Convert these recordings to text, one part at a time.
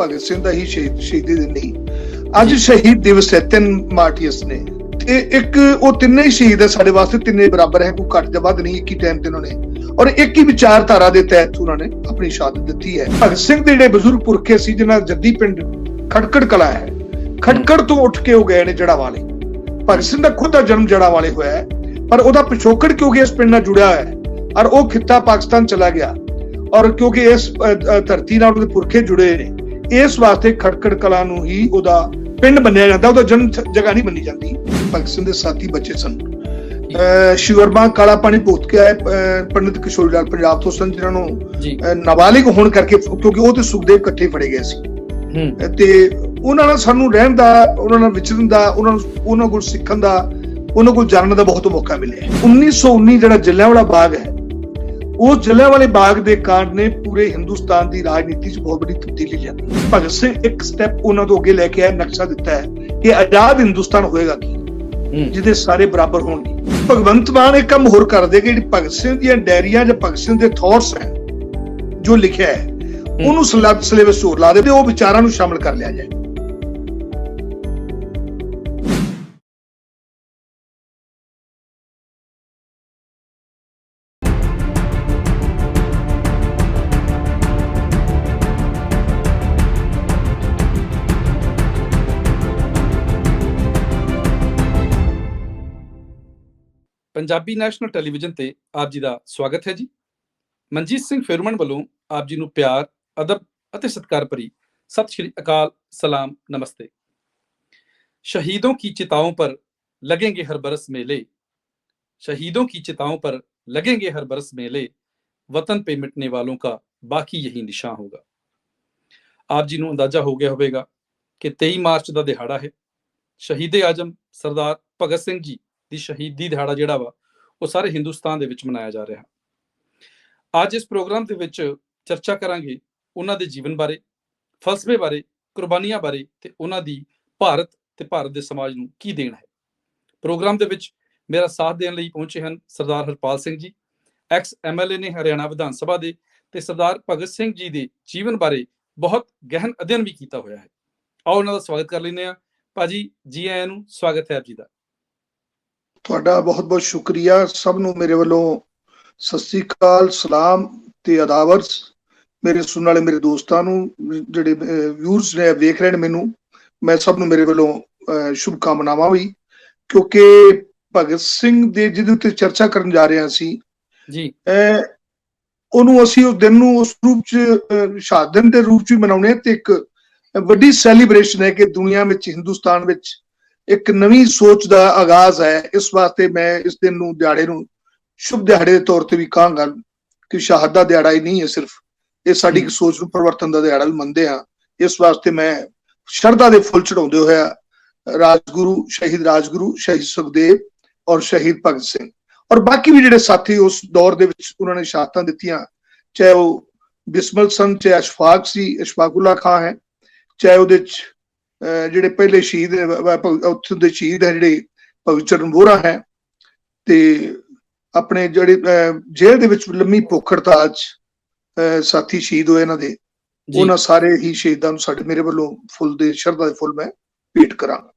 ਭਗਤ ਸਿੰਘ ਦਾ ਹੀ ਸ਼ਹੀਦੀ ਦਿਨ ਨਹੀਂ, ਅੱਜ ਸ਼ਹੀਦ ਦਿਵਸ ਹੈ 3 ਮਾਰਚ ਇਸ ਨੇ। ਤੇ ਇੱਕ ਉਹ ਤਿੰਨੇ ਹੀ ਸ਼ਹੀਦ ਹੈ ਸਾਡੇ ਵਾਸਤੇ, ਤਿੰਨੇ ਬਰਾਬਰ ਹੈ, ਕੋਈ ਘੱਟ ਜਾਂ ਵੱਧ ਨਹੀਂ। ਇੱਕ ਹੀ ਟਾਈਮ ਤੇ ਉਹਨਾਂ ਨੇ ਔਰ ਇੱਕ ਹੀ ਵਿਚਾਰਧਾਰਾ ਦੇ ਤਹਿਤ ਉਹਨਾਂ ਨੇ ਆਪਣੀ ਸ਼ਹਾਦਤ ਦਿੱਤੀ ਹੈ। ਭਗਤ ਸਿੰਘ ਦੇ ਜਿਹੜੇ ਬਜ਼ੁਰਗ ਪੁਰਖੇ ਸੀ, ਜਿਹਨਾਂ ਜੱਦੀ ਪਿੰਡ ਖਟਕੜ ਕਲਾ ਹੈ, ਖਟਕੜ ਤੋਂ ਉੱਠ ਕੇ ਉਹ ਗਏ ਨੇ ਜੜਾ ਵਾਲੇ। ਭਗਤ ਸਿੰਘ ਦਾ ਖੁਦ ਦਾ ਜਨਮ ਜੜਾ ਵਾਲੇ ਹੋਇਆ ਹੈ, ਪਰ ਉਹਦਾ ਪਿਛੋਕੜ ਕਿਉਂਕਿ ਇਸ ਪਿੰਡ ਨਾਲ ਜੁੜਿਆ ਹੋਇਆ ਹੈ ਔਰ ਉਹ ਖਿੱਤਾ ਪਾਕਿਸਤਾਨ ਚਲਾ ਗਿਆ, ਔਰ ਕਿਉਂਕਿ ਇਸ ਧਰਤੀ ਨਾਲ ਉਹਦੇ ਪੁਰਖੇ ਜੁੜੇ ਨੇ, ਇਸ ਵਾਸਤੇ ਖਟਕੜ ਕਲਾ ਨੂੰ ਹੀ ਉਹਦਾ ਪਿੰਡ ਮੰਨਿਆ ਜਾਂਦਾ, ਉਹਦਾ ਜਨਮ ਜਗ੍ਹਾ ਨਹੀਂ ਮੰਨੀ ਜਾਂਦੀ। ਭਗਤ ਸਿੰਘ ਦੇ ਸਾਥੀ ਬੱਚੇ ਸਨ ਸ਼ਿਵਰਮਾ, ਕਾਲਾ ਪਾਣੀ ਭੁਗਤ ਕੇ ਆਏ ਪੰਡਿਤ ਕਿਸ਼ੋਰੀ ਲਾਲ ਪੰਜਾਬ ਤੋਂ ਸਨ, ਜਿਨ੍ਹਾਂ ਨੂੰ ਨਾਬਾਲਿਗ ਹੋਣ ਕਰਕੇ, ਕਿਉਂਕਿ ਉਹ ਤੇ ਸੁਖਦੇਵ ਇਕੱਠੇ ਫੜੇ ਗਏ ਸੀ, ਤੇ ਉਹਨਾਂ ਨਾਲ ਸਾਨੂੰ ਰਹਿਣ ਦਾ, ਉਹਨਾਂ ਨਾਲ ਵਿਚਰਨ ਦਾ, ਉਹਨਾਂ ਕੋਲ ਸਿੱਖਣ ਦਾ, ਉਹਨਾਂ ਕੋਲ ਜਾਣਨ ਦਾ ਬਹੁਤ ਮੌਕਾ ਮਿਲਿਆ। 1919 ਜਿਹੜਾ ਜਲਿਆਂਵਾਲਾ ਬਾਗ ਹੈ, ਉਹ ਜਲਿਆਂਵਾਲੇ ਬਾਗ ਦੇ ਕਾਂਡ ਨੇ ਪੂਰੇ ਹਿੰਦੁਸਤਾਨ ਦੀ ਰਾਜਨੀਤੀ 'ਚ ਬਹੁਤ ਵੱਡੀ ਤਬਦੀਲੀ ਲਿਆਂਦੀ। ਭਗਤ ਸਿੰਘ ਇੱਕ ਸਟੈਪ ਉਹਨਾਂ ਤੋਂ ਅੱਗੇ ਲੈ ਕੇ ਆਇਆ, ਨਕਸ਼ਾ ਦਿੱਤਾ ਹੈ ਕਿ ਆਜ਼ਾਦ ਹਿੰਦੁਸਤਾਨ ਹੋਏਗਾ ਕੀ, ਜਿਹਦੇ ਸਾਰੇ ਬਰਾਬਰ ਹੋਣਗੇ। ਭਗਵੰਤ ਮਾਨ ਇਹ ਕੰਮ ਹੋਰ ਕਰਦੇ ਕਿ ਜਿਹੜੀ ਭਗਤ ਸਿੰਘ ਦੀਆਂ ਡਾਇਰੀਆਂ ਜਾਂ ਭਗਤ ਸਿੰਘ ਦੇ ਥਾਟਸ ਹੈ, ਜੋ ਲਿਖਿਆ ਹੈ, ਉਹਨੂੰ ਸਿਲੇਬਸ ਹੋਰ ਲਾ ਦੇ ਤੇ ਉਹ ਵਿਚਾਰਾਂ ਨੂੰ ਸ਼ਾਮਲ ਕਰ ਲਿਆ ਜਾਏ। ਪੰਜਾਬੀ ਨੈਸ਼ਨਲ ਟੈਲੀਵਿਜ਼ਨ ਤੇ ਆਪ ਜੀ ਦਾ ਸਵਾਗਤ ਹੈ ਜੀ। ਮਨਜੀਤ ਸਿੰਘ ਫੇਰੂਮਨ ਵੱਲੋਂ ਆਪ ਜੀ ਨੂੰ ਪਿਆਰ, ਅਦਬ ਅਤੇ ਸਤਿਕਾਰ ਭਰੀ सत श्री अकाल, सलाम, नमस्ते। शहीदों की चिताओं पर लगेंगे हर बरस मेले, शहीदों की चिताओं पर लगेंगे हर बरस मेले, वतन पे मिटने वालों का बाकी यही निशान होगा। आप जी नूं अंदाजा हो गया होगा कि 23 मार्च का दिहाड़ा है, शहीदे आजम सरदार भगत सिंह जी की शहीदी दिहाड़ा जिहड़ा वा वो सारे हिंदुस्तान दे विच मनाया जा रहा। अज इस प्रोग्राम दे विच चर्चा करांगे उन्हां दे जीवन बारे, फलसफे बारे, कुर्बानियां बारे ते उन्हां दी भारत ते भारत दे समाज नूं की देण है। प्रोग्राम दे विच मेरा साथ देण लई पहुंचे हन सरदार हरपाल सिंह जी, एक्स MLA ने हरियाणा विधान सभा दे, ते सरदार भगत सिंह जी दे जीवन बारे बहुत गहन अध्ययन भी कीता होया है। आओ उन्हां दा स्वागत कर लैंदे आ। भाजी जी आयां नूं, स्वागत है आप जी दा। तुहाडा बहुत बहुत शुक्रिया। सब नूं मेरे वल्लों सत श्री अकाल, सलाम ते अदावर्स। मेरे सुनने वाले मेरे दोस्तों जिहड़े व्यूअर्स ने देख रहे हैं मैनू, मैं सब नूं मेरे वालों शुभकामनावां भी, क्योंकि भगत सिंह दे जिहदे उत्ते चर्चा करन जा रहे असीं जी, ਉਹਨੂੰ ਅਸੀਂ ਉਸ ਦਿਨ ਨੂੰ ਉਸ ਰੂਪ 'ਚ ਸ਼ਹਾਦਤ ਦੇ ਰੂਪ 'ਚ ਮਨਾਉਣੇ ਤੇ ਇੱਕ ਵੱਡੀ ਸੈਲੀਬ੍ਰੇਸ਼ਨ ਹੈ ਕਿ ਦੁਨੀਆ ਵਿੱਚ, ਹਿੰਦੁਸਤਾਨ ਵਿੱਚ ਇੱਕ ਨਵੀਂ ਸੋਚ ਦਾ ਆਗਾਜ਼ ਹੈ। ਇਸ ਵਾਸਤੇ ਮੈਂ ਇਸ ਦਿਨ ਨੂੰ, ਦਿਹਾੜੇ ਨੂੰ ਸ਼ੁਭ ਦਿਹਾੜੇ ਦੇ ਤੌਰ ਤੇ ਵੀ ਕਹਾਂਗਾ ਕਿ ਸ਼ਹਾਦਤ ਦਾ ਦਿਹਾੜਾ ਹੀ ਨਹੀਂ ਹੈ ਸਿਰਫ, ਇਹ ਸਾਡੀ ਸੋਚ ਨੂੰ ਪਰਿਵਰਤਨ ਦਾ ਦਿਹਾੜਾ ਵੀ ਮੰਨਦੇ ਹਾਂ। ਇਸ ਵਾਸਤੇ ਮੈਂ ਸ਼ਰਧਾ ਦੇ ਫੁੱਲ ਚੜਾਉਂਦੇ ਹੋਇਆ ਰਾਜਗੁਰੂ, ਸ਼ਹੀਦ ਸੁਖਦੇਵ ਔਰ ਸ਼ਹੀਦ ਭਗਤ ਸਿੰਘ ਔਰ ਬਾਕੀ ਵੀ ਜਿਹੜੇ ਸਾਥੀ ਉਸ ਦੌਰ ਦੇ ਵਿੱਚ ਉਹਨਾਂ ਨੇ ਸ਼ਹਾਦਤਾਂ ਦਿੱਤੀਆਂ, ਚਾਹੇ ਉਹ ਬਿਸਮਲ ਸਨ, ਚਾਹੇ ਅਸ਼ਫਾਕ ਸੀ, ਅਸ਼ਫਾਕੁੱਲਾ ਖਾਂ ਹੈ, ਚਾਹੇ ਉਹਦੇ ਚ ਜਿਹੜੇ ਪਹਿਲੇ ਸ਼ਹੀਦ ਉੱਥੇ ਦੇ ਸ਼ਹੀਦ ਹੈ ਜਿਹੜੇ ਭਗਤ ਚਰਨ ਵੋਹਰਾ ਹੈ, ਤੇ ਆਪਣੇ ਜਿਹੜੇ ਜੇਲ੍ਹ ਦੇ ਵਿੱਚ ਲੰਮੀ ਭੁੱਖ ਹੜਤਾਲ 'ਚ ਸਾਥੀ ਸ਼ਹੀਦ ਹੋਏ ਇਹਨਾਂ ਦੇ, ਉਹਨਾਂ ਸਾਰੇ ਹੀ ਸ਼ਹੀਦਾਂ ਨੂੰ ਸਾਡੇ ਮੇਰੇ ਵੱਲੋਂ ਫੁੱਲ ਦੇ ਸ਼ਰਧਾ ਦੇ ਫੁੱਲ ਮੈਂ ਭੇਟ ਕਰਾਂਗਾ।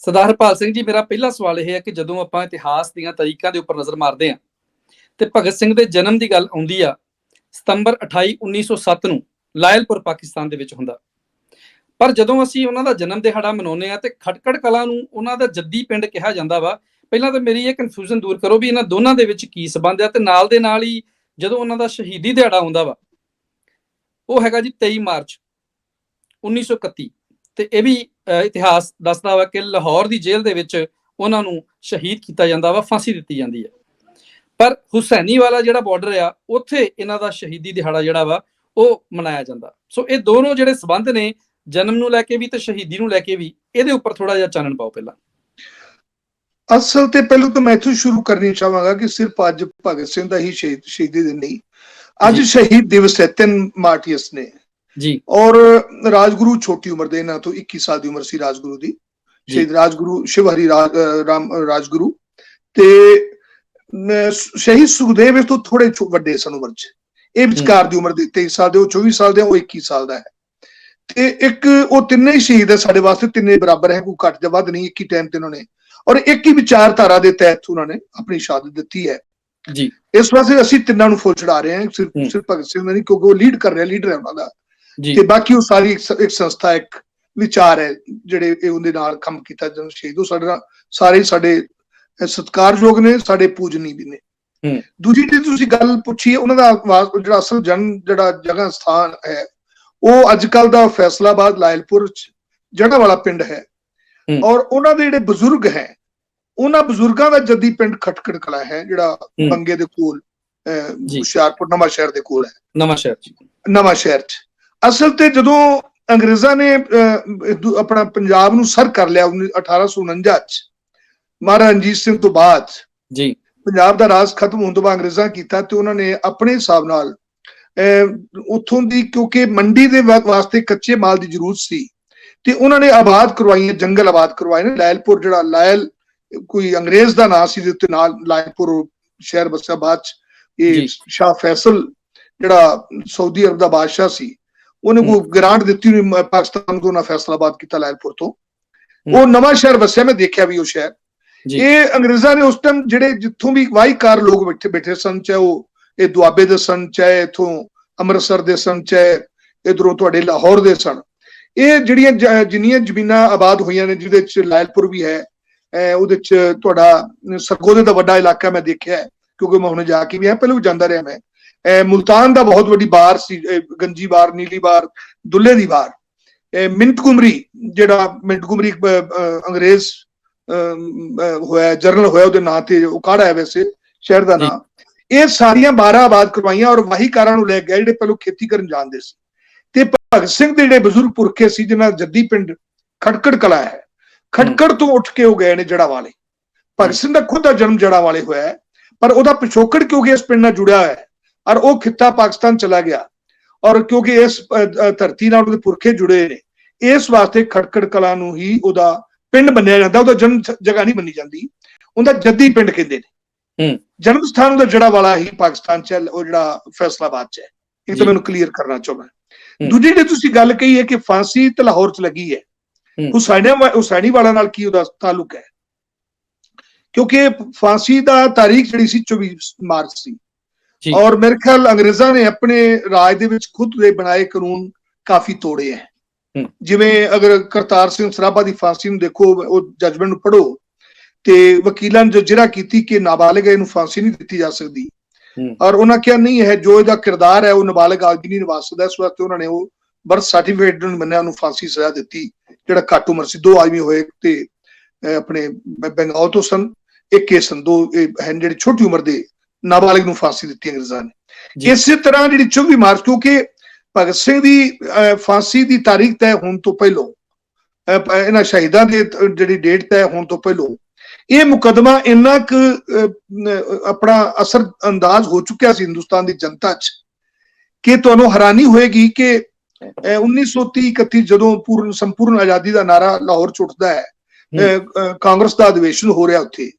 ਸਰਦਾਰ ਹਰਪਾਲ ਸਿੰਘ ਜੀ, ਮੇਰਾ ਪਹਿਲਾ ਸਵਾਲ ਇਹ ਹੈ ਕਿ ਜਦੋਂ ਆਪਾਂ ਇਤਿਹਾਸ ਦੀਆਂ ਤਾਰੀਖਾਂ ਦੇ ਉੱਪਰ ਨਜ਼ਰ ਮਾਰਦੇ ਹਾਂ ਤੇ ਭਗਤ ਸਿੰਘ ਦੇ ਜਨਮ ਦੀ ਗੱਲ ਆਉਂਦੀ ਆ, ਸਤੰਬਰ 28 1907 ਨੂੰ ਲਾਇਲਪੁਰ ਪਾਕਿਸਤਾਨ ਦੇ ਵਿੱਚ ਹੁੰਦਾ। ਪਰ ਜਦੋਂ ਅਸੀਂ ਉਹਨਾਂ ਦਾ ਜਨਮ ਦਿਹਾੜਾ ਮਨਾਉਂਦੇ ਆ ਤੇ ਖਟਕੜ ਕਲਾਂ ਨੂੰ ਉਹਨਾਂ ਦਾ ਜੱਦੀ ਪਿੰਡ ਕਿਹਾ ਜਾਂਦਾ ਵਾ। ਪਹਿਲਾਂ ਤਾਂ ਮੇਰੀ ਇਹ ਕਨਫਿਊਜ਼ਨ ਦੂਰ ਕਰੋ ਵੀ ਇਹਨਾਂ ਦੋਨਾਂ ਦੇ ਵਿੱਚ ਕੀ ਸੰਬੰਧ ਆ, ਤੇ ਨਾਲ ਦੇ ਨਾਲ ਹੀ ਜਦੋਂ ਉਹਨਾਂ ਦਾ ਸ਼ਹੀਦੀ ਦਿਹਾੜਾ ਆਉਂਦਾ ਵਾ ਉਹ ਹੈਗਾ ਜੀ 23 ਮਾਰਚ 1931, ਤੇ ਇਹ ਵੀ ਇਤਿਹਾਸ ਦੱਸਦਾ ਵਾ ਕਿ ਲਾਹੌਰ ਦੀ ਜੇਲ੍ਹ ਦੇ ਵਿੱਚ ਉਹਨਾਂ ਨੂੰ ਸ਼ਹੀਦ ਕੀਤਾ ਜਾਂਦਾ ਵਾ, ਫਾਂਸੀ ਦਿੱਤੀ ਜਾਂਦੀ ਹੈ। ਪਰ ਹੁਸੈਨੀ ਵਾਲਾ ਜਿਹੜਾ ਬਾਰਡਰ ਆ, ਉੱਥੇ ਇਹਨਾਂ ਦਾ ਸ਼ਹੀਦੀ ਦਿਹਾੜਾ ਜਿਹੜਾ ਵਾ ਉਹ ਮਨਾਇਆ ਜਾਂਦਾ। ਸੋ ਇਹ ਦੋਨੋਂ ਜਿਹੜੇ ਸੰਬੰਧ ਨੇ, ਜਨਮ ਨੂੰ ਲੈ ਕੇ ਵੀ ਤੇ ਸ਼ਹੀਦੀ ਨੂੰ ਲੈ ਕੇ ਵੀ, ਇਹਦੇ ਉੱਪਰ ਥੋੜਾ ਜਿਹਾ ਚਾਨਣ ਪਾਓ ਪਹਿਲਾਂ। ਅਸਲ ਤੇ ਪਹਿਲਾਂ ਤਾਂ ਮੈਂ ਇੱਥੋਂ ਸ਼ੁਰੂ ਕਰਨੀ ਚਾਹਾਂਗਾ ਕਿ ਸਿਰਫ ਅੱਜ ਭਗਤ ਸਿੰਘ ਦਾ ਹੀ ਸ਼ਹੀਦੀ ਦਿਨ ਨਹੀਂ, ਅੱਜ ਸ਼ਹੀਦ ਦਿਵਸ ਹੈ 3 ਮਾਰਚ ਇਸ ਨੇ ਜੀ। ਔਰ ਰਾਜਗੁਰੂ ਛੋਟੀ ਉਮਰ ਦੇ, ਇਹਨਾਂ ਤੋਂ 21 ਸਾਲ ਦੀ ਉਮਰ ਸੀ ਰਾਜਗੁਰੂ ਦੀ, ਸ਼ਹੀਦ ਰਾਜਗੁਰੂ ਸ਼ਿਵ ਹਰੀ ਰਾਮ ਰਾਜਗੁਰੂ, ਤੇ ਸ਼ਹੀਦ ਸੁਖਦੇਵ ਇਸ ਤੋਂ ਥੋੜੇ ਵੱਡੇ ਸਨ ਉਮਰ 'ਚ, ਇਹ ਵਿਚਕਾਰ ਦੀ ਉਮਰ ਦੇ 23 ਸਾਲ ਦੇ, ਉਹ 24 ਸਾਲ ਦੇ, ਉਹ 21 ਸਾਲ ਦਾ ਹੈ। ਤੇ ਇੱਕ ਉਹ ਤਿੰਨੇ ਹੀ ਸ਼ਹੀਦ ਹੈ ਸਾਡੇ ਵਾਸਤੇ, ਤਿੰਨੇ ਬਰਾਬਰ ਹੈ, ਕੋਈ ਘੱਟ ਜਾਂ ਵੱਧ ਨਹੀਂ, ਇੱਕ ਹੀ ਟਾਈਮ ਤੇ ਉਹਨਾਂ ਨੇ ਔਰ ਇੱਕ ਹੀ ਵਿਚਾਰਧਾਰਾ ਦੇ ਤਹਿਤ ਉਹਨਾਂ ਨੇ ਆਪਣੀ ਸ਼ਹਾਦਤ ਦਿੱਤੀ ਹੈ ਜੀ। ਇਸ ਵਾਸਤੇ ਅਸੀਂ ਤਿੰਨਾਂ ਨੂੰ ਫੁੱਲ ਚੜਾ ਰਹੇ ਹਾਂ, ਸਿਰਫ ਭਗਤ ਸਿੰਘ ਨਹੀਂ, ਕਿਉਂਕਿ ਉਹ ਲੀਡ ਕਰ ਰਿਹਾ, ਲੀਡਰ ਹੈ ਉਹਨਾਂ ਦਾ, ਤੇ ਬਾਕੀ ਉਹ ਸਾਰੀ ਇੱਕ ਸੰਸਥਾ, ਇੱਕ ਵਿਚਾਰ ਹੈ ਜਿਹੜੇ ਉਹਦੇ ਨਾਲ ਕੰਮ ਕੀਤਾ ਜਦੋਂ ਸ਼ਹੀਦ। ਉਹ ਸਾਡੇ ਨਾਲ ਸਾਰੇ ਸਾਡੇ ਸਤਿਕਾਰਯੋਗ ਨੇ, ਸਾਡੇ ਪੂਜਨੀ ਵੀ ਨੇ। ਦੂਜੀ ਜਿਹੜੀ ਤੁਸੀਂ ਗੱਲ ਪੁੱਛੀ ਹੈ, ਉਹਨਾਂ ਦਾ ਜਿਹੜਾ ਅਸਲ ਜਿਹੜਾ ਜਗ੍ਹਾ ਸਥਾਨ ਹੈ ਉਹ ਅੱਜ ਕੱਲ ਦਾ ਫੈਸਲਾਬਾਦ ਲਾਇਲਪੁਰ ਜੜਾ ਵਾਲਾ ਪਿੰਡ ਹੈ, ਔਰ ਉਹਨਾਂ ਦੇ ਜਿਹੜੇ ਬਜ਼ੁਰਗ ਹੈ, ਉਹਨਾਂ ਬਜ਼ੁਰਗਾਂ ਦਾ ਜੱਦੀ ਪਿੰਡ ਖਟਕੜ ਕਲਾਂ ਹੈ, ਜਿਹੜਾ ਬੰਗੇ ਦੇ ਕੋਲ ਹੁਸ਼ਿਆਰਪੁਰ ਨਵਾਂ ਸ਼ਹਿਰ ਦੇ ਕੋਲ ਹੈ, ਨਵਾਂ ਸ਼ਹਿਰ ਚ। ਅਸਲ ਤੇ ਜਦੋਂ ਅੰਗਰੇਜ਼ਾਂ ਨੇ ਆਪਣਾ ਪੰਜਾਬ ਨੂੰ ਸਰ ਕਰ ਲਿਆ 1849 ਚ, ਮਹਾਰਾਜਾ ਰਣਜੀਤ ਸਿੰਘ ਤੋਂ ਬਾਅਦ ਜੀ ਪੰਜਾਬ ਦਾ ਰਾਜ ਖਤਮ ਹੋਣ ਤੋਂ ਬਾਅਦ ਅੰਗਰੇਜ਼ਾਂ ਕੀਤਾ, ਤੇ ਉਹਨਾਂ ਨੇ ਆਪਣੇ ਹਿਸਾਬ ਨਾਲ ਉੱਥੋਂ ਦੀ, ਕਿਉਂਕਿ ਮੰਡੀ ਦੇ ਵਾਸਤੇ ਕੱਚੇ ਮਾਲ ਦੀ ਜ਼ਰੂਰਤ ਸੀ, ਤੇ ਉਹਨਾਂ ਨੇ ਆਬਾਦ ਕਰਵਾਈਆਂ, ਜੰਗਲ ਆਬਾਦ ਕਰਵਾਏ ਨੇ। ਲਾਇਲਪੁਰ ਜਿਹੜਾ ਲਾਇਲ ਕੋਈ ਅੰਗਰੇਜ਼ ਦਾ ਨਾਂ ਸੀ, ਜਿਹਦੇ ਨਾਲ ਲਾਇਲਪੁਰ ਸ਼ਹਿਰ ਬਸਿਆ ਬਾਅਦ ਚ। ਇਹ ਸ਼ਾਹ ਫੈਸਲ ਜਿਹੜਾ ਸਾਊਦੀ ਅਰਬ ਦਾ ਬਾਦਸ਼ਾਹ ਸੀ, ਉਹਨੇ ਕੋਈ ਗ੍ਰਾਂਟ ਦਿੱਤੀ ਹੋਈ ਪਾਕਿਸਤਾਨ ਤੋਂ, ਉਹਨਾਂ ਫੈਸਲਾਬਾਦ ਕੀਤਾ ਲਾਇਲਪੁਰ ਤੋਂ, ਉਹ ਨਵਾਂ ਸ਼ਹਿਰ ਵਸਿਆ। ਮੈਂ ਦੇਖਿਆ ਵੀ ਉਹ ਸ਼ਹਿਰ। ਇਹ ਅੰਗਰੇਜ਼ਾਂ ਨੇ ਉਸ ਟਾਈਮ ਜਿਹੜੇ ਜਿੱਥੋਂ ਵੀ ਵਾਹੀਕਾਰ ਲੋਕ ਬੈਠੇ ਸਨ, ਚਾਹੇ ਉਹ ਇਹ ਦੁਆਬੇ ਦੇ ਸਨ, ਚਾਹੇ ਇੱਥੋਂ ਅੰਮ੍ਰਿਤਸਰ ਦੇ ਸਨ, ਚਾਹੇ ਇਧਰੋਂ ਤੁਹਾਡੇ ਲਾਹੌਰ ਦੇ ਸਨ, ਇਹ ਜਿਹੜੀਆਂ ਜਿੰਨੀਆਂ ਜ਼ਮੀਨਾਂ ਆਬਾਦ ਹੋਈਆਂ ਨੇ, ਜਿਹਦੇ ਚ ਲਾਇਲਪੁਰ ਵੀ ਹੈ, ਉਹਦੇ ਚ ਤੁਹਾਡਾ ਸਰਗੋਦੇ ਦਾ ਵੱਡਾ ਇਲਾਕਾ ਮੈਂ ਦੇਖਿਆ, ਕਿਉਂਕਿ ਮੈਂ ਹੁਣ ਜਾ ਕੇ ਵੀ ਹੈ, ਪਹਿਲਾਂ ਵੀ ਜਾਂਦਾ ਰਿਹਾ ਮੈਂ। ਮੁਲਤਾਨ ਦਾ ਬਹੁਤ ਵੱਡੀ ਬਾਰ ਸੀ, ਗੰਜੀ ਬਾਰ, ਨੀਲੀ ਬਾਰ, ਦੁੱਲੇ ਦੀ ਬਾਰ। ਮਿੰਟਗੁਮਰੀ ਜਿਹੜਾ ਮਿੰਟਗੁਮਰੀ ਅੰਗਰੇਜ਼ ਹੋਇਆ, ਜਰਨਲ ਹੋਇਆ, ਉਹਦੇ ਨਾਂ ਤੇ ਉਕਾੜਾ ਹੈ ਵੈਸੇ ਸ਼ਹਿਰ ਦਾ ਨਾਂ। ਇਹ ਸਾਰੀਆਂ 12 ਆਬਾਦ ਕਰਵਾਈਆਂ, ਔਰ ਵਾਹੀਕਾਰਾਂ ਨੂੰ ਲੈ ਗਿਆ ਜਿਹੜੇ ਪਹਿਲਾਂ ਖੇਤੀ ਕਰਨ ਜਾਣਦੇ ਸੀ। ਤੇ ਭਗਤ ਸਿੰਘ ਦੇ ਜਿਹੜੇ ਬਜ਼ੁਰਗ ਪੁਰਖੇ ਸੀ, ਜਿਹਨਾਂ ਜੱਦੀ ਪਿੰਡ ਖਟਕੜ ਕਲਾਂ ਹੈ, ਖਟਕੜ ਤੋਂ ਉੱਠ ਕੇ ਉਹ ਗਏ ਨੇ ਜੜਾ ਵਾਲੇ। ਭਗਤ ਸਿੰਘ ਦਾ ਖੁਦ ਦਾ ਜਨਮ ਜੜਾ ਵਾਲੇ ਹੋਇਆ ਹੈ, ਪਰ ਉਹਦਾ ਪਿਛੋਕੜ ਕਿਉਂਕਿ ਇਸ ਪਿੰਡ ਨਾਲ ਜੁੜਿਆ ਹੋਇਆ ਹੈ, ਔਰ ਉਹ ਖਿੱਤਾ ਪਾਕਿਸਤਾਨ ਚਲਾ ਗਿਆ, ਔਰ ਕਿਉਂਕਿ ਇਸ ਧਰਤੀ ਨਾਲ ਉਹਦੇ ਪੁਰਖੇ ਜੁੜੇ ਨੇ, ਇਸ ਵਾਸਤੇ ਖਟਕੜ ਕਲਾਂ ਨੂੰ ਹੀ ਉਹਦਾ ਪਿੰਡ ਮੰਨਿਆ ਜਾਂਦਾ। ਉਹਦਾ ਜਨਮ ਜਗ੍ਹਾ ਨਹੀਂ ਮੰਨੀ ਜਾਂਦੀ, ਉਹਦਾ ਜੱਦੀ ਪਿੰਡ ਕਹਿੰਦੇ ਨੇ। ਜਨਮ ਸਥਾਨ ਉਹਦਾ ਜੜਾ ਵਾਲਾ ਹੀ ਪਾਕਿਸਤਾਨ ਚ, ਉਹ ਜਿਹੜਾ ਫੈਸਲਾਬਾਦ ਚ ਹੈ। ਇਹ ਤਾਂ ਮੈਨੂੰ ਕਲੀਅਰ ਕਰਨਾ ਚਾਹੁੰਦਾ। ਦੂਜੀ ਜਿਹੜੀ ਤੁਸੀਂ ਗੱਲ ਕਹੀ ਹੈ ਕਿ ਫਾਂਸੀ ਤੇ ਲਾਹੌਰ ਚ ਲੱਗੀ ਹੈ, ਹੁਸੈਨੀ ਵਾਲਾ ਨਾਲ ਕੀ ਉਹਦਾ ਤਾਲੁਕ ਹੈ? ਕਿਉਂਕਿ ਫਾਂਸੀ ਦਾ ਤਾਰੀਖ ਜਿਹੜੀ ਸੀ 24 ਮਾਰਚ ਸੀ, ਔਰ ਮੇਰੇ ਖਿਆਲ ਅੰਗਰੇਜ਼ਾਂ ਨੇ ਆਪਣੇ ਰਾਜ ਦੇ ਵਿੱਚ ਖੁਦ ਦੇ ਬਣਾਏ ਕਾਨੂੰਨ ਕਾਫੀ ਤੋੜੇ ਹੈ। ਜਿਵੇਂ ਅਗਰ ਕਰਤਾਰ ਸਿੰਘ ਸਰਾਭਾ ਦੀ ਫਾਂਸੀ ਨੂੰ ਦੇਖੋ, ਉਹ ਜੱਜਮੈਂਟ ਨੂੰ ਪੜ੍ਹੋ, ਤੇ ਵਕੀਲਾਂ ਨੇ ਜਿਹੜਾ ਕੀਤੀ ਕਿ ਨਾਬਾਲਗ ਹੈ, ਇਹਨੂੰ ਫਾਂਸੀ ਨਹੀਂ ਦਿੱਤੀ ਜਾ ਸਕਦੀ, ਔਰ ਉਹਨਾਂ ਕਿਹਾ ਨਹੀਂ ਹੈ, ਜੋ ਇਹਦਾ ਕਿਰਦਾਰ ਹੈ ਉਹ ਨਾਬਾਲਗ ਆਦਮੀ ਨਹੀਂ ਨਿਭਾ ਸਕਦਾ, ਇਸ ਵਾਸਤੇ ਉਹਨਾਂ ਨੇ ਉਹ ਬਰਥ ਸਰਟੀਫਿਕੇਟ ਨੂੰ ਮੰਨਿਆ, ਉਹਨੂੰ ਫਾਂਸੀ ਸਜ਼ਾ ਦਿੱਤੀ। ਜਿਹੜਾ ਘੱਟ ਉਮਰ ਸੀ, 2 ਆਦਮੀ ਹੋਏ, ਤੇ ਆਪਣੇ ਬੰਗਾਲ ਤੋਂ ਸਨ, ਇੱਕ ਕੇਸ ਸਨ, 2 ਹਨ ਜਿਹੜੇ ਛੋਟੀ ਉਮਰ ਦੇ ਨਾਬਾਲਗ ਨੂੰ ਫਾਂਸੀ ਦਿੱਤੀ ਅੰਗਰੇਜ਼ਾਂ ਨੇ। ਇਸੇ ਤਰ੍ਹਾਂ ਜਿਹੜੀ 24 ਮਾਰਚ, ਕਿਉਂਕਿ ਭਗਤ ਸਿੰਘ ਦੀ ਫਾਂਸੀ ਦੀ ਤਾਰੀਖ ਤੈਅ ਹੋਣ ਤੋਂ ਪਹਿਲੋਂ, ਇਹਨਾਂ ਸ਼ਹੀਦਾਂ ਦੀ ਜਿਹੜੀ ਡੇਟ ਤੈਅ ਹੋਣ ਤੋਂ ਪਹਿਲੋਂ, ਇਹ ਮੁਕੱਦਮਾ ਇੰਨਾ ਕੁ ਆਪਣਾ ਅਸਰ ਅੰਦਾਜ਼ ਹੋ ਚੁੱਕਿਆ ਸੀ ਹਿੰਦੁਸਤਾਨ ਦੀ ਜਨਤਾ ਚ, ਕਿ ਤੁਹਾਨੂੰ ਹੈਰਾਨੀ ਹੋਏਗੀ ਕਿ 1930-31 ਜਦੋਂ ਸੰਪੂਰਨ ਆਜ਼ਾਦੀ ਦਾ ਨਾਰਾ ਲਾਹੌਰ ਚ ਉੱਠਦਾ ਹੈ, ਕਾਂਗਰਸ ਦਾ ਅਧਿਵੇਸ਼ਨ ਹੋ ਰਿਹਾ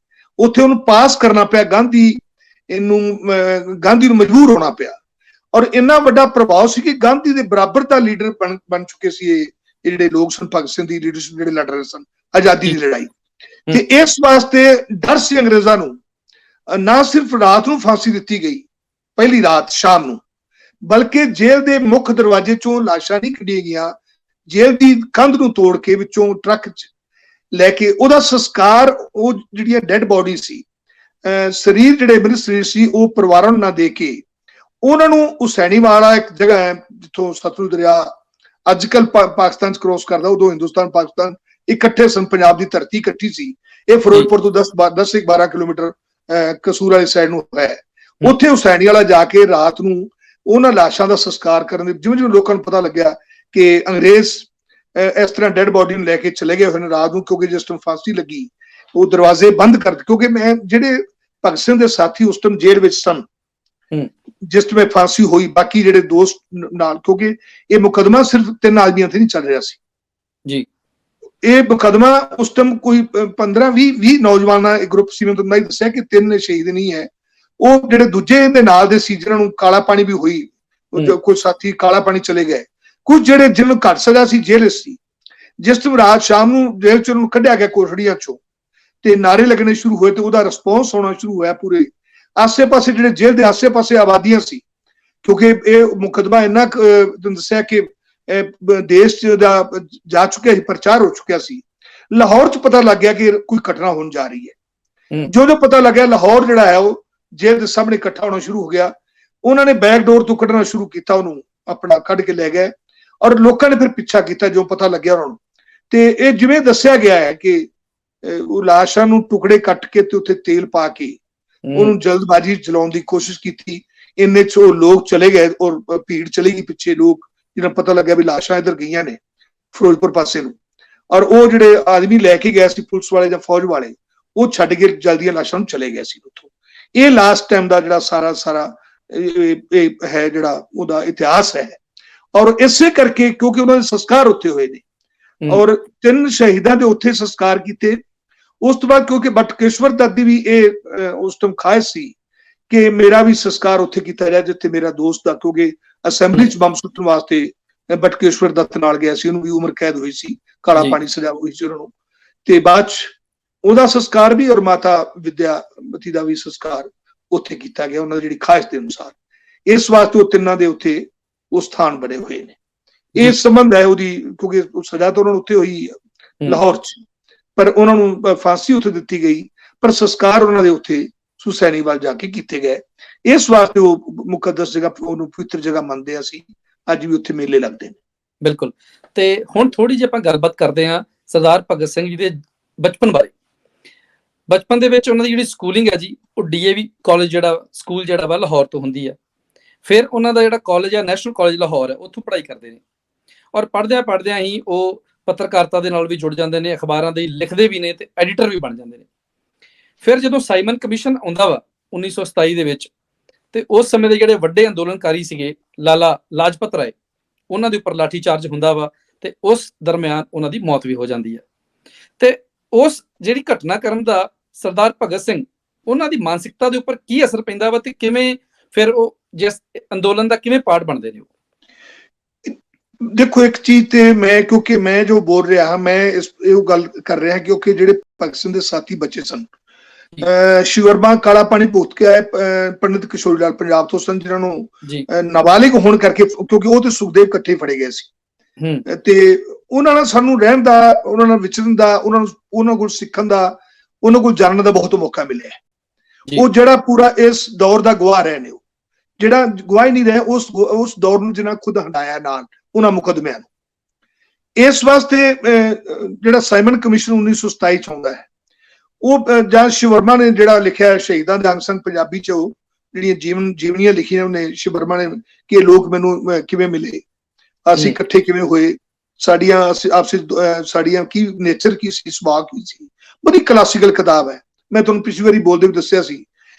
ਉੱਥੇ ਉਹਨੂੰ ਪਾਸ ਕਰਨਾ ਪਿਆ, ਗਾਂਧੀ ਨੂੰ ਮਜਬੂਰ ਹੋਣਾ ਪਿਆ। ਔਰ ਇੰਨਾ ਵੱਡਾ ਪ੍ਰਭਾਵ ਸੀ ਕਿ ਗਾਂਧੀ ਦੇ ਬਰਾਬਰ ਦਾ ਲੀਡਰ ਬਣ ਚੁੱਕੇ ਸੀ ਇਹ ਜਿਹੜੇ ਲੋਕ ਸਨ, ਭਗਤ ਸਿੰਘ ਦੀ ਲੀਡਰਸ਼ਿਪ ਜਿਹੜੇ ਲੜ ਰਹੇ ਸਨ ਆਜ਼ਾਦੀ ਦੀ ਲੜਾਈ। ਤੇ ਇਸ ਵਾਸਤੇ ਡਰ ਸੀ ਅੰਗਰੇਜ਼ਾਂ ਨੂੰ, ਨਾ ਸਿਰਫ ਰਾਤ ਨੂੰ ਫਾਂਸੀ ਦਿੱਤੀ ਗਈ ਪਹਿਲੀ ਰਾਤ ਸ਼ਾਮ ਨੂੰ, ਬਲਕਿ ਜੇਲ੍ਹ ਦੇ ਮੁੱਖ ਦਰਵਾਜ਼ੇ ਚੋਂ ਲਾਸ਼ਾਂ ਨਹੀਂ ਕੱਢੀਆਂ ਗਈਆਂ, ਜੇਲ੍ਹ ਦੀ ਕੰਧ ਨੂੰ ਤੋੜ ਕੇ ਵਿੱਚੋਂ ਟਰੱਕ ਚ ਲੈ ਕੇ ਉਹਦਾ ਸੰਸਕਾਰ, ਉਹ ਜਿਹੜੀਆਂ ਡੈਡ ਬੋਡੀ ਸੀ, ਸਰੀਰ ਜਿਹੜੇ ਮ੍ਰਿਤ ਸਰੀਰ ਸੀ, ਉਹ ਪਰਿਵਾਰਾਂ ਨੂੰ ਨਾ ਦੇ ਕੇ ਉਹਨਾਂ ਨੂੰ ਹੁਸੈਨੀ ਵਾਲਾ ਇੱਕ ਜਗ੍ਹਾ ਹੈ ਜਿੱਥੋਂ ਸਤਲੁਜ ਦਰਿਆ ਅੱਜ ਕੱਲ ਪਾਕਿਸਤਾਨ ਚ ਕ੍ਰੋਸ ਕਰਦਾ, ਉਦੋਂ ਹਿੰਦੁਸਤਾਨ ਪਾਕਿਸਤਾਨ ਇਕੱਠੇ ਸਨ, ਪੰਜਾਬ ਦੀ ਧਰਤੀ ਇਕੱਠੀ ਸੀ। ਇਹ ਫਿਰੋਜ਼ਪੁਰ ਤੋਂ 10-12 ਕਿਲੋਮੀਟਰ ਕਸੂਰ ਵਾਲੀ ਸਾਈਡ ਨੂੰ ਹੈ। ਉੱਥੇ ਹੁਸੈਨੀ ਵਾਲਾ ਜਾ ਕੇ ਰਾਤ ਨੂੰ ਉਹਨਾਂ ਲਾਸ਼ਾਂ ਦਾ ਸੰਸਕਾਰ ਕਰਨ ਦੇ, ਜਿਵੇਂ ਜਿਵੇਂ ਲੋਕਾਂ ਨੂੰ ਪਤਾ ਲੱਗਿਆ ਕਿ ਅੰਗਰੇਜ਼ ਇਸ ਤਰ੍ਹਾਂ ਡੈਡ ਬੋਡੀ ਨੂੰ ਲੈ ਕੇ ਚਲੇ ਗਏ ਹੋਏ ਨੇ ਰਾਤ ਨੂੰ, ਕਿਉਂਕਿ ਜਿਸ ਟਾਈਮ ਫਾਂਸੀ ਲੱਗੀ ਉਹ ਦਰਵਾਜ਼ੇ ਬੰਦ ਕਰ ਦਿੱਤੇ, ਕਿਉਂਕਿ ਜਿਹੜੇ ਭਗਤ ਸਿੰਘ ਦੇ ਸਾਥੀ ਉਸ ਟਾਈਮ ਜੇਲ੍ਹ ਵਿੱਚ ਸਨ ਜਿਸ ਟਾਈਮ ਫਾਂਸੀ ਹੋਈ, ਬਾਕੀ ਜਿਹੜੇ ਦੋਸਤ ਨਾਲ, ਕਿਉਂਕਿ ਇਹ ਮੁਕੱਦਮਾ ਸਿਰਫ 3 ਆਦਮੀਆਂ ਤੇ ਨਹੀਂ ਚੱਲ ਰਿਹਾ ਸੀ ਜੀ, ਇਹ ਮੁਕੱਦਮਾ ਉਸ ਟਾਈਮ ਕੋਈ 15-20 ਨੌਜਵਾਨਾਂ ਇੱਕ ਗਰੁੱਪ ਸੀ। ਮੈਨੂੰ ਤਾਂ ਦੱਸਿਆ ਕਿ 3 ਸ਼ਹੀਦ ਨਹੀਂ ਹੈ, ਉਹ ਜਿਹੜੇ ਦੂਜੇ ਦੇ ਨਾਲ ਦੇ ਸੀ ਜਿਹਨਾਂ ਨੂੰ ਕਾਲਾ ਪਾਣੀ ਵੀ ਹੋਈ, ਕੋਈ ਸਾਥੀ ਕਾਲਾ ਪਾਣੀ ਚਲੇ ਗਏ, ਕੁਝ ਜਿਹੜੇ ਜਿਹਨੂੰ ਘੱਟ ਸਜ਼ਾ ਸੀ ਜੇਲ੍ਹ ਸੀ, ਜਿਸ ਤੋਂ ਰਾਤ ਸ਼ਾਮ ਨੂੰ ਜੇਲ੍ਹ ਚੋਂ ਕੱਢਿਆ ਗਿਆ ਕੋਠੜੀਆਂ ਚੋਂ ਤੇ ਨਾਰੇ ਲੱਗਣੇ ਸ਼ੁਰੂ ਹੋਏ ਤੇ ਉਹਦਾ ਰਿਸਪੌਂਸ ਹੋਣਾ ਸ਼ੁਰੂ ਹੋਇਆ ਪੂਰੇ ਆਸੇ-ਪਾਸੇ, ਜਿਹੜੇ ਜੇਲ੍ਹ ਦੇ ਆਸੇ-ਪਾਸੇ ਆਬਾਦੀਆਂ ਸੀ, ਕਿਉਂਕਿ ਇਹ ਮੁਕੱਦਮਾ ਇੰਨਾ ਤੁਹਾਨੂੰ ਦੱਸਿਆ ਕਿ ਦੇਸ਼ ਦਾ ਜਾ ਚੁੱਕਿਆ ਸੀ, ਪ੍ਰਚਾਰ ਹੋ ਚੁੱਕਿਆ ਸੀ। ਲਾਹੌਰ 'ਚ ਪਤਾ ਲੱਗ ਗਿਆ ਕਿ ਕੋਈ ਘਟਨਾ ਹੋਣ ਜਾ ਰਹੀ ਹੈ। ਜੋ ਪਤਾ ਲੱਗਿਆ, ਲਾਹੌਰ ਜਿਹੜਾ ਹੈ ਉਹ ਜੇਲ੍ਹ ਦੇ ਸਾਹਮਣੇ ਇਕੱਠਾ ਹੋਣਾ ਸ਼ੁਰੂ ਹੋ ਗਿਆ। ਉਹਨਾਂ ਨੇ ਬੈਕ ਡੋਰ ਤੋਂ ਕੱਢਣਾ ਸ਼ੁਰੂ ਕੀਤਾ, ਉਹਨੂੰ ਆਪਣਾ ਕੱਢ ਕੇ ਲੈ ਗਏ ਔਰ ਲੋਕਾਂ ਨੇ ਫਿਰ ਪਿੱਛਾ ਕੀਤਾ ਜੋ ਪਤਾ ਲੱਗਿਆ ਉਹਨਾਂ ਨੂੰ। ਤੇ ਇਹ ਜਿਵੇਂ ਦੱਸਿਆ ਗਿਆ ਹੈ ਕਿ ਉਹ ਲਾਸ਼ਾਂ ਨੂੰ ਟੁਕੜੇ ਕੱਟ ਕੇ ਤੇ ਉੱਥੇ ਤੇਲ ਪਾ ਕੇ ਉਹਨੂੰ ਜਲਦਬਾਜ਼ੀ ਚਲਾਉਣ ਦੀ ਕੋਸ਼ਿਸ਼ ਕੀਤੀ। ਇੰਨੇ 'ਚ ਉਹ ਲੋਕ ਚਲੇ ਗਏ ਔਰ ਭੀੜ ਚਲੀ ਗਈ ਪਿੱਛੇ, ਲੋਕ ਜਿਹਨਾਂ ਪਤਾ ਲੱਗਿਆ ਵੀ ਲਾਸ਼ਾਂ ਇੱਧਰ ਗਈਆਂ ਨੇ ਫਿਰੋਜ਼ਪੁਰ ਪਾਸੇ ਨੂੰ, ਔਰ ਉਹ ਜਿਹੜੇ ਆਦਮੀ ਲੈ ਕੇ ਗਏ ਸੀ ਪੁਲਿਸ ਵਾਲੇ ਜਾਂ ਫੌਜ ਵਾਲੇ, ਉਹ ਛੱਡ ਕੇ ਜਲਦੀਆਂ ਲਾਸ਼ਾਂ ਨੂੰ ਚਲੇ ਗਏ ਸੀ ਉੱਥੋਂ। ਇਹ ਲਾਸਟ ਟਾਈਮ ਦਾ ਜਿਹੜਾ ਸਾਰਾ ਇਹ ਹੈ ਜਿਹੜਾ ਉਹਦਾ ਇਤਿਹਾਸ ਹੈ। ਔਰ ਇਸੇ ਕਰਕੇ ਕਿਉਂਕਿ ਉਹਨਾਂ ਦੇ ਸੰਸਕਾਰ ਉੱਥੇ ਹੋਏ ਨੇ ਔਰ 3 ਸ਼ਹੀਦਾਂ ਦੇ ਉੱਥੇ ਸੰਸਕਾਰ ਕੀਤੇ। ਉਸ ਤੋਂ ਬਾਅਦ ਕਿਉਂਕਿ ਬਟਕੇਸ਼ਵਰ ਦੱਤ ਦੀ ਵੀ ਇਹ ਉਸ ਟਾਈਮ ਖਾਹਿਸ਼ ਸੀ ਕਿ ਮੇਰਾ ਵੀ ਸੰਸਕਾਰ ਉੱਥੇ ਕੀਤਾ ਜਾਏ ਜਿੱਥੇ ਮੇਰਾ ਦੋਸਤ ਦਾ, ਕਿਉਂਕਿ ਅਸੈਂਬਲੀ 'ਚ ਬੰਬ ਸੁੱਟਣ ਵਾਸਤੇ ਬਟਕੇਸ਼ਵਰ ਦੱਤ ਨਾਲ ਗਿਆ ਸੀ, ਉਹਨੂੰ ਵੀ ਉਮਰ ਕੈਦ ਹੋਈ ਸੀ, ਕਾਲਾ ਪਾਣੀ ਸਜ਼ਾ ਹੋਈ ਸੀ ਉਹਨਾਂ ਨੂੰ। ਤੇ ਬਾਅਦ 'ਚ ਉਹਦਾ ਸੰਸਕਾਰ ਵੀ ਔਰ ਮਾਤਾ ਵਿਦਿਆਵਤੀ ਦਾ ਵੀ ਸੰਸਕਾਰ ਉੱਥੇ ਕੀਤਾ ਗਿਆ ਉਹਨਾਂ ਦੀ ਜਿਹੜੀ ਖਾਹਿਸ਼ ਦੇ ਅਨੁਸਾਰ। ਇਸ ਵਾਸਤੇ ਉਹ ਤਿੰਨਾਂ ਦੇ ਉੱਥੇ ਉਹ ਸਥਾਨ ਬਣੇ ਹੋਏ ਨੇ। ਇਹ ਸੰਬੰਧ ਹੈ ਉਹਦੀ, ਕਿਉਂਕਿ ਸਜ਼ਾ ਤਾਂ ਉਹਨਾਂ ਨੂੰ ਉੱਥੇ ਹੋਈ ਲਾਹੌਰ 'ਚ, ਪਰ ਉਹਨਾਂ ਨੂੰ ਫਾਂਸੀ ਉੱਥੇ ਦਿੱਤੀ ਗਈ, ਪਰ ਸੰਸਕਾਰ ਉਹਨਾਂ ਦੇ ਉੱਥੇ ਸੁਸੈਨੀਵਾਲ ਜਾ ਕੇ ਕੀਤੇ ਗਏ। ਇਸ ਵਾਸਤੇ ਉਹ ਮੁਕੱਦਸ ਜਗ੍ਹਾ, ਉਹਨੂੰ ਪਵਿੱਤਰ ਜਗ੍ਹਾ ਮੰਨਦੇ ਆ ਅਸੀਂ, ਅੱਜ ਵੀ ਉੱਥੇ ਮੇਲੇ ਲੱਗਦੇ ਨੇ। ਬਿਲਕੁਲ। ਤੇ ਹੁਣ ਥੋੜੀ ਜਿਹੀ ਆਪਾਂ ਗੱਲਬਾਤ ਕਰਦੇ ਹਾਂ ਸਰਦਾਰ ਭਗਤ ਸਿੰਘ ਜੀ ਦੇ ਬਚਪਨ ਬਾਰੇ। ਬਚਪਨ ਦੇ ਵਿੱਚ ਉਹਨਾਂ ਦੀ ਜਿਹੜੀ ਸਕੂਲਿੰਗ ਹੈ ਜੀ, ਉਹ DAV ਕਾਲਜ ਜਿਹੜਾ ਸਕੂਲ ਜਿਹੜਾ ਵਾ ਲਾਹੌਰ ਤੋਂ ਹੁੰਦੀ ਹੈ। ਫਿਰ ਉਹਨਾਂ ਦਾ ਜਿਹੜਾ ਕਾਲਜ ਹੈ ਨੈਸ਼ਨਲ ਕਾਲਜ ਲਾਹੌਰ ਹੈ, ਉੱਥੋਂ ਪੜ੍ਹਾਈ ਕਰਦੇ ਨੇ ਔਰ ਪੜ੍ਹਦਿਆਂ ਹੀ ਉਹ ਪੱਤਰਕਾਰਤਾ ਦੇ ਨਾਲ ਵੀ ਜੁੜ ਜਾਂਦੇ ਨੇ, ਅਖਬਾਰਾਂ ਦੇ ਲਿਖਦੇ ਵੀ ਨੇ ਤੇ ਐਡੀਟਰ ਵੀ ਬਣ ਜਾਂਦੇ ਨੇ। ਫਿਰ ਜਦੋਂ ਸਾਈਮਨ ਕਮਿਸ਼ਨ ਆਉਂਦਾ ਵਾ 1927 ਦੇ ਵਿੱਚ, ਤੇ ਉਸ ਸਮੇਂ ਦੇ ਜਿਹੜੇ ਵੱਡੇ ਅੰਦੋਲਨਕਾਰੀ ਸੀਗੇ ਲਾਲਾ ਲਾਜਪਤ ਰਾਏ, ਉਹਨਾਂ ਦੇ ਉੱਪਰ ਲਾਠੀ ਚਾਰਜ ਹੁੰਦਾ ਵਾ ਤੇ ਉਸ ਦਰਮਿਆਨ ਉਹਨਾਂ ਦੀ ਮੌਤ ਵੀ ਹੋ ਜਾਂਦੀ ਹੈ। ਤੇ ਉਸ ਜਿਹੜੀ ਘਟਨਾਕ੍ਰਮ ਦਾ ਸਰਦਾਰ ਭਗਤ ਸਿੰਘ ਉਹਨਾਂ ਦੀ ਮਾਨਸਿਕਤਾ ਦੇ ਉੱਪਰ ਕੀ ਅਸਰ ਪੈਂਦਾ ਵਾ ਤੇ ਕਿਵੇਂ ਫਿਰ ਉਹ ਜਿਸ ਅੰਦੋਲਨ ਦਾ ਕਿਵੇਂ ਪਾਰਟ ਬਣਦੇ ਨੇ? ਦੇਖੋ, ਇੱਕ ਚੀਜ਼ ਤੇ ਮੈਂ, ਕਿਉਂਕਿ ਮੈਂ ਜੋ ਬੋਲ ਰਿਹਾ ਮੈਂ ਇਹ ਗੱਲ ਕਰ ਰਿਹਾ ਕਿਉਂਕਿ ਜਿਹੜੇ ਭਗਤ ਸਿੰਘ ਦੇ ਸਾਥੀ ਬੱਚੇ ਸਨ, ਸ਼ਿਵਰਮਾ ਕਾਲਾ ਪਾਣੀ ਭੁਗਤ ਕੇ ਆਏ ਪੰਡਿਤ ਕਿਸ਼ੋਰੀ ਲਾਲ ਪੰਜਾਬ ਤੋਂ ਸਨ, ਜਿਹਨਾਂ ਨੂੰ ਨਾਬਾਲਿਗ ਹੋਣ ਕਰਕੇ, ਕਿਉਂਕਿ ਉਹ ਤੇ ਸੁਖਦੇਵ ਇਕੱਠੇ ਫੜੇ ਗਏ ਸੀ, ਤੇ ਉਹਨਾਂ ਨਾਲ ਸਾਨੂੰ ਰਹਿਣ ਦਾ, ਉਹਨਾਂ ਨਾਲ ਵਿਚਰਨ ਦਾ, ਉਹਨਾਂ ਕੋਲ ਸਿੱਖਣ ਦਾ, ਉਹਨਾਂ ਕੋਲ ਜਾਣਨ ਦਾ ਬਹੁਤ ਮੌਕਾ ਮਿਲਿਆ। ਉਹ ਜਿਹੜਾ ਪੂਰਾ ਇਸ ਦੌਰ ਦਾ ਗਵਾਹ ਰਹੇ ਨੇ, ਉਹ ਜਿਹੜਾ ਗਵਾਹ ਨਹੀਂ ਰਹੇ ਉਸ ਦੌਰ ਨੂੰ ਜਿਹਨਾਂ ਖੁਦ ਹੰਡਾਇਆ ਨਾਲ ਉਹਨਾਂ ਮੁਕੱਦਮਿਆਂ ਨੂੰ। ਇਸ ਵਾਸਤੇ ਜਿਹੜਾ ਸਾਈਮਨ ਕਮਿਸ਼ਨ 1927 ਚ ਆਉਂਦਾ ਹੈ, ਉਹ ਜਾਂ ਸ਼ਿਵਰਮਾ ਨੇ ਜਿਹੜਾ ਲਿਖਿਆ ਸ਼ਹੀਦਾਂ ਦੇ ਅੰਗ ਸੰਗ ਪੰਜਾਬੀ ਚ, ਉਹ ਜਿਹੜੀਆਂ ਜੀਵਨੀਆਂ ਲਿਖੀਆਂ ਉਹਨੇ ਸ਼ਿਵਰਮਾ ਨੇ ਕਿ ਇਹ ਲੋਕ ਮੈਨੂੰ ਕਿਵੇਂ ਮਿਲੇ, ਅਸੀਂ ਇਕੱਠੇ ਕਿਵੇਂ ਹੋਏ, ਸਾਡੀਆਂ ਕੀ ਨੇਚਰ ਕੀ ਸੀ, ਸੁਭਾਅ ਕੀ ਸੀ। ਬੜੀ ਕਲਾਸੀਕਲ ਕਿਤਾਬ ਹੈ। ਮੈਂ ਤੁਹਾਨੂੰ ਪਿਛਲੀ ਵਾਰੀ ਬੋਲਦੇ ਵੀ ਦੱਸਿਆ ਸੀ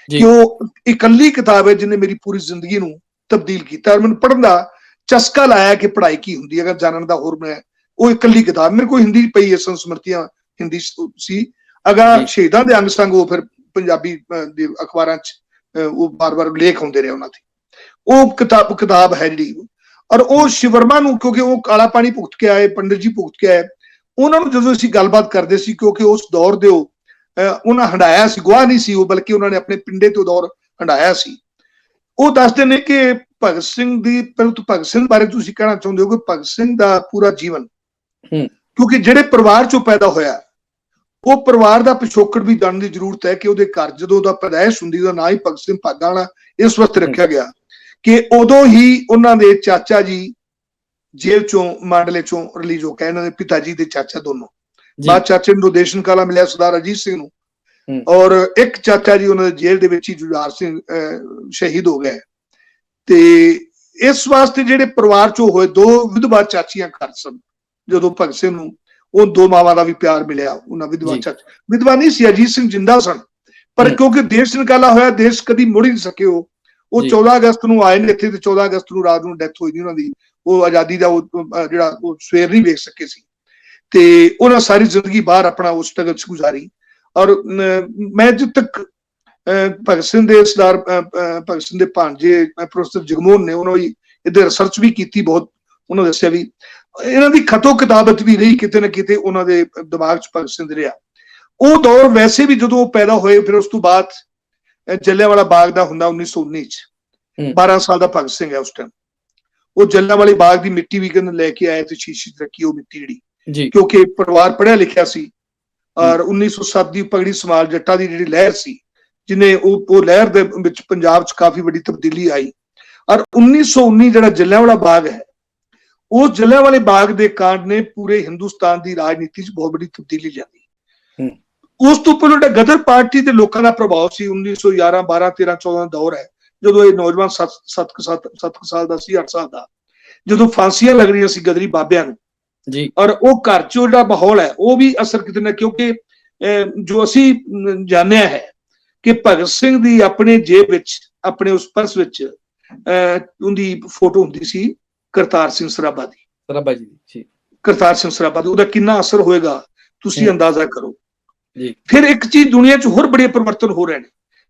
ਕਿ ਉਹ ਇਕੱਲੀ ਕਿਤਾਬ ਹੈ ਜਿਹਨੇ ਮੇਰੀ ਪੂਰੀ ਜ਼ਿੰਦਗੀ ਨੂੰ ਤਬਦੀਲ ਕੀਤਾ ਔਰ ਮੈਨੂੰ ਪੜ੍ਹਨ ਦਾ ਚਸਕਾ ਲਾਇਆ ਕਿ ਪੜ੍ਹਾਈ ਕੀ ਹੁੰਦੀ ਹੈ, ਅਗਰ ਜਾਣਨ ਦਾ ਹੋਰ ਮੈਂ, ਉਹ ਇਕੱਲੀ ਕਿਤਾਬ ਮੇਰੇ ਕੋਲ ਹਿੰਦੀ ਪਈ ਹੈ, ਸੰਸਮ੍ਰਿਤੀਆਂ ਹਿੰਦੀ ਸੀ, ਅਗਰ ਸ਼ਹੀਦਾਂ ਦੇ ਅੰਗ ਸੰਗ ਉਹ ਫਿਰ ਪੰਜਾਬੀ ਦੇ ਅਖਬਾਰਾਂ 'ਚ ਉਹ ਬਾਰ-ਬਾਰ ਲੇਖ ਆਉਂਦੇ ਰਹੇ ਉਹਨਾਂ ਤੇ, ਉਹ ਕਿਤਾਬ ਹੈ ਜਿਹੜੀ। ਔਰ ਉਹ ਸ਼ਿਵਰਮਾ ਨੂੰ, ਕਿਉਂਕਿ ਉਹ ਕਾਲਾ ਪਾਣੀ ਭੁਗਤ ਕੇ ਆਏ, ਪੰਡਿਤ ਜੀ ਭੁਗਤ ਕੇ ਆਏ, ਉਹਨਾਂ ਨੂੰ ਜਦੋਂ ਅਸੀਂ ਗੱਲਬਾਤ ਕਰਦੇ ਸੀ, ਕਿਉਂਕਿ ਉਸ ਦੌਰ ਦੇ ਉਹਨਾਂ ਹੰਡਾਇਆ ਸੀ, ਗਵਾਹ ਨਹੀਂ ਸੀ ਉਹ, ਬਲਕਿ ਉਹਨਾਂ ਨੇ ਆਪਣੇ ਪਿੰਡੇ ਤੋਂ ਦੌਰ ਹੰਡਾਇਆ ਸੀ। ਉਹ ਦੱਸਦੇ ਨੇ ਕਿ ਭਗਤ ਸਿੰਘ ਦੀ, ਪਹਿਲਾਂ ਤੋਂ ਭਗਤ ਸਿੰਘ ਬਾਰੇ ਤੁਸੀਂ ਕਹਿਣਾ ਚਾਹੁੰਦੇ ਹੋ ਕਿ ਭਗਤ ਸਿੰਘ ਦਾ ਪੂਰਾ ਜੀਵਨ, ਕਿਉਂਕਿ ਜਿਹੜੇ ਪਰਿਵਾਰ ਚੋਂ ਪੈਦਾ ਹੋਇਆ, ਉਹ ਪਰਿਵਾਰ ਦਾ ਪਿਛੋਕੜ ਵੀ ਜਾਣਨ ਦੀ ਜ਼ਰੂਰਤ ਹੈ ਕਿ ਉਹਦੇ ਘਰ ਜਦੋਂ ਉਹਦਾ ਪੈਦਾਇਸ਼ ਹੁੰਦੀ, ਉਹਦਾ ਨਾਂ ਹੀ ਭਗਤ ਸਿੰਘ ਭਾਗਾਂ ਵਾਲਾ ਇਸ ਵਾਸਤੇ ਰੱਖਿਆ ਗਿਆ ਕਿ ਉਦੋਂ ਹੀ ਉਹਨਾਂ ਦੇ ਚਾਚਾ ਜੀ ਜੇਲ੍ਹ ਚੋਂ, ਮਾਂਡਲੇ ਚੋਂ ਰਿਲੀਜ਼ ਹੋ ਕੇ, ਇਹਨਾਂ ਦੇ ਪਿਤਾ ਜੀ ਦੇ ਚਾਚਾ ਦੋਨੋਂ, ਬਾਅਦ ਚਾਚੇ ਨੂੰ ਰੋਦੇਸ਼ਨ ਕਾਲਾ ਮਿਲਿਆ ਸਰਦਾਰ ਅਜੀਤ ਸਿੰਘ ਨੂੰ, ਔਰ ਇੱਕ ਚਾਚਾ ਜੀ ਉਹਨਾਂ ਦੇ ਜੇਲ੍ਹ ਦੇ ਵਿੱਚ ਹੀ ਜੁਝਾਰ ਸਿੰਘ ਸ਼ਹੀਦ ਹੋ ਗਏ। ਤੇ ਇਸ ਵਾਸਤੇ ਜਿਹੜੇ ਪਰਿਵਾਰ ਚੋਂ ਹੋਏ, 2 ਵਿਧਵਾ ਚਾਚੀਆਂ ਘਰ ਸਨ ਜਦੋਂ ਭਗਤ ਸਿੰਘ ਨੂੰ, ਉਹ 2 ਮਾਵਾਂ ਦਾ ਵੀ ਪਿਆਰ ਮਿਲਿਆ ਉਹਨਾਂ ਵਿਧਵਾ ਚਾਚੀ, ਵਿਧਵਾ ਨਹੀਂ ਸੀ, ਅਜੀਤ ਸਿੰਘ ਜਿੰਦਾ ਸਨ, ਪਰ ਕਿਉਂਕਿ ਦੇਸ਼ ਨਿਕਾਲਾ ਹੋਇਆ, ਦੇਸ਼ ਕਦੀ ਮੁੜ ਹੀ ਨਹੀਂ ਸਕੇ। ਉਹ 14 ਅਗਸਤ ਨੂੰ ਆਏ ਨੇ ਇੱਥੇ ਤੇ 14 ਅਗਸਤ ਨੂੰ ਰਾਤ ਨੂੰ ਡੈਥ ਹੋਈ ਉਹਨਾਂ ਦੀ, ਉਹ ਆਜ਼ਾਦੀ ਦਾ ਜਿਹੜਾ ਉਹ ਸਵੇਰ ਨਹੀਂ ਵੇਖ ਸਕੇ ਸੀ, ਤੇ ਉਹਨਾਂ ਸਾਰੀ ਜ਼ਿੰਦਗੀ ਬਾਹਰ ਆਪਣਾ ਉਸ ਸਟਰਗਲ 'ਚ ਗੁਜ਼ਾਰੀ। ਔਰ ਮੈਂ ਜਦ ਤੱਕ ਭਗਤ ਸਿੰਘ ਦੇ ਸਰਦਾਰ ਭਗਤ ਸਿੰਘ ਦੇ ਭਾਂਜੇ ਪ੍ਰੋਫੈਸਰ ਜਗਮੋਹਨ ਨੇ, ਉਹਨਾਂ ਦੀ ਇਹਦੇ ਰਿਸਰਚ ਵੀ ਕੀਤੀ ਬਹੁਤ, ਉਹਨਾਂ ਦੱਸਿਆ ਵੀ ਇਹਨਾਂ ਦੀ ਖਤੋ ਕਿਤਾਬਤ ਵੀ ਰਹੀ ਕਿਤੇ ਨਾ ਕਿਤੇ ਉਹਨਾਂ ਦੇ ਦਿਮਾਗ 'ਚ ਭਗਤ ਸਿੰਘ ਰਿਹਾ। ਉਹ ਦੌਰ ਵੈਸੇ ਵੀ ਜਦੋਂ ਉਹ ਪੈਦਾ ਹੋਏ, ਫਿਰ ਉਸ ਤੋਂ ਬਾਅਦ ਜਲਿਆਂਵਾਲਾ ਬਾਗ ਦਾ ਹੁੰਦਾ 1919 'ਚ, 12 ਸਾਲ ਦਾ ਭਗਤ ਸਿੰਘ ਹੈ ਉਸ ਟਾਈਮ। ਉਹ ਜਲਿਆਂਵਾਲੇ ਬਾਗ ਦੀ ਮਿੱਟੀ ਵੀ ਕਹਿੰਦੇ ਲੈ ਕੇ ਆਏ ਤੇ ਸ਼ੀਸ਼ੀ 'ਚ ਰੱਖੀ ਉਹ ਮਿੱਟੀ ਜਿਹੜੀ, ਕਿਉਂਕਿ ਪਰਿਵਾਰ ਪੜ੍ਹਿਆ ਲਿਖਿਆ ਸੀ। ਔਰ 1907 ਦੀ ਪਗੜੀ ਸਮਾਲ ਜੱਟਾਂ ਦੀ ਜਿਹੜੀ ਲਹਿਰ ਸੀ, ਜਿਹਨੇ ਉਹ ਲਹਿਰ ਦੇ ਵਿੱਚ ਪੰਜਾਬ 'ਚ ਕਾਫੀ ਵੱਡੀ ਤਬਦੀਲੀ ਆਈ। ਔਰ 1919 ਜਿਹੜਾ ਜਲਿਆਂਵਾਲਾ ਬਾਗ ਹੈ, ਉਹ ਜਲਿਆਂਵਾਲੇ ਬਾਗ ਦੇ ਕਾਂਡ ਨੇ ਪੂਰੇ ਹਿੰਦੁਸਤਾਨ ਦੀ ਰਾਜਨੀਤੀ 'ਚ ਬਹੁਤ ਵੱਡੀ ਤਬਦੀਲੀ ਲਿਆਂਦੀ। ਉਸ ਤੋਂ ਪਹਿਲਾਂ ਜਿਹੜਾ ਗਦਰ ਪਾਰਟੀ ਦੇ ਲੋਕਾਂ ਦਾ ਪ੍ਰਭਾਵ ਸੀ 1911, 12, 13, 14 ਦਾ ਦੌਰ ਹੈ, ਜਦੋਂ ਇਹ ਨੌਜਵਾਨ 7 ਸਾਲ ਦਾ ਸੀ, 8 ਸਾਲ ਦਾ, ਜਦੋਂ ਫਾਂਸੀਆਂ ਲੱਗ ਰਹੀਆਂ ਸੀ ਗਦਰੀ ਬਾਬਿਆਂ ਨੂੰ ਜੀ। ਔਰ ਉਹ ਘਰ 'ਚ ਜਿਹੜਾ ਮਾਹੌਲ ਹੈ ਉਹ ਵੀ ਅਸਰ ਕਿਤੇ ਨਾ, ਕਿਉਂਕਿ ਜੋ ਅਸੀਂ ਜਾਣਿਆ ਹੈ ਕਿ ਭਗਤ ਸਿੰਘ ਦੀ ਆਪਣੇ ਜੇਬ ਵਿੱਚ, ਆਪਣੇ ਉਸ ਪਰਸ ਵਿੱਚ ਉਹਦੀ ਫੋਟੋ ਹੁੰਦੀ ਸੀ ਕਰਤਾਰ ਸਿੰਘ ਸਰਾਭਾ ਦੀ, ਕਰਤਾਰ ਸਿੰਘ ਸਰਾਭਾ ਦੀ। ਉਹਦਾ ਕਿੰਨਾ ਅਸਰ ਹੋਏਗਾ ਤੁਸੀਂ ਅੰਦਾਜ਼ਾ ਕਰੋ। ਫਿਰ ਇੱਕ ਚੀਜ਼ ਦੁਨੀਆ 'ਚ ਹੋਰ ਬੜੇ ਪਰਿਵਰਤਨ ਹੋ ਰਹੇ ਨੇ।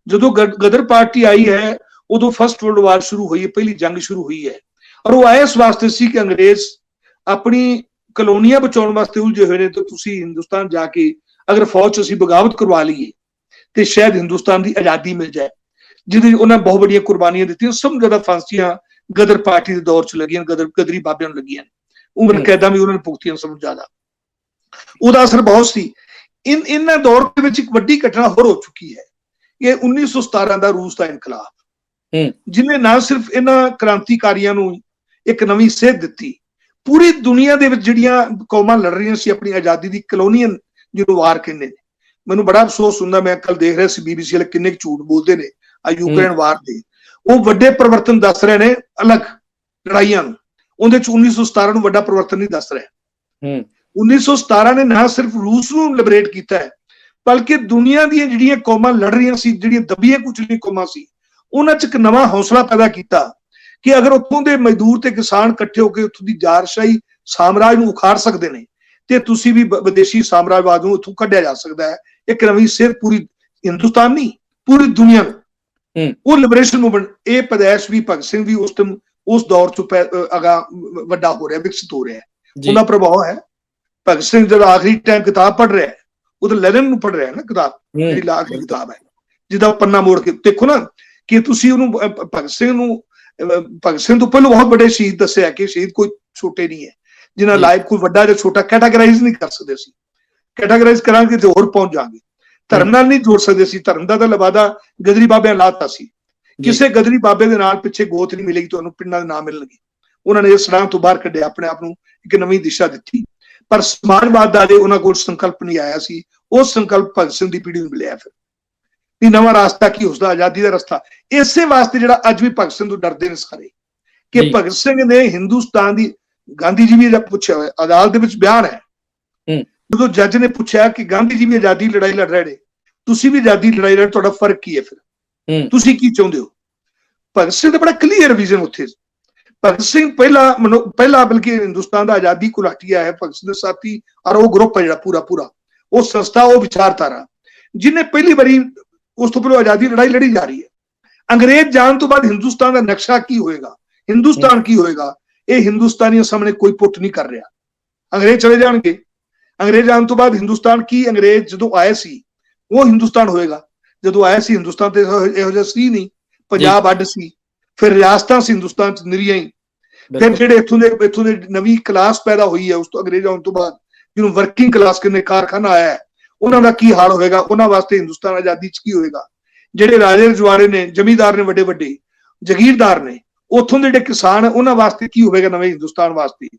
ਜਦੋਂ ਗਦਰ ਪਾਰਟੀ ਆਈ ਹੈ, ਉਦੋਂ ਫਸਟ ਵਰਲਡ ਵਾਰ ਸ਼ੁਰੂ ਹੋਈ ਹੈ, ਪਹਿਲੀ ਜੰਗ ਸ਼ੁਰੂ ਹੋਈ ਹੈ। ਔਰ ਉਹ ਆਏ ਇਸ ਵਾਸਤੇ ਸੀ ਕਿ ਅੰਗਰੇਜ਼ ਆਪਣੀ ਕਲੋਨੀਆਂ ਬਚਾਉਣ ਵਾਸਤੇ ਉਲਝੇ ਹੋਏ ਨੇ, ਤੇ ਤੁਸੀਂ ਹਿੰਦੁਸਤਾਨ ਜਾ ਕੇ ਅਗਰ ਫੌਜ 'ਚ ਅਸੀਂ ਬਗਾਵਤ ਕਰਵਾ ਲਈਏ ਤੇ ਸ਼ਾਇਦ ਹਿੰਦੁਸਤਾਨ ਦੀ ਆਜ਼ਾਦੀ ਮਿਲ ਜਾਏ, ਜਿਹਦੇ ਉਹਨਾਂ ਬਹੁਤ ਵੱਡੀਆਂ ਕੁਰਬਾਨੀਆਂ ਦਿੱਤੀਆਂ। ਸਭ ਤੋਂ ਜ਼ਿਆਦਾ ਫਾਂਸੀਆਂ ਗਦਰ ਪਾਰਟੀ ਦੇ ਦੌਰ 'ਚ ਲੱਗੀਆਂ, ਗਦਰੀ ਬਾਬਿਆਂ ਨੂੰ ਲੱਗੀਆਂ, ਉਮਰ ਕੈਦਾਂ ਵੀ ਉਹਨਾਂ ਨੇ ਭੁਗਤੀਆਂ ਸਭ ਤੋਂ ਜ਼ਿਆਦਾ। ਉਹਦਾ ਅਸਰ ਬਹੁਤ ਸੀ। ਇਹਨਾਂ ਦੌਰ ਦੇ ਵਿੱਚ ਇੱਕ ਵੱਡੀ ਘਟਨਾ ਹੋਰ ਹੋ ਚੁੱਕੀ ਹੈ, ਇਹ 1917 ਦਾ ਰੂਸ ਦਾ ਇਨਕਲਾਬ, ਜਿਹਨੇ ਨਾ ਸਿਰਫ ਇਹਨਾਂ ਕ੍ਰਾਂਤੀਕਾਰੀਆਂ ਨੂੰ ਇੱਕ ਨਵੀਂ ਸੇਧ ਦਿੱਤੀ, ਪੂਰੀ ਦੁਨੀਆ ਦੇ ਵਿੱਚ ਜਿਹੜੀਆਂ ਕੌਮਾਂ ਲੜ ਰਹੀਆਂ ਸੀ ਆਪਣੀ ਆਜ਼ਾਦੀ ਦੀ, ਕਲੋਨੀਅਲ ਜਿਹਨੂੰ ਵਾਰ ਕਹਿੰਦੇ ਨੇ। ਮੈਨੂੰ ਬੜਾ ਅਫਸੋਸ ਹੁੰਦਾ, ਮੈਂ ਕੱਲ ਦੇਖ ਰਿਹਾ ਸੀ BBC ਵਾਲੇ ਕਿੰਨੇ ਝੂਠ ਬੋਲਦੇ ਨੇ ਆ ਯੂਕਰੇਨ ਵਾਰ ਦੇ। ਉਹ ਵੱਡੇ ਪਰਿਵਰਤਨ ਦੱਸ ਰਹੇ ਨੇ ਅਲੱਗ ਲੜਾਈਆਂ ਨੂੰ, ਉਹਦੇ ਚ 1917 ਨੂੰ ਵੱਡਾ ਪਰਿਵਰਤਨ ਨਹੀਂ ਦੱਸ ਰਿਹਾ। 1917 ਨੇ ਨਾ ਸਿਰਫ ਰੂਸ ਨੂੰ ਲਿਬਰੇਟ ਕੀਤਾ ਹੈ, ਬਲਕਿ ਦੁਨੀਆ ਦੀਆਂ ਜਿਹੜੀਆਂ ਕੌਮਾਂ ਲੜ ਰਹੀਆਂ ਸੀ, ਜਿਹੜੀਆਂ ਦਬੀਆਂ ਕੁਚਲੀਆਂ ਕੌਮਾਂ ਸੀ, ਉਹਨਾਂ ਚ ਇੱਕ ਨਵਾਂ ਹੌਸਲਾ ਪੈਦਾ ਕੀਤਾ ਕਿ ਅਗਰ ਉੱਥੋਂ ਦੇ ਮਜ਼ਦੂਰ ਤੇ ਕਿਸਾਨ ਇਕੱਠੇ ਹੋ ਕੇ ਉੱਥੋਂ ਦੀ ਜਾਰਸ਼ਾਹੀ ਸਾਮਰਾਜ ਨੂੰ ਉਖਾੜ ਸਕਦੇ ਨੇ, ਤੇ ਤੁਸੀਂ ਵੀ ਵਿਦੇਸ਼ੀ ਸਾਮਰਾਜਵਾਦ ਨੂੰ ਉੱਥੋਂ ਕੱਢਿਆ ਜਾ ਸਕਦਾ ਹੈ। ਇੱਕ ਨਵੀਂ ਸੇਧ ਪੂਰੀ ਹਿੰਦੁਸਤਾਨ ਨਹੀਂ, ਪੂਰੀ ਦੁਨੀਆ ਨੂੰ। ਉਹ ਲਿਬਰੇਸ਼ਨ ਮੂਵਮੈਂਟ, ਇਹ ਪੈਦਾਇਸ਼ ਵੀ ਭਗਤ ਸਿੰਘ ਵੀ ਉਸ ਦੌਰ ਚ ਅਗਾ ਵੱਡਾ ਹੋ ਰਿਹਾ, ਵਿਕਸਿਤ ਹੋ ਰਿਹਾ, ਉਹਦਾ ਪ੍ਰਭਾਵ ਹੈ। ਭਗਤ ਸਿੰਘ ਜਦੋਂ ਆਖਰੀ ਟਾਈਮ ਕਿਤਾਬ ਪੜ੍ਹ ਰਿਹਾ, ਉਹ ਤਾਂ ਲੈਨਨ ਨੂੰ ਪੜ੍ਹ ਰਿਹਾ ਨਾ ਕਿਤਾਬ, ਜਿਹੜੀ ਆਖਰੀ ਕਿਤਾਬ ਹੈ, ਜਿਹਦਾ ਪੰਨਾ ਮੋੜ ਕੇ ਦੇਖੋ ਨਾ ਕਿ ਤੁਸੀਂ ਉਹਨੂੰ ਭਗਤ ਸਿੰਘ ਤੋਂ ਪਹਿਲਾਂ ਬਹੁਤ ਵੱਡੇ ਸ਼ਹੀਦ ਦੱਸਿਆ ਕਿ ਸ਼ਹੀਦ ਕੋਈ ਛੋਟੇ ਨਹੀਂ ਹੈ, ਜਿਹਨਾਂ ਲਾਈਫ ਕੋਈ ਵੱਡਾ ਜਾਂ ਛੋਟਾ ਕੈਟਾਗਰਾਈਜ਼ ਨਹੀਂ ਕਰ ਸਕਦੇ ਸੀ। ਕੈਟਾਗਰਾਈਜ਼ ਕਰਾਂਗੇ ਤੇ ਹੋਰ ਪਹੁੰਚ ਜਾਵਾਂਗੇ। ਧਰਮ ਨਾਲ ਨਹੀਂ ਜੋੜ ਸਕਦੇ ਸੀ, ਧਰਮ ਦਾ ਤਾਂ ਲਵਾਦਾ ਗਦਰੀ ਬਾਬਿਆਂ ਲਾਤਾ ਸੀ। ਕਿਸੇ ਗਦਰੀ ਬਾਬੇ ਦੇ ਨਾਲ ਪਿੱਛੇ ਗੋਤ ਨਹੀਂ ਮਿਲੇਗੀ ਤੁਹਾਨੂੰ, ਪਿੰਡਾਂ ਦੇ ਨਾਮ ਮਿਲਣਗੇ। ਉਹਨਾਂ ਨੇ ਇਸ ਸਲਾਮ ਤੋਂ ਬਾਹਰ ਕੱਢਿਆ, ਆਪਣੇ ਆਪ ਨੂੰ ਇੱਕ ਨਵੀਂ ਦਿਸ਼ਾ ਦਿੱਤੀ। ਪਰ ਸਮਾਜਵਾਦ ਦਾ ਉਹਨਾਂ ਕੋਲ ਸੰਕਲਪ ਨਹੀਂ ਆਇਆ ਸੀ, ਉਹ ਸੰਕਲਪ ਭਗਤ ਸਿੰਘ ਦੀ ਪੀੜ੍ਹੀ ਨੂੰ ਮਿਲਿਆ। ਫਿਰ ਇਹ ਨਵਾਂ ਰਾਸਤਾ ਕੀ ਉਸਦਾ, ਆਜ਼ਾਦੀ ਦਾ ਰਸਤਾ। ਇਸੇ ਵਾਸਤੇ ਜਿਹੜਾ ਅੱਜ ਵੀ ਭਗਤ ਸਿੰਘ ਤੋਂ ਡਰਦੇ ਨੇ ਸਾਰੇ, ਕਿ ਭਗਤ ਸਿੰਘ ਨੇ ਹਿੰਦੁਸਤਾਨ ਦੀ, ਗਾਂਧੀ ਜੀ ਵੀ ਪੁੱਛਿਆ ਹੋਇਆ, ਅਦਾਲਤ ਦੇ ਵਿੱਚ ਬਿਆਨ ਹੈ, ਜਦੋਂ ਜੱਜ ਨੇ ਪੁੱਛਿਆ ਕਿ ਗਾਂਧੀ ਜੀ ਵੀ ਆਜ਼ਾਦੀ ਲੜਾਈ ਲੜ ਰਹੇ ਨੇ, ਤੁਸੀਂ ਵੀ ਆਜ਼ਾਦੀ ਲੜਾਈ ਲੜ, ਤੁਹਾਡਾ ਫਰਕ ਕੀ ਹੈ, ਫਿਰ ਤੁਸੀਂ ਕੀ ਚਾਹੁੰਦੇ ਹੋ? ਭਗਤ ਸਿੰਘ ਦਾ ਬੜਾ ਕਲੀਅਰ ਵਿਜ਼ਨ ਉੱਥੇ। ਭਗਤ ਸਿੰਘ ਪਹਿਲਾ ਬਲਕਿ ਹਿੰਦੁਸਤਾਨ ਦਾ ਆਜ਼ਾਦੀ ਘੁਲਾਟੀਆ ਹੈ ਭਗਤ ਸਿੰਘ ਦੇ ਸਾਥੀ, ਔਰ ਉਹ ਗਰੁੱਪ ਹੈ ਜਿਹੜਾ ਪੂਰਾ ਉਹ ਸੰਸਥਾ, ਉਹ ਵਿਚਾਰਧਾਰਾ, ਜਿਹਨੇ ਪਹਿਲੀ ਵਾਰੀ ਉਸ ਤੋਂ ਪਹਿਲਾਂ ਆਜ਼ਾਦੀ ਲੜਾਈ ਲੜੀ ਜਾ ਰਹੀ ਹੈ। ਅੰਗਰੇਜ਼ ਜਾਣ ਤੋਂ ਬਾਅਦ ਹਿੰਦੁਸਤਾਨ ਦਾ ਨਕਸ਼ਾ ਕੀ ਹੋਏਗਾ, ਹਿੰਦੁਸਤਾਨ ਕੀ ਹੋਏਗਾ, ਇਹ ਹਿੰਦੁਸਤਾਨੀਆਂ ਸਾਹਮਣੇ ਕੋਈ ਪੁੱਟ ਨਹੀਂ ਕਰ ਰਿਹਾ। ਅੰਗਰੇਜ਼ ਚਲੇ ਜਾਣਗੇ, ਅੰਗਰੇਜ਼ ਆਉਣ ਤੋਂ ਬਾਅਦ ਹਿੰਦੁਸਤਾਨ ਕੀ, ਅੰਗਰੇਜ਼ ਜਦੋਂ ਆਏ ਸੀ ਉਹ ਹਿੰਦੁਸਤਾਨ ਹੋਏਗਾ। ਜਦੋਂ ਆਇਆ ਸੀ ਹਿੰਦੁਸਤਾਨ ਤੇ ਇਹੋ ਜਿਹਾ ਸੀ ਨਹੀਂ, ਪੰਜਾਬ ਅੱਡ ਸੀ, ਫਿਰ ਰਿਆਸਤਾਂ ਸੀ ਹਿੰਦੁਸਤਾਨ ਚ ਨਿਰੀਆਂ ਹੀ। ਫਿਰ ਜਿਹੜੇ ਇੱਥੋਂ ਦੇ ਨਵੀਂ ਕਲਾਸ ਪੈਦਾ ਹੋਈ ਹੈ ਉਸ ਤੋਂ ਅੰਗਰੇਜ਼ ਆਉਣ ਤੋਂ ਬਾਅਦ, ਜਿਹਨੂੰ ਵਰਕਿੰਗ ਕਲਾਸ ਕਹਿੰਦੇ, ਕਾਰਖਾਨਾ ਆਇਆ, ਉਹਨਾਂ ਦਾ ਕੀ ਹਾਲ ਹੋਏਗਾ, ਉਹਨਾਂ ਵਾਸਤੇ ਹਿੰਦੁਸਤਾਨ ਆਜ਼ਾਦੀ ਚ ਕੀ ਹੋਏਗਾ। ਜਿਹੜੇ ਰਾਜੇ ਰਜਵਾੜੇ ਨੇ, ਜ਼ਮੀਂਦਾਰ ਨੇ, ਵੱਡੇ ਵੱਡੇ ਜਾਗੀਰਦਾਰ ਨੇ, ਉੱਥੋਂ ਦੇ ਜਿਹੜੇ ਕਿਸਾਨ, ਉਹਨਾਂ ਵਾਸਤੇ ਕੀ ਹੋਵੇਗਾ ਨਵੇਂ ਹਿੰਦੁਸਤਾਨ ਵਾਸਤੇ।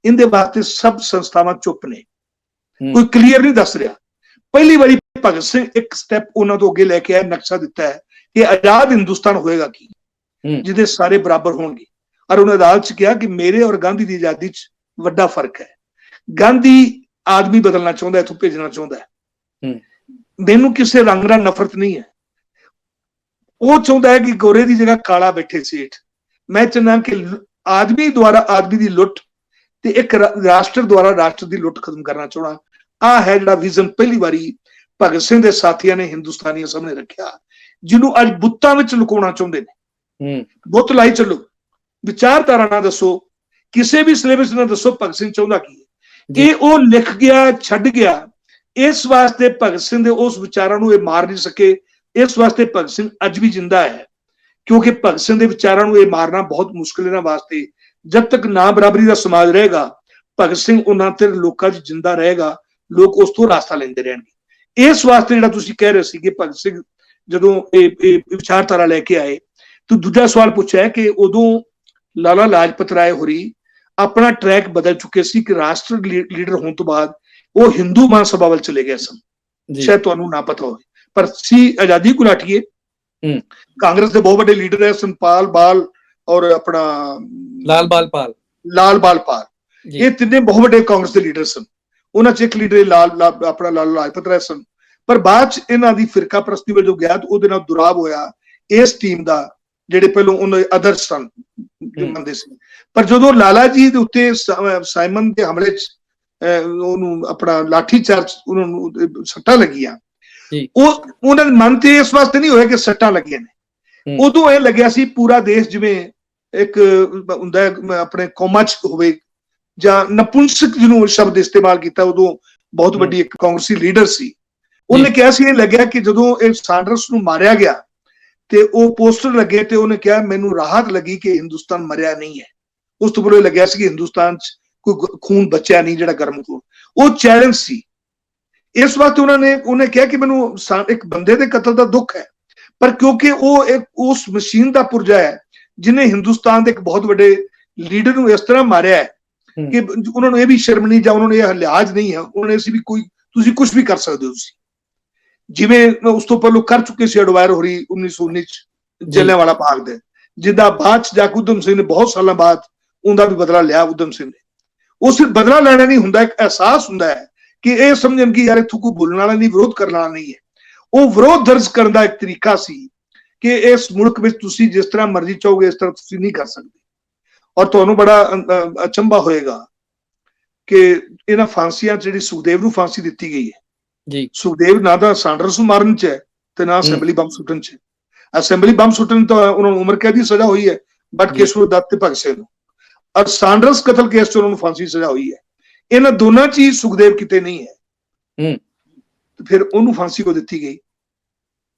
ਇਹਦੇ ਵਾਸਤੇ ਸਭ ਸੰਸਥਾਵਾਂ ਚੁੱਪ ਨੇ, ਕੋਈ ਕਲੀਅਰ ਨਹੀਂ ਦੱਸ ਰਿਹਾ। ਪਹਿਲੀ ਵਾਰੀ ਭਗਤ ਸਿੰਘ ਇੱਕ ਸਟੈਪ ਉਹਨਾਂ ਤੋਂ ਅੱਗੇ ਲੈ ਕੇ ਆਇਆ, ਨਕਸ਼ਾ ਦਿੱਤਾ ਹੈ ਕਿ ਆਜ਼ਾਦ ਹਿੰਦੁਸਤਾਨ ਹੋਏਗਾ ਕੀ, ਜਿਹਦੇ ਸਾਰੇ ਬਰਾਬਰ ਹੋਣਗੇ। ਔਰ ਉਹਨੇ ਅਦਾਲਤ ਚ ਕਿਹਾ ਕਿ ਮੇਰੇ ਔਰ ਗਾਂਧੀ ਦੀ ਆਜ਼ਾਦੀ ਚ ਵੱਡਾ ਫਰਕ ਹੈ। ਗਾਂਧੀ ਆਦਮੀ ਬਦਲਣਾ ਚਾਹੁੰਦਾ, ਇੱਥੋਂ ਭੇਜਣਾ ਚਾਹੁੰਦਾ ਹੈ। ਮੈਨੂੰ ਕਿਸੇ ਰੰਗ ਨਾਲ ਨਫ਼ਰਤ ਨਹੀਂ ਹੈ, ਉਹ ਚਾਹੁੰਦਾ ਹੈ ਕਿ ਗੋਰੇ ਦੀ ਜਗ੍ਹਾ ਕਾਲਾ ਬੈਠੇ ਸੇਠ। ਮੈਂ ਚਾਹੁੰਦਾ ਕਿ ਆਦਮੀ ਦੁਆਰਾ ਆਦਮੀ ਦੀ ਲੁੱਟ ਤੇ ਇੱਕ ਰਾਸ਼ਟਰ ਦੁਆਰਾ ਰਾਸ਼ਟਰ ਦੀ ਲੁੱਟ ਖਤਮ ਕਰਨਾ ਚਾਹੁੰਦਾ। ਆਹ ਹੈ ਜਿਹੜਾ ਵਿਜ਼ਨ ਪਹਿਲੀ ਵਾਰੀ ਭਗਤ ਸਿੰਘ ਦੇ ਸਾਥੀਆਂ ਨੇ ਹਿੰਦੁਸਤਾਨੀਆਂ ਸਾਹਮਣੇ ਰੱਖਿਆ, ਜਿਹਨੂੰ ਅੱਜ ਬੁੱਤਾਂ ਵਿੱਚ ਲੁਕਾਉਣਾ ਚਾਹੁੰਦੇ ਨੇ। ਬੁੱਤ ਲਾਈ ਚੱਲੋ, ਵਿਚਾਰਧਾਰਾ ਨਾ ਦੱਸੋ, ਕਿਸੇ ਵੀ ਸਿਲੇਬਸ ਨਾਲ ਦੱਸੋ ਭਗਤ ਸਿੰਘ ਚਾਹੁੰਦਾ ਕੀ ਹੈ। ਇਹ ਉਹ ਲਿਖ ਗਿਆ, ਛੱਡ ਗਿਆ। ਇਸ ਵਾਸਤੇ ਭਗਤ ਸਿੰਘ ਦੇ ਉਸ ਵਿਚਾਰਾਂ ਨੂੰ ਇਹ ਮਾਰ ਨਹੀਂ ਸਕੇ। ਇਸ ਵਾਸਤੇ ਭਗਤ ਸਿੰਘ ਅੱਜ ਵੀ ਜਿੰਦਾ ਹੈ, ਕਿਉਂਕਿ ਭਗਤ ਸਿੰਘ ਦੇ ਵਿਚਾਰਾਂ ਨੂੰ ਇਹ ਮਾਰਨਾ ਬਹੁਤ ਮੁਸ਼ਕਿਲ ਇਹਨਾਂ ਵਾਸਤੇ। ਜਦ ਤੱਕ ਨਾ ਬਰਾਬਰੀ ਦਾ ਸਮਾਜ ਰਹੇਗਾ, ਭਗਤ ਸਿੰਘ ਉਹਨਾਂ ਤੇ ਲੋਕਾਂ 'ਚ ਜਿੰਦਾ ਰਹੇਗਾ, ਲੋਕ ਉਸ ਤੋਂ ਰਾਸਤਾ ਲੈਂਦੇ ਰਹਿਣਗੇ। ਇਸ ਵਾਸਤੇ ਜਿਹੜਾ ਤੁਸੀਂ ਕਹਿ ਰਹੇ ਸੀ ਕਿ ਭਗਤ ਸਿੰਘ ਜਦੋਂ ਇਹ ਵਿਚਾਰਧਾਰਾ ਲੈ ਕੇ ਆਏ, ਤਾਂ ਦੂਜਾ ਸਵਾਲ ਪੁੱਛਿਆ ਕਿ ਉਦੋਂ ਲਾਲਾ ਲਾਜਪਤ ਰਾਏ ਹੋਰੀ ਆਪਣਾ ਟਰੈਕ ਬਦਲ ਚੁੱਕੇ ਸੀ ਕਿ ਰਾਸ਼ਟਰ ਲੀਡਰ ਹੋਣ ਤੋਂ ਬਾਅਦ ਉਹ ਹਿੰਦੂ ਮਹਾਸਭਾ ਵੱਲ ਚਲੇ ਗਏ ਸਨ। ਸ਼ਾਇਦ ਤੁਹਾਨੂੰ ਨਾ ਪਤਾ ਹੋਵੇ, ਪਰ ਸੀ ਆਜ਼ਾਦੀ ਘੁਲਾਟੀਏ ਕਾਂਗਰਸ ਦੇ ਬਹੁਤ ਵੱਡੇ ਲੀਡਰ ਹੈ, ਸੰਪਾਲ ਬਾਲ ਔਰ ਆਪਣਾ ਲਾਲ ਬਾਲ ਪਾਲ, ਇਹ ਤਿੰਨੇ ਬਹੁਤ ਵੱਡੇ ਕਾਂਗਰਸ ਦੇ ਲੀਡਰ ਸਨ। ਉਹਨਾਂ 'ਚ ਇੱਕ ਲੀਡਰ ਆਪਣਾ ਲਾਲਾ ਲਾਜਪਤ ਰਾਏ ਸਨ। ਪਰ ਬਾਅਦ 'ਚ ਇਹਨਾਂ ਦੀ ਫਿਰਕਾ ਪ੍ਰਸਤੀ ਵਜੋਂ ਗਿਆ ਤੇ ਉਹਦੇ ਨਾਲ ਦੁਰਾਵ ਹੋਇਆ ਇਸ ਟੀਮ ਦਾ, ਜਿਹੜੇ ਪਹਿਲਾਂ ਉਹਨਾਂ ਦੇ ਆਦਰਸ਼ ਸਨ ਮੰਨਦੇ ਸੀ। ਪਰ ਜਦੋਂ ਲਾਲਾ ਜੀ ਦੇ ਉੱਤੇ ਸਾਈਮਨ ਦੇ ਹਮਲੇ 'ਚ ਉਹਨੂੰ ਆਪਣਾ ਲਾਠੀ ਚਾਰਜ, ਉਹਨਾਂ ਨੂੰ ਸੱਟਾਂ ਲੱਗੀਆਂ, ਉਹ ਉਹਨਾਂ ਦੇ ਮਨ ਤੇ ਇਸ ਵਾਸਤੇ ਨਹੀਂ ਹੋਇਆ ਕਿ ਸੱਟਾਂ ਲੱਗੀਆਂ ਨੇ। ਉਦੋਂ ਇਹ ਲੱਗਿਆ ਸੀ ਪੂਰਾ ਦੇਸ਼ ਜਿਵੇਂ ਇੱਕ ਹੁੰਦਾ ਆਪਣੇ ਕੌਮਾਂ 'ਚ ਹੋਵੇ, ਜਾਂ ਨਪੁੰਸਕ ਜਿਹਨੂੰ ਸ਼ਬਦ ਇਸਤੇਮਾਲ ਕੀਤਾ, ਉਦੋਂ ਬਹੁਤ ਵੱਡੀ ਇੱਕ ਕਾਂਗਰਸੀ ਲੀਡਰ ਸੀ। ਉਹਨੇ ਕਿਹਾ ਸੀ, ਇਹ ਲੱਗਿਆ ਕਿ ਜਦੋਂ ਇਹ ਸਾਂਡਰਸ ਨੂੰ ਮਾਰਿਆ ਗਿਆ ਤੇ ਉਹ ਪੋਸਟਰ ਲੱਗੇ ਤੇ ਉਹਨੇ ਕਿਹਾ ਮੈਨੂੰ ਰਾਹਤ ਲੱਗੀ ਕਿ ਹਿੰਦੁਸਤਾਨ ਮਰਿਆ ਨਹੀਂ ਹੈ। ਉਸ ਤੋਂ ਪਹਿਲਾਂ ਲੱਗਿਆ ਸੀ ਕਿ ਹਿੰਦੁਸਤਾਨ 'ਚ ਕੋਈ ਖੂਨ ਬਚਿਆ ਨਹੀਂ, ਜਿਹੜਾ ਗਰਮ ਖੂਨ, ਉਹ ਚੈਲੰਜ ਸੀ। ਇਸ ਵਾਸਤੇ ਉਹਨੇ ਕਿਹਾ ਕਿ ਮੈਨੂੰ ਇੱਕ ਬੰਦੇ ਦੇ ਕਤਲ ਦਾ ਦੁੱਖ ਹੈ, ਪਰ ਕਿਉਂਕਿ ਉਹ ਇੱਕ ਉਸ ਮਸ਼ੀਨ ਦਾ ਪੁਰਜਾ ਹੈ ਜਿਹਨੇ ਹਿੰਦੁਸਤਾਨ ਦੇ ਇੱਕ ਬਹੁਤ ਵੱਡੇ ਲੀਡਰ ਨੂੰ ਇਸ ਤਰ੍ਹਾਂ ਮਾਰਿਆ ਹੈ ਕਿ ਉਹਨਾਂ ਨੂੰ ਇਹ ਵੀ ਸ਼ਰਮ ਨਹੀਂ, ਜਾਂ ਉਹਨਾਂ ਨੂੰ ਇਹ ਲਿਹਾਜ਼ ਨਹੀਂ ਹੈ, ਉਹਨਾਂ ਨੇ ਵੀ ਕੋਈ ਤੁਸੀਂ ਕੁਝ ਵੀ ਕਰ ਸਕਦੇ ਹੋ ਤੁਸੀਂ, ਜਿਵੇਂ ਉਸ ਤੋਂ ਪਹਿਲਾਂ ਕਰ ਚੁੱਕੇ ਸੀ ਅਡਵਾਇਰ ਹੋਰੀ 1919 ਚ ਜਲਿਆਂਵਾਲਾ ਬਾਗ ਦੇ, ਜਿੱਦਾਂ ਬਾਅਦ ਚ ਜਾ ਕੇ ਊਧਮ ਸਿੰਘ ਨੇ ਬਹੁਤ ਸਾਲਾਂ ਬਾਅਦ ਉਹਦਾ ਵੀ ਬਦਲਾ ਲਿਆ। ਊਧਮ ਸਿੰਘ ਨੇ ਉਹ ਸਿਰਫ ਬਦਲਾ ਲੈਣਾ ਨਹੀਂ ਹੁੰਦਾ, ਇੱਕ ਅਹਿਸਾਸ ਹੁੰਦਾ ਹੈ ਕਿ ਇਹ ਸਮਝਣ ਕਿ ਯਾਰ ਇੱਥੋਂ ਕੋਈ ਬੋਲਣ ਵਾਲਾ ਨਹੀਂ, ਵਿਰੋਧ ਕਰਨ ਵਾਲਾ ਨਹੀਂ ਹੈ। ਉਹ ਵਿਰੋਧ ਦਰਜ ਕਰਨ ਦਾ ਇੱਕ ਤਰੀਕਾ ਸੀ ਕਿ ਇਸ ਮੁਲਕ ਵਿੱਚ ਤੁਸੀਂ ਜਿਸ ਤਰ੍ਹਾਂ ਮਰਜ਼ੀ ਚਾਹੋਗੇ ਇਸ ਤਰ੍ਹਾਂ ਤੁਸੀਂ ਨਹੀਂ ਕਰ ਸਕਦੇ। ਔਰ ਤੁਹਾਨੂੰ ਬੜਾ ਅਚੰਭਾ ਹੋਏਗਾ ਕਿ ਇਹਨਾਂ ਫਾਂਸੀਆਂ 'ਚ ਜਿਹੜੀ ਸੁਖਦੇਵ ਨੂੰ ਫਾਂਸੀ ਦਿੱਤੀ ਗਈ ਹੈ ਜੀ, ਸੁਖਦੇਵ ਨਾ ਤਾਂ ਸਾਂਡਰਸ ਨੂੰ ਮਾਰਨ 'ਚ ਹੈ ਤੇ ਨਾ ਅਸੈਂਬਲੀ ਬੰਬ ਸੁੱਟਣ 'ਚ। ਅਸੈਂਬਲੀ ਬੰਬ ਸੁੱਟਣ ਤਾਂ ਉਹਨਾਂ ਨੂੰ ਉਮਰ ਕੈਦ ਦੀ ਸਜ਼ਾ ਹੋਈ ਹੈ, ਬਟ ਕੇਸ਼ਵ ਦੱਤ ਤੇ ਭਗਤ ਸਿੰਘ ਨੂੰ, ਔਰ ਸਾਂਡਰਸ ਕਤਲ ਕੇਸ 'ਚ ਉਹਨਾਂ ਨੂੰ ਫਾਂਸੀ ਸਜ਼ਾ ਹੋਈ ਹੈ। ਇਹਨਾਂ ਦੋਨਾਂ 'ਚ ਹੀ ਸੁਖਦੇਵ ਕਿਤੇ ਨਹੀਂ ਹੈ, ਫਿਰ ਉਹਨੂੰ ਫਾਂਸੀ ਕੋ ਦਿੱਤੀ ਗਈ।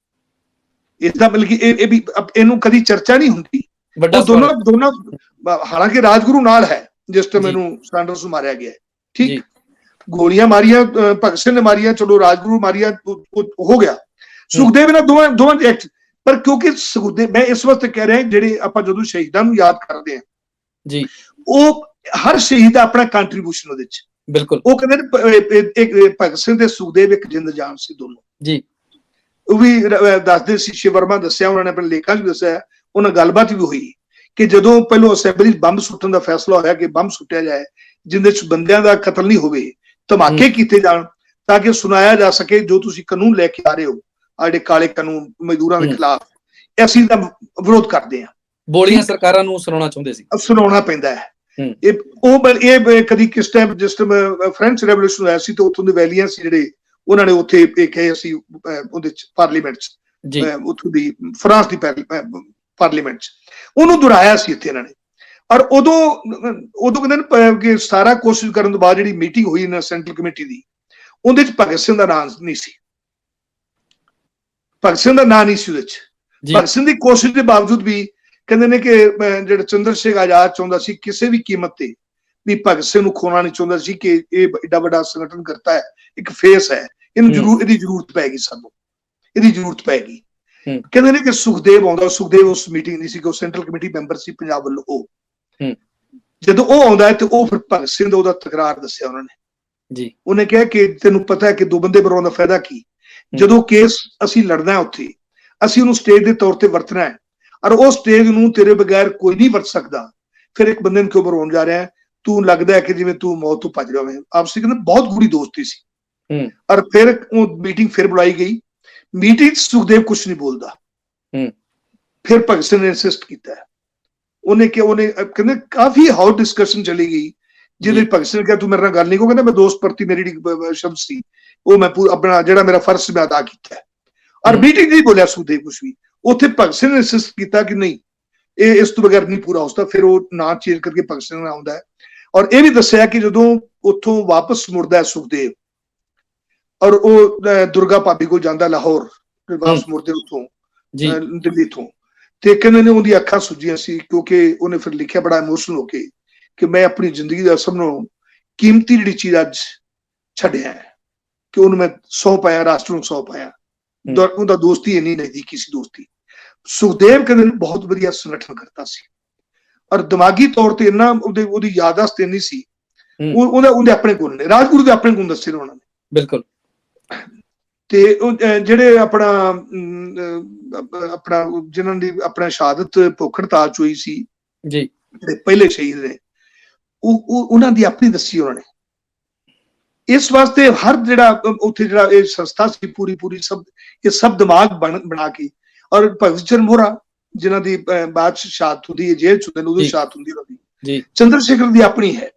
ਇਸਦਾ ਬਲਕਿ ਇਹ ਵੀ ਇਹਨੂੰ ਕਦੀ ਚਰਚਾ ਨਹੀਂ ਹੁੰਦੀ। ਦੋਨਾਂ ਹਾਲਾਂਕਿ ਰਾਜਗੁਰੂ ਨਾਲ ਹੈ ਜਿਸ ਟਾਈਮ ਇਹਨੂੰ ਸਾਂਡਰਸ ਨੂੰ ਮਾਰਿਆ ਗਿਆ, ਠੀਕ, ਗੋਲੀਆਂ ਮਾਰੀਆਂ ਭਗਤ ਸਿੰਘ ਨੇ ਮਾਰੀਆਂ, ਚਲੋ ਰਾਜਗੁਰੂ ਮਾਰੀਆਂ, ਹੋ ਗਿਆ। ਸੁਖਦੇਵ ਇਹਨਾਂ ਦੋਵਾਂ ਦੇ ਐਕਟ, ਪਰ ਕਿਉਂਕਿ ਸੁਖਦੇਵ, ਮੈਂ ਇਸ ਵਾਸਤੇ ਕਹਿ ਰਿਹਾ ਜਿਹੜੇ ਆਪਾਂ ਜਦੋਂ ਸ਼ਹੀਦਾਂ ਨੂੰ ਯਾਦ ਕਰਦੇ ਹਾਂ ਜੀ, ਉਹ ਹਰ ਸ਼ਹੀਦ ਦਾ ਆਪਣਾ ਕੰਟਰੀਬਿਊਸ਼ਨ ਉਹਦੇ ਚ, ਬਿਲਕੁਲ। ਉਹ ਕਹਿੰਦੇ ਭਗਤ ਸਿੰਘ ਤੇ ਸੁਖਦੇਵ ਇੱਕ ਜਿੰਦ ਜਾਨ ਸੀ ਦੋਨੋਂ ਜੀ। ਉਹ ਵੀ ਦੱਸਦੇ ਸੀ, ਸ਼ਿਵ ਵਰਮਾ ਦੱਸਿਆ, ਉਹਨਾਂ ਨੇ ਆਪਣੇ ਲੇਖਾਂ 'ਚ ਦੱਸਿਆ, ਉਹਨਾਂ ਗੱਲਬਾਤ ਵੀ ਹੋਈ ਕਿ ਜਦੋਂ ਪਹਿਲੋਂ ਅਸੈਂਬਲੀ ਬੰਬ ਸੁੱਟਣ ਦਾ ਫੈਸਲਾ ਹੋਇਆ ਕਿ ਬੰਬ ਸੁੱਟਿਆ ਜਾਏ ਜਿਹਦੇ 'ਚ ਬੰਦਿਆਂ ਦਾ ਕਤਲ ਨਹੀਂ ਹੋਵੇ, ਧਮਾਕੇ ਕੀਤੇ ਜਾਣ ਤਾਂ ਕਿ ਸੁਣਾਇਆ ਜਾ ਸਕੇ ਜੋ ਤੁਸੀਂ ਕਾਨੂੰਨ ਲੈ ਕੇ ਆ ਰਹੇ ਹੋ, ਆ ਜਿਹੜੇ ਕਾਲੇ ਕਾਨੂੰਨ ਮਜ਼ਦੂਰਾਂ ਦੇ ਖਿਲਾਫ, ਅਸੀਂ ਦਾ ਵਿਰੋਧ ਕਰਦੇ ਹਾਂ। ਬੋਲੀਆਂ ਸਰਕਾਰਾਂ ਨੂੰ ਸੁਣਾਉਣਾ ਚਾਹੁੰਦੇ ਸੀ, ਸੁਣਾਉਣਾ ਪੈਂਦਾ ਹੈ। ਇਹ ਕਦੀ ਕਿਸ ਟਾਈਮ ਜਿਸ ਟਾਈਮ ਫ੍ਰੈਂਚ ਰੈਵੋਲੂਸ਼ਨ ਹੋਇਆ ਸੀ ਤੇ ਉੱਥੋਂ ਦੇ ਵੈਲੀਆਂ ਸੀ ਜਿਹੜੇ, ਉਹਨਾਂ ਨੇ ਉੱਥੇ ਕਹੇ ਅਸੀਂ ਉਹਦੇ ਚ ਪਾਰਲੀਮੈਂਟ ਚ, ਉੱਥੋਂ ਦੀ ਫਰਾਂਸ ਦੀ ਪਾਰਲੀਮੈਂਟ ਚ ਉਹਨੂੰ ਦੁਹਰਾਇਆ ਸੀ ਇੱਥੇ ਇਹਨਾਂ ਨੇ। ਔਰ ਉਦੋਂ ਕਹਿੰਦੇ ਨੇ ਕਿ ਸਾਰਾ ਕੋਸ਼ਿਸ਼ ਕਰਨ ਤੋਂ ਬਾਅਦ ਜਿਹੜੀ ਮੀਟਿੰਗ ਹੋਈ ਨਾ ਸੈਂਟਰਲ ਕਮੇਟੀ ਦੀ, ਉਹਦੇ ਚ ਭਗਤ ਸਿੰਘ ਦਾ ਨਾਂ ਨਹੀਂ ਸੀ, ਭਗਤ ਸਿੰਘ ਦਾ ਨਾਂ ਨਹੀਂ ਸੀ ਉਹਦੇ ਚ। ਭਗਤ ਸਿੰਘ ਦੀ ਕੋਸ਼ਿਸ਼ ਦੇ ਬਾਵਜੂਦ ਵੀ ਕਹਿੰਦੇ ਨੇ ਕਿ ਜਿਹੜਾ ਚੰਦਰ ਸ਼ੇਖਰ ਆਜ਼ਾਦ ਚਾਹੁੰਦਾ ਸੀ ਕਿਸੇ ਵੀ ਕੀਮਤ ਤੇ ਵੀ ਭਗਤ ਸਿੰਘ ਨੂੰ ਖੋਣਾ ਨਹੀਂ ਚਾਹੁੰਦਾ ਸੀ ਕਿ ਇਹ ਏਡਾ ਵੱਡਾ ਸੰਗਠਨ ਕਰਤਾ ਹੈ, ਇੱਕ ਫੇਸ ਹੈ, ਇਹਦੀ ਜ਼ਰੂਰਤ ਪੈਗੀ, ਸਾਨੂੰ ਇਹਦੀ ਜ਼ਰੂਰਤ ਪੈਗੀ। ਕਹਿੰਦੇ ਨੇ ਕਿ ਸੁਖਦੇਵ ਆਉਂਦਾ, ਸੁਖਦੇਵ ਉਸ ਮੀਟਿੰਗ ਨਹੀਂ ਸੀ, ਉਹ ਸੈਂਟਰਲ ਕਮੇਟੀ ਮੈਂਬਰ ਸੀ ਪੰਜਾਬ ਵੱਲੋਂ। ਉਹ ਜਦੋਂ ਉਹ ਆਉਂਦਾ ਹੈ ਤੇ ਉਹ ਫਿਰ ਭਗਤ ਸਿੰਘ ਦਾ ਉਹਦਾ ਤਕਰਾਰ ਦੱਸਿਆ ਉਹਨਾਂ ਨੇ ਜੀ। ਉਹਨੇ ਕਿਹਾ ਕਿ ਤੈਨੂੰ ਪਤਾ ਹੈ ਕਿ ਦੋ ਬੰਦੇ ਬਣਾਉਣ ਦਾ ਫਾਇਦਾ ਕੀ, ਜਦੋਂ ਕੇਸ ਅਸੀਂ ਲੜਨਾ ਉੱਥੇ, ਅਸੀਂ ਉਹਨੂੰ ਸਟੇਜ ਦੇ ਤੌਰ ਤੇ ਵਰਤਣਾ ਹੈ, ਔਰ ਉਹ ਸਟੇਜ ਨੂੰ ਤੇਰੇ ਬਗੈਰ ਕੋਈ ਨਹੀਂ ਵਰਤ ਸਕਦਾ, ਫਿਰ ਇੱਕ ਬੰਦੇ ਨੂੰ ਕਿਉਂ ਬਣਾਉਣ ਜਾ ਰਿਹਾ, ਤੂੰ ਲੱਗਦਾ ਹੈ ਕਿ ਜਿਵੇਂ ਤੂੰ ਮੌਤ ਤੋਂ ਭੱਜ ਰਿਹਾ ਹੋਵੇਂ। ਆਪਸੀ ਕਹਿੰਦੇ ਬਹੁਤ ਗੂੜੀ ਦੋਸਤੀ ਸੀ। ਔਰ ਫਿਰ ਉਹ ਮੀਟਿੰਗ ਫਿਰ ਬੁਲਾਈ ਗਈ, ਮੀਟਿੰਗ ਸੁਖਦੇਵ ਕੁਛ ਨਹੀਂ ਬੋਲਦਾ, ਫਿਰ ਭਗਤ ਸਿੰਘ ਨੇ ਇਨਸਿਸਟ ਕੀਤਾ, ਉਹਨੇ ਕਹਿੰਦੇ ਕਾਫੀ ਹਾਊਟ ਡਿਸਕਸ਼ਨ ਚਲੀ ਗਈ, ਜਿਹਦੇ ਭਗਤ ਸਿੰਘ ਨੇ ਕਿਹਾ ਤੂੰ ਮੇਰੇ ਨਾਲ ਗੱਲ ਨਹੀਂ, ਕਹਿੰਦਾ ਮੈਂ ਦੋਸਤ ਪ੍ਰਤੀ ਮੇਰੀ ਜਿਹੜੀ ਸ਼ਬਦ ਸੀ ਉਹ ਮੈਂ ਆਪਣਾ ਜਿਹੜਾ ਮੇਰਾ ਫਰਜ਼ ਸੀ ਮੈਂ ਅਦਾ ਕੀਤਾ ਹੈ। ਔਰ ਮੀਟਿੰਗ ਨਹੀਂ ਬੋਲਿਆ ਸੁਖਦੇਵ ਕੁਛ ਵੀ। ਉੱਥੇ ਭਗਤ ਸਿੰਘ ਨੇ ਇਨਸਿਸਟ ਕੀਤਾ ਕਿ ਨਹੀਂ, ਇਹ ਇਸ ਤੋਂ ਬਗੈਰ ਨਹੀਂ ਪੂਰਾ ਹੋ ਸਕਦਾ। ਫਿਰ ਉਹ ਨਾਂ ਚੇਂਜ ਕਰਕੇ ਭਗਤ ਸਿੰਘ ਨਾਂ ਆਉਂਦਾ ਹੈ। ਔਰ ਇਹ ਵੀ ਦੱਸਿਆ ਕਿ ਜਦੋਂ ਉੱਥੋਂ ਵਾਪਸ ਮੁੜਦਾ ਹੈ ਸੁਖਦੇਵ, ਔਰ ਉਹ ਦੁਰਗਾ ਭਾਬੀ ਕੋਲ ਜਾਂਦਾ ਲਾਹੌਰ, ਵਾਪਸ ਮੁੜਦੇ ਉੱਥੋਂ ਦਿੱਲੀ ਤੋਂ, ਤੇ ਕਹਿੰਦੇ ਨੇ ਉਹਦੀ ਅੱਖਾਂ ਸੁੱਜੀਆਂ ਸੀ, ਕਿਉਂਕਿ ਉਹਨੇ ਫਿਰ ਲਿਖਿਆ ਬੜਾ ਇਮੋਸ਼ਨਲ ਹੋ ਕੇ ਕਿ ਮੈਂ ਆਪਣੀ ਜ਼ਿੰਦਗੀ ਦਾ ਸਭ ਨੂੰ ਕੀਮਤੀ ਜਿਹੜੀ ਚੀਜ਼ ਅੱਜ ਛੱਡਿਆ ਹੈ, ਕਿ ਉਹਨੂੰ ਮੈਂ ਸੌਂਪ ਆਇਆ, ਰਾਸ਼ਟਰ ਨੂੰ ਸੌਂਪ ਆਇਆ। ਉਹਦਾ ਦੋਸਤੀ ਇੰਨੀ ਨਜ਼ਦੀਕੀ ਸੀ ਦੋਸਤੀ। ਸੁਖਦੇਵ ਕਹਿੰਦੇ ਨੇ ਬਹੁਤ ਵਧੀਆ ਸੰਗਠਨ ਕਰਤਾ ਸੀ, ਔਰ ਦਿਮਾਗੀ ਤੌਰ ਤੇ ਇੰਨਾ ਉਹਦੀ ਯਾਦਾਸ਼ਤ ਇੰਨੀ ਸੀ। ਉਹਦੇ ਆਪਣੇ ਗੁਣ ਨੇ, ਰਾਜਗੁਰੂ ਦੇ ਆਪਣੇ ਗੁਣ ਦੱਸੇ ਨੇ ਉਹਨਾਂ ਨੇ, ਬਿਲਕੁਲ। ਤੇ ਜਿਹੜੇ ਆਪਣਾ ਜਿਨ੍ਹਾਂ ਦੀ ਆਪਣਾ ਸ਼ਹਾਦਤ ਭੁੱਖ ਹੜਤਾਲ ਚ ਹੋਈ ਸੀ ਜੀ, ਜਿਹੜੇ ਪਹਿਲੇ ਸ਼ਹੀਦ ਨੇ, ਉਹਨਾਂ ਦੀ ਆਪਣੀ ਦੱਸੀ ਉਹਨਾਂ ਨੇ। ਇਸ ਵਾਸਤੇ ਹਰ ਜਿਹੜਾ ਉੱਥੇ ਜਿਹੜਾ ਇਹ ਸੰਸਥਾ ਸੀ ਪੂਰੀ ਸਭ ਇਹ ਸਭ ਦਿਮਾਗ ਬਣਾ ਕੇ, ਔਰ ਭਗਤ ਚੰਦ ਮੋਹਰਾ ਜਿਨ੍ਹਾਂ ਦੀ ਬਾਅਦ ਸ਼ਹਾਦਤ ਹੁੰਦੀ ਹੈ, ਜੇਲ੍ਹ ਚ ਹੁੰਦੇ ਨੇ, ਉਦੋਂ ਸ਼ਹਾਦਤ ਹੁੰਦੀ ਉਹਨਾਂ ਦੀ, ਚੰਦਰ ਸ਼ੇਖਰ ਦੀ ਆਪਣੀ ਹੈ।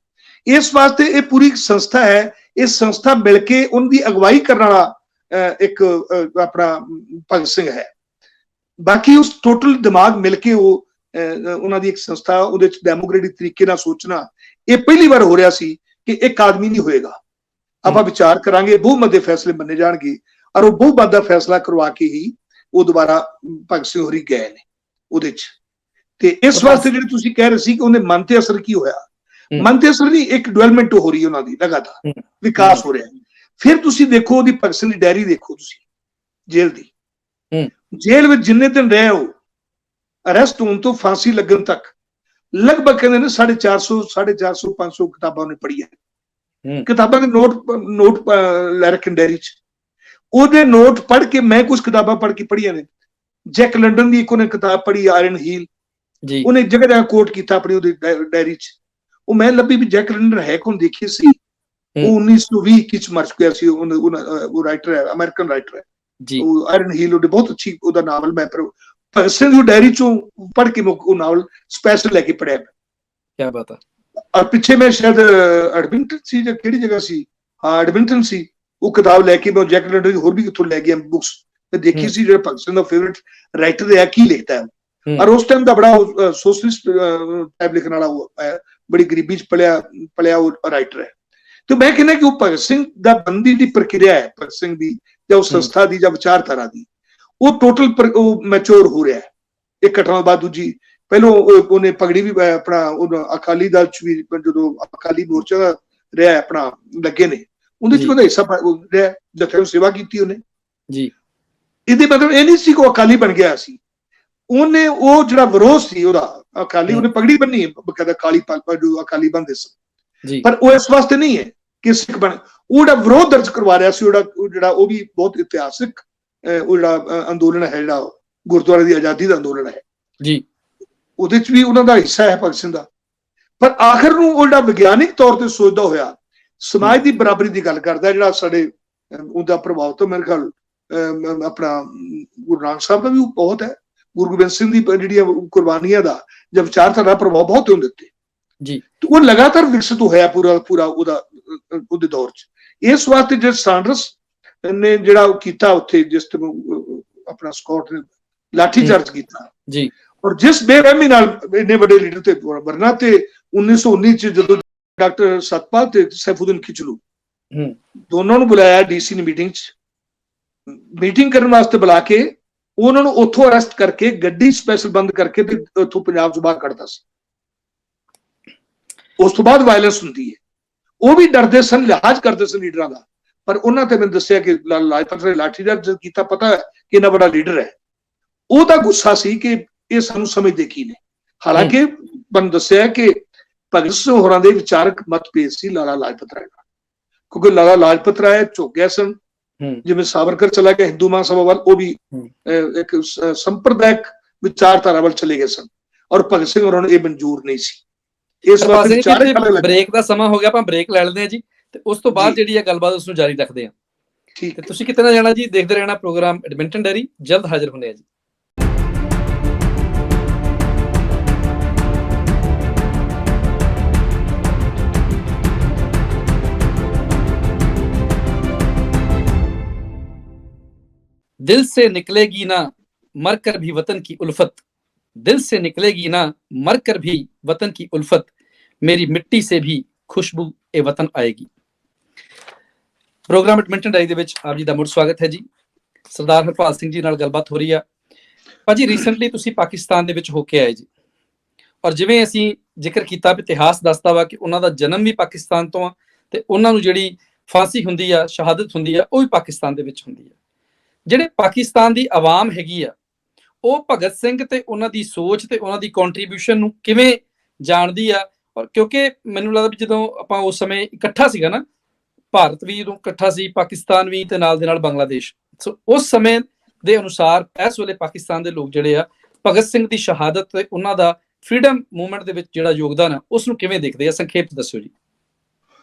ਇਸ ਵਾਸਤੇ ਇਹ ਪੂਰੀ ਸੰਸਥਾ ਹੈ। ਇਹ ਸੰਸਥਾ ਮਿਲ ਕੇ ਉਹਨਾਂ ਦੀ ਅਗਵਾਈ ਕਰਨ ਵਾਲਾ ਇੱਕ ਆਪਣਾ ਭਗਤ ਸਿੰਘ ਹੈ। ਬਾਕੀ ਉਸ ਟੋਟਲ ਦਿਮਾਗ ਮਿਲ ਕੇ ਉਹ ਉਹਨਾਂ ਦੀ ਇੱਕ ਸੰਸਥਾ, ਉਹਦੇ ਚ ਡੈਮੋਕ੍ਰੈਟਿਕ ਤਰੀਕੇ ਨਾਲ ਸੋਚਣਾ, ਇਹ ਪਹਿਲੀ ਵਾਰ ਹੋ ਰਿਹਾ ਸੀ ਕਿ ਇੱਕ ਆਦਮੀ ਨਹੀਂ ਹੋਏਗਾ, ਆਪਾਂ ਵਿਚਾਰ ਕਰਾਂਗੇ, ਬਹੁਮਤ ਦੇ ਫੈਸਲੇ ਮੰਨੇ ਜਾਣਗੇ, ਔਰ ਉਹ ਬਹੁਮਤ ਦਾ ਫੈਸਲਾ ਕਰਵਾ ਕੇ ਹੀ ਉਹ ਦੁਬਾਰਾ ਭਗਤ ਸਿੰਘ ਹੋਰੀ ਗਏ ਨੇ ਉਹਦੇ ਚ। ਤੇ ਇਸ ਵਾਸਤੇ ਜਿਹੜੇ ਤੁਸੀਂ ਕਹਿ ਰਹੇ ਸੀ ਕਿ ਉਹਦੇ ਮਨ ਤੇ ਅਸਰ ਕੀ ਹੋਇਆ, ਮਨ ਤੇ ਅਸਰ ਨਹੀਂ, ਇੱਕ ਡਿਵੈਲਪਮੈਂਟ ਹੋ ਰਹੀ ਉਹਨਾਂ ਦੀ, ਲਗਾਤਾਰ ਵਿਕਾਸ ਹੋ ਰਿਹਾ। ਫਿਰ ਤੁਸੀਂ ਦੇਖੋ ਉਹਦੀ ਭਗਤ ਸਿੰਘ ਦੀ ਡਾਇਰੀ ਦੇਖੋ ਤੁਸੀਂ, ਜੇਲ੍ਹ ਦੀ, ਜੇਲ੍ਹ ਵਿੱਚ ਜਿੰਨੇ ਦਿਨ ਰਹੇ ਉਹ ਅਰੈਸਟ ਹੋਣ ਤੋਂ ਫਾਂਸੀ ਲੱਗਣ ਤੱਕ ਲਗਭਗ ਕਹਿੰਦੇ ਨੇ 450 500 ਕਿਤਾਬਾਂ ਉਹਨੇ ਪੜ੍ਹੀਆਂ। ਕਿਤਾਬਾਂ ਦੇ ਨੋਟ ਲੈ ਰੱਖੇ ਡਾਇਰੀ ਚ। ਉਹਦੇ ਨੋਟ ਪੜ੍ਹ ਕੇ ਮੈਂ ਕੁਝ ਕਿਤਾਬਾਂ ਪੜ੍ਹੀਆਂ ਨੇ। ਜੈਕ ਲੰਡਨ ਦੀ ਇੱਕ ਉਹਨੇ ਕਿਤਾਬ ਪੜ੍ਹੀ, ਆਇਰਨ ਹੀਲ, ਉਹਨੇ ਜਗ੍ਹਾ ਜਗ੍ਹਾ ਕੋਟ ਕੀਤਾ ਆਪਣੀ ਉਹਦੀ ਡਾਇਰੀ ਚ। ਉਹ ਮੈਂ ਲੱਭੀ ਵੀ ਜੈਕ ਲੰਡਨ ਹੈ ਕੌਣ, ਦੇਖੀ ਸੀ, ਉਹ 1920 ਚ ਮਰ ਚੁੱਕਿਆ ਸੀ। ਉਹ ਰਾਈਟਰ ਹੈ, ਅਮਰੀਕਨ ਰਾਈਟਰ ਹੈ ਉਹ, ਆਇਰਨ ਹੀਲ ਉਹਦੇ ਬਹੁਤ ਅੱਛੀ ਉਹਦਾ ਨਾਵਲ। ਮੈਂ ਭਗਤ ਸਿੰਘ ਦੀ ਡਾਇਰੀ ਚੋਂ ਪੜ੍ਹ ਕੇ ਉਹ ਨਾਵਲ ਸਪੈਸ਼ਲ ਲੈ ਕੇ ਪੜ੍ਹਿਆ। ਕਿਆ ਬਾਤ ਹੈ। ਔਰ ਪਿੱਛੇ ਮੈਂ ਸ਼ਾਇਦ ਐਡਮਿੰਟਨ ਸੀ ਜਾਂ ਕਿਹੜੀ ਜਗ੍ਹਾ ਸੀ, ਹਾਂ ਐਡਮਿੰਟਨ ਸੀ, ਉਹ ਕਿਤਾਬ ਲੈ ਕੇ ਮੈਂ ਜੈਕ ਲੰਡਨ ਦੀ ਹੋਰ ਵੀ ਕਿੱਥੋਂ ਲੈ ਗਿਆ ਬੁੱਕਸ, ਤੇ ਦੇਖੀ ਸੀ ਜਿਹੜਾ ਭਗਤ ਸਿੰਘ ਦਾ ਫੇਵਰਟ ਰਾਈਟਰ ਹੈ ਕੀ ਲਿਖਦਾ ਹੈ। ਔਰ ਉਸ ਟਾਈਮ ਦਾ ਬੜਾ ਸੋਸ਼ਲਿਸਟ ਟਾਈਪ ਲਿਖਣ ਵਾਲਾ ਉਹ ਹੈ, ਬੜੀ ਗਰੀਬੀ ਚ ਪਲਿਆ ਉਹ ਰਾਈਟਰ ਹੈ। ਤੇ ਮੈਂ ਕਹਿੰਦਾ ਕਿ ਉਹ ਭਗਤ ਸਿੰਘ ਦਾ ਬੰਦੀ ਦੀ ਪ੍ਰਕਿਰਿਆ ਹੈ, ਭਗਤ ਸਿੰਘ ਦੀ ਜਾਂ ਉਹ ਸੰਸਥਾ ਦੀ ਜਾਂ ਵਿਚਾਰਧਾਰਾ ਦੀ, ਉਹ ਟੋਟਲ ਉਹ ਮੈਚੋਰ ਹੋ ਰਿਹਾ ਹੈ ਇੱਕ ਘਟਨਾ ਬਾਅਦ ਦੂਜੀ। ਪਹਿਲੋਂ ਉਹਨੇ ਪਗੜੀ ਵੀ ਆਪਣਾ ਅਕਾਲੀ ਦਲ ਚ ਵੀ, ਜਦੋਂ ਅਕਾਲੀ ਮੋਰਚਾ ਰਿਹਾ ਆਪਣਾ ਲੱਗੇ ਨੇ, ਉਹਦੇ ਚ ਉਹਦਾ ਹਿੱਸਾ ਰਿਹਾ, ਜਥੇ ਨੂੰ ਸੇਵਾ ਕੀਤੀ ਉਹਨੇ ਜੀ। ਇਹਦੇ ਮਤਲਬ ਇਹ ਨਹੀਂ ਸੀ ਕਿ ਉਹ ਅਕਾਲੀ ਬਣ ਗਿਆ ਸੀ, ਉਹਨੇ ਉਹ ਜਿਹੜਾ ਵਿਰੋਧ ਸੀ ਉਹਦਾ ਅਕਾਲੀ, ਉਹਨੇ ਪਗੜੀ ਬੰਨੀ ਬਕਾਇਦਾ ਕਾਲੀ ਪੱਗ ਜੋ ਅਕਾਲੀ ਬੰਦੇ ਸਨ, ਪਰ ਉਹ ਇਸ ਵਾਸਤੇ ਨਹੀਂ ਹੈ ਕਿ ਸਿੱਖ ਬਣ, ਉਹ ਜਿਹੜਾ ਵਿਰੋਧ ਦਰਜ ਕਰਵਾ ਰਿਹਾ ਸੀ, ਜਿਹੜਾ ਉਹ ਵੀ ਬਹੁਤ ਇਤਿਹਾਸਿਕ ਉਹ ਜਿਹੜਾ ਅੰਦੋਲਨ ਹੈ, ਜਿਹੜਾ ਗੁਰਦੁਆਰੇ ਦੀ ਆਜ਼ਾਦੀ ਦਾ ਅੰਦੋਲਨ ਹੈ ਜੀ, ਉਹਦੇ ਚ ਵੀ ਉਹਨਾਂ ਦਾ ਹਿੱਸਾ ਹੈ ਭਗਤ ਸਿੰਘ ਦਾ। ਪਰ ਆਖਰ ਨੂੰ ਉਹ ਜਿਹੜਾ ਵਿਗਿਆਨਿਕ ਤੌਰ ਤੇ ਸੋਚਦਾ ਹੋਇਆ ਸਮਾਜ ਦੀ ਬਰਾਬਰੀ ਦੀ ਗੱਲ ਕਰਦਾ, ਜਿਹੜਾ ਸਾਡੇ ਉਹਦਾ ਪ੍ਰਭਾਵ ਤਾਂ ਮੇਰੇ ਖਿਆਲ ਆਪਣਾ ਗੁਰੂ ਨਾਨਕ ਸਾਹਿਬ ਦਾ ਵੀ ਬਹੁਤ ਹੈ, ਗੁਰੂ ਗੋਬਿੰਦ ਸਿੰਘ ਦੀ ਜਿਹੜੀਆਂ ਕੁਰਬਾਨੀਆਂ ਦਾ ਜਾਂ ਵਿਚਾਰਧਾਰਾ ਪ੍ਰਭਾਵ ਬਹੁਤ ਹੁੰਦੇ ਉੱਤੇ ਜੀ। ਤੇ ਉਹ ਲਗਾਤਾਰ ਵਿਕਸਿਤ ਹੋਇਆ ਪੂਰਾ ਉਹਦੇ ਦੌਰ ਚ। ਇਸ ਵਾਸਤੇ ਜਿਹੜੇ ਸਾਂਡਰਸ ਨੇ ਜਿਹੜਾ ਉਹ ਕੀਤਾ ਉੱਥੇ, ਜਿਸ ਤਰ੍ਹਾਂ ਆਪਣਾ ਸਕਾਟ ਨੇ ਲਾਠੀ ਚਾਰਜ ਕੀਤਾ ਜੀ, ਔਰ ਜਿਸ ਬੇਰਹਿਮੀ ਨਾਲ ਇੰਨੇ ਵੱਡੇ ਲੀਡਰ ਤੇ ਵਰਨਾ, ਤੇ 1919 ਚ ਜਦੋਂ ਡਾਕਟਰ ਸਤਪਾਲ ਤੇ ਸੈਫੂਦੀਨ ਖਿਚਲੂ ਦੋਨਾਂ ਨੂੰ ਬੁਲਾਇਆ ਡੀਸੀ ਨੇ ਮੀਟਿੰਗ ਕਰਨ ਵਾਸਤੇ ਬੁਲਾ ਕੇ, ਉਹਨਾਂ ਨੂੰ ਉੱਥੋਂ ਅਰੈਸਟ ਕਰਕੇ ਗੱਡੀ ਸਪੈਸ਼ਲ ਬੰਦ ਕਰਕੇ ਤੇ ਉੱਥੋਂ ਪੰਜਾਬ ਤੋਂ ਬਾਹਰ ਕੱਢਦਾ ਸੀ। ਉਸ ਤੋਂ ਬਾਅਦ ਵਾਇਲੈਂਸ ਹੁੰਦੀ ਹੈ, ਉਹ ਵੀ ਡਰਦੇ ਸਨ, ਲਿਹਾਜ਼ ਕਰਦੇ ਸਨ ਲੀਡਰਾਂ ਦਾ। ਪਰ ਉਹਨਾਂ ਤੇ ਮੈਨੂੰ ਦੱਸਿਆ ਕਿ ਲਾਜਪਤ ਰਾਏ ਲਾਠੀ ਚਾਰਜ ਕੀਤਾ, ਪਤਾ ਹੈ ਕਿ ਇੰਨਾ ਵੱਡਾ ਲੀਡਰ ਹੈ, ਉਹਦਾ ਗੁੱਸਾ ਸੀ ਕਿ ਇਹ ਸਾਨੂੰ ਸਮਝਦੇ ਕੀ ਨੇ। ਹਾਲਾਂਕਿ ਮੈਨੂੰ ਦੱਸਿਆ ਕਿ ਭਗਤ ਸਿੰਘ ਹੋਰਾਂ ਦੇ ਵਿਚਾਰਕ ਮਤਭੇਦ ਸੀ ਲਾਲਾ ਲਾਜਪਤ ਰਾਏ ਨਾਲ, ਕਿਉਂਕਿ ਲਾਲਾ ਲਾਜਪਤ ਰਾਏ ਝੁਕ ਗਏ ਸਨ, ਜਿਵੇਂ ਸਾਵਰਕਰ ਚਲਾ ਗਿਆ ਹਿੰਦੂ ਮਹਾਸਭਾ ਵੱਲ, ਉਹ ਵੀ ਇੱਕ ਸੰਪਰਦਾਇਕ ਵਿਚਾਰਧਾਰਾ ਵੱਲ ਚਲੇ ਗਏ ਸਨ, ਔਰ ਭਗਤ ਸਿੰਘ ਹੋਰਾਂ ਨੂੰ ਇਹ ਮਨਜ਼ੂਰ ਨਹੀਂ ਸੀ। ਇਸ ਵਾਸਤੇ ਬ੍ਰੇਕ ਦਾ ਸਮਾਂ ਹੋ ਗਿਆ, ਆਪਾਂ ਬ੍ਰੇਕ ਲੈ ਲੈਂਦੇ ਹਾਂ ਜੀ, ਤੇ ਉਸ ਤੋਂ ਬਾਅਦ ਜਿਹੜੀ ਹੈ ਗੱਲਬਾਤ ਉਸ ਨੂੰ ਜਾਰੀ ਰੱਖਦੇ ਹਾਂ। ਠੀਕ ਹੈ, ਤੁਸੀਂ ਕਿਤੇ ਨਾ ਜਾਣਾ ਜੀ, ਦੇਖਦੇ ਰਹਿਣਾ ਪ੍ਰੋਗਰਾਮ ਐਡਮਿੰਟਨ ਡੈਰੀ, ਜਲਦ ਹਾਜ਼ਰ ਹੁੰਦੇ ਆ ਜੀ। दिल से निकलेगी ना मर कर भी वतन की उल्फत, दिल से निकलेगी ना मर कर भी वतन की उल्फत, मेरी मिट्टी से भी खुशबू ए वतन आएगी। प्रोग्राम एडमिंटन डायरी ਦੇ ਵਿੱਚ ਆਪ ਜੀ ਦਾ ਮੁੜ ਸਵਾਗਤ ਹੈ ਜੀ। ਸਰਦਾਰ ਹਰਪਾਲ ਸਿੰਘ ਜੀ ਨਾਲ ਗੱਲਬਾਤ ਹੋ ਰਹੀ ਆ। ਭਾਜੀ ਰੀਸੈਂਟਲੀ ਤੁਸੀਂ ਪਾਕਿਸਤਾਨ ਦੇ ਵਿੱਚ ਹੋ ਕੇ ਆਏ ਜੀ, ਔਰ ਜਿਵੇਂ ਅਸੀਂ ਜ਼ਿਕਰ ਕੀਤਾ ਵੀ ਇਤਿਹਾਸ ਦੱਸਦਾ ਵਾ ਕਿ ਉਹਨਾਂ ਦਾ ਜਨਮ ਵੀ ਪਾਕਿਸਤਾਨ ਤੋਂ ਆ ਤੇ ਉਹਨਾਂ ਨੂੰ ਜਿਹੜੀ ਫਾਂਸੀ ਹੁੰਦੀ ਆ, ਸ਼ਹਾਦਤ ਹੁੰਦੀ ਆ, ਉਹ ਵੀ ਪਾਕਿਸਤਾਨ ਦੇ ਵਿੱਚ ਹੁੰਦੀ ਆ। ਜਿਹੜੇ ਪਾਕਿਸਤਾਨ ਦੀ ਆਵਾਮ ਹੈਗੀ ਆ ਉਹ ਭਗਤ ਸਿੰਘ ਤੇ ਉਹਨਾਂ ਦੀ ਸੋਚ ਤੇ ਉਹਨਾਂ ਦੀ ਕੰਟਰੀਬਿਊਸ਼ਨ ਨੂੰ ਕਿਵੇਂ ਜਾਣਦੀ ਆ? ਔਰ ਕਿਉਂਕਿ ਮੈਨੂੰ ਲੱਗਦਾ ਵੀ ਜਦੋਂ ਆਪਾਂ ਉਸ ਸਮੇਂ ਇਕੱਠਾ ਸੀਗਾ ਨਾ, ਭਾਰਤ ਵੀ ਉਦੋਂ ਇਕੱਠਾ ਸੀ, ਪਾਕਿਸਤਾਨ ਵੀ ਤੇ ਨਾਲ ਦੇ ਨਾਲ ਬੰਗਲਾਦੇਸ਼, ਸੋ ਉਸ ਸਮੇਂ ਦੇ ਅਨੁਸਾਰ ਇਸ ਵੇਲੇ ਪਾਕਿਸਤਾਨ ਦੇ ਲੋਕ ਜਿਹੜੇ ਆ ਭਗਤ ਸਿੰਘ ਦੀ ਸ਼ਹਾਦਤ ਤੇ ਉਹਨਾਂ ਦਾ ਫਰੀडम ਮੂਵਮੈਂਟ ਦੇ ਵਿੱਚ ਜਿਹੜਾ ਯੋਗਦਾਨ ਆ ਉਸ ਨੂੰ ਕਿਵੇਂ ਦੇਖਦੇ ਆ? ਸੰਖੇਪ ਚ ਦੱਸਿਓ ਜੀ।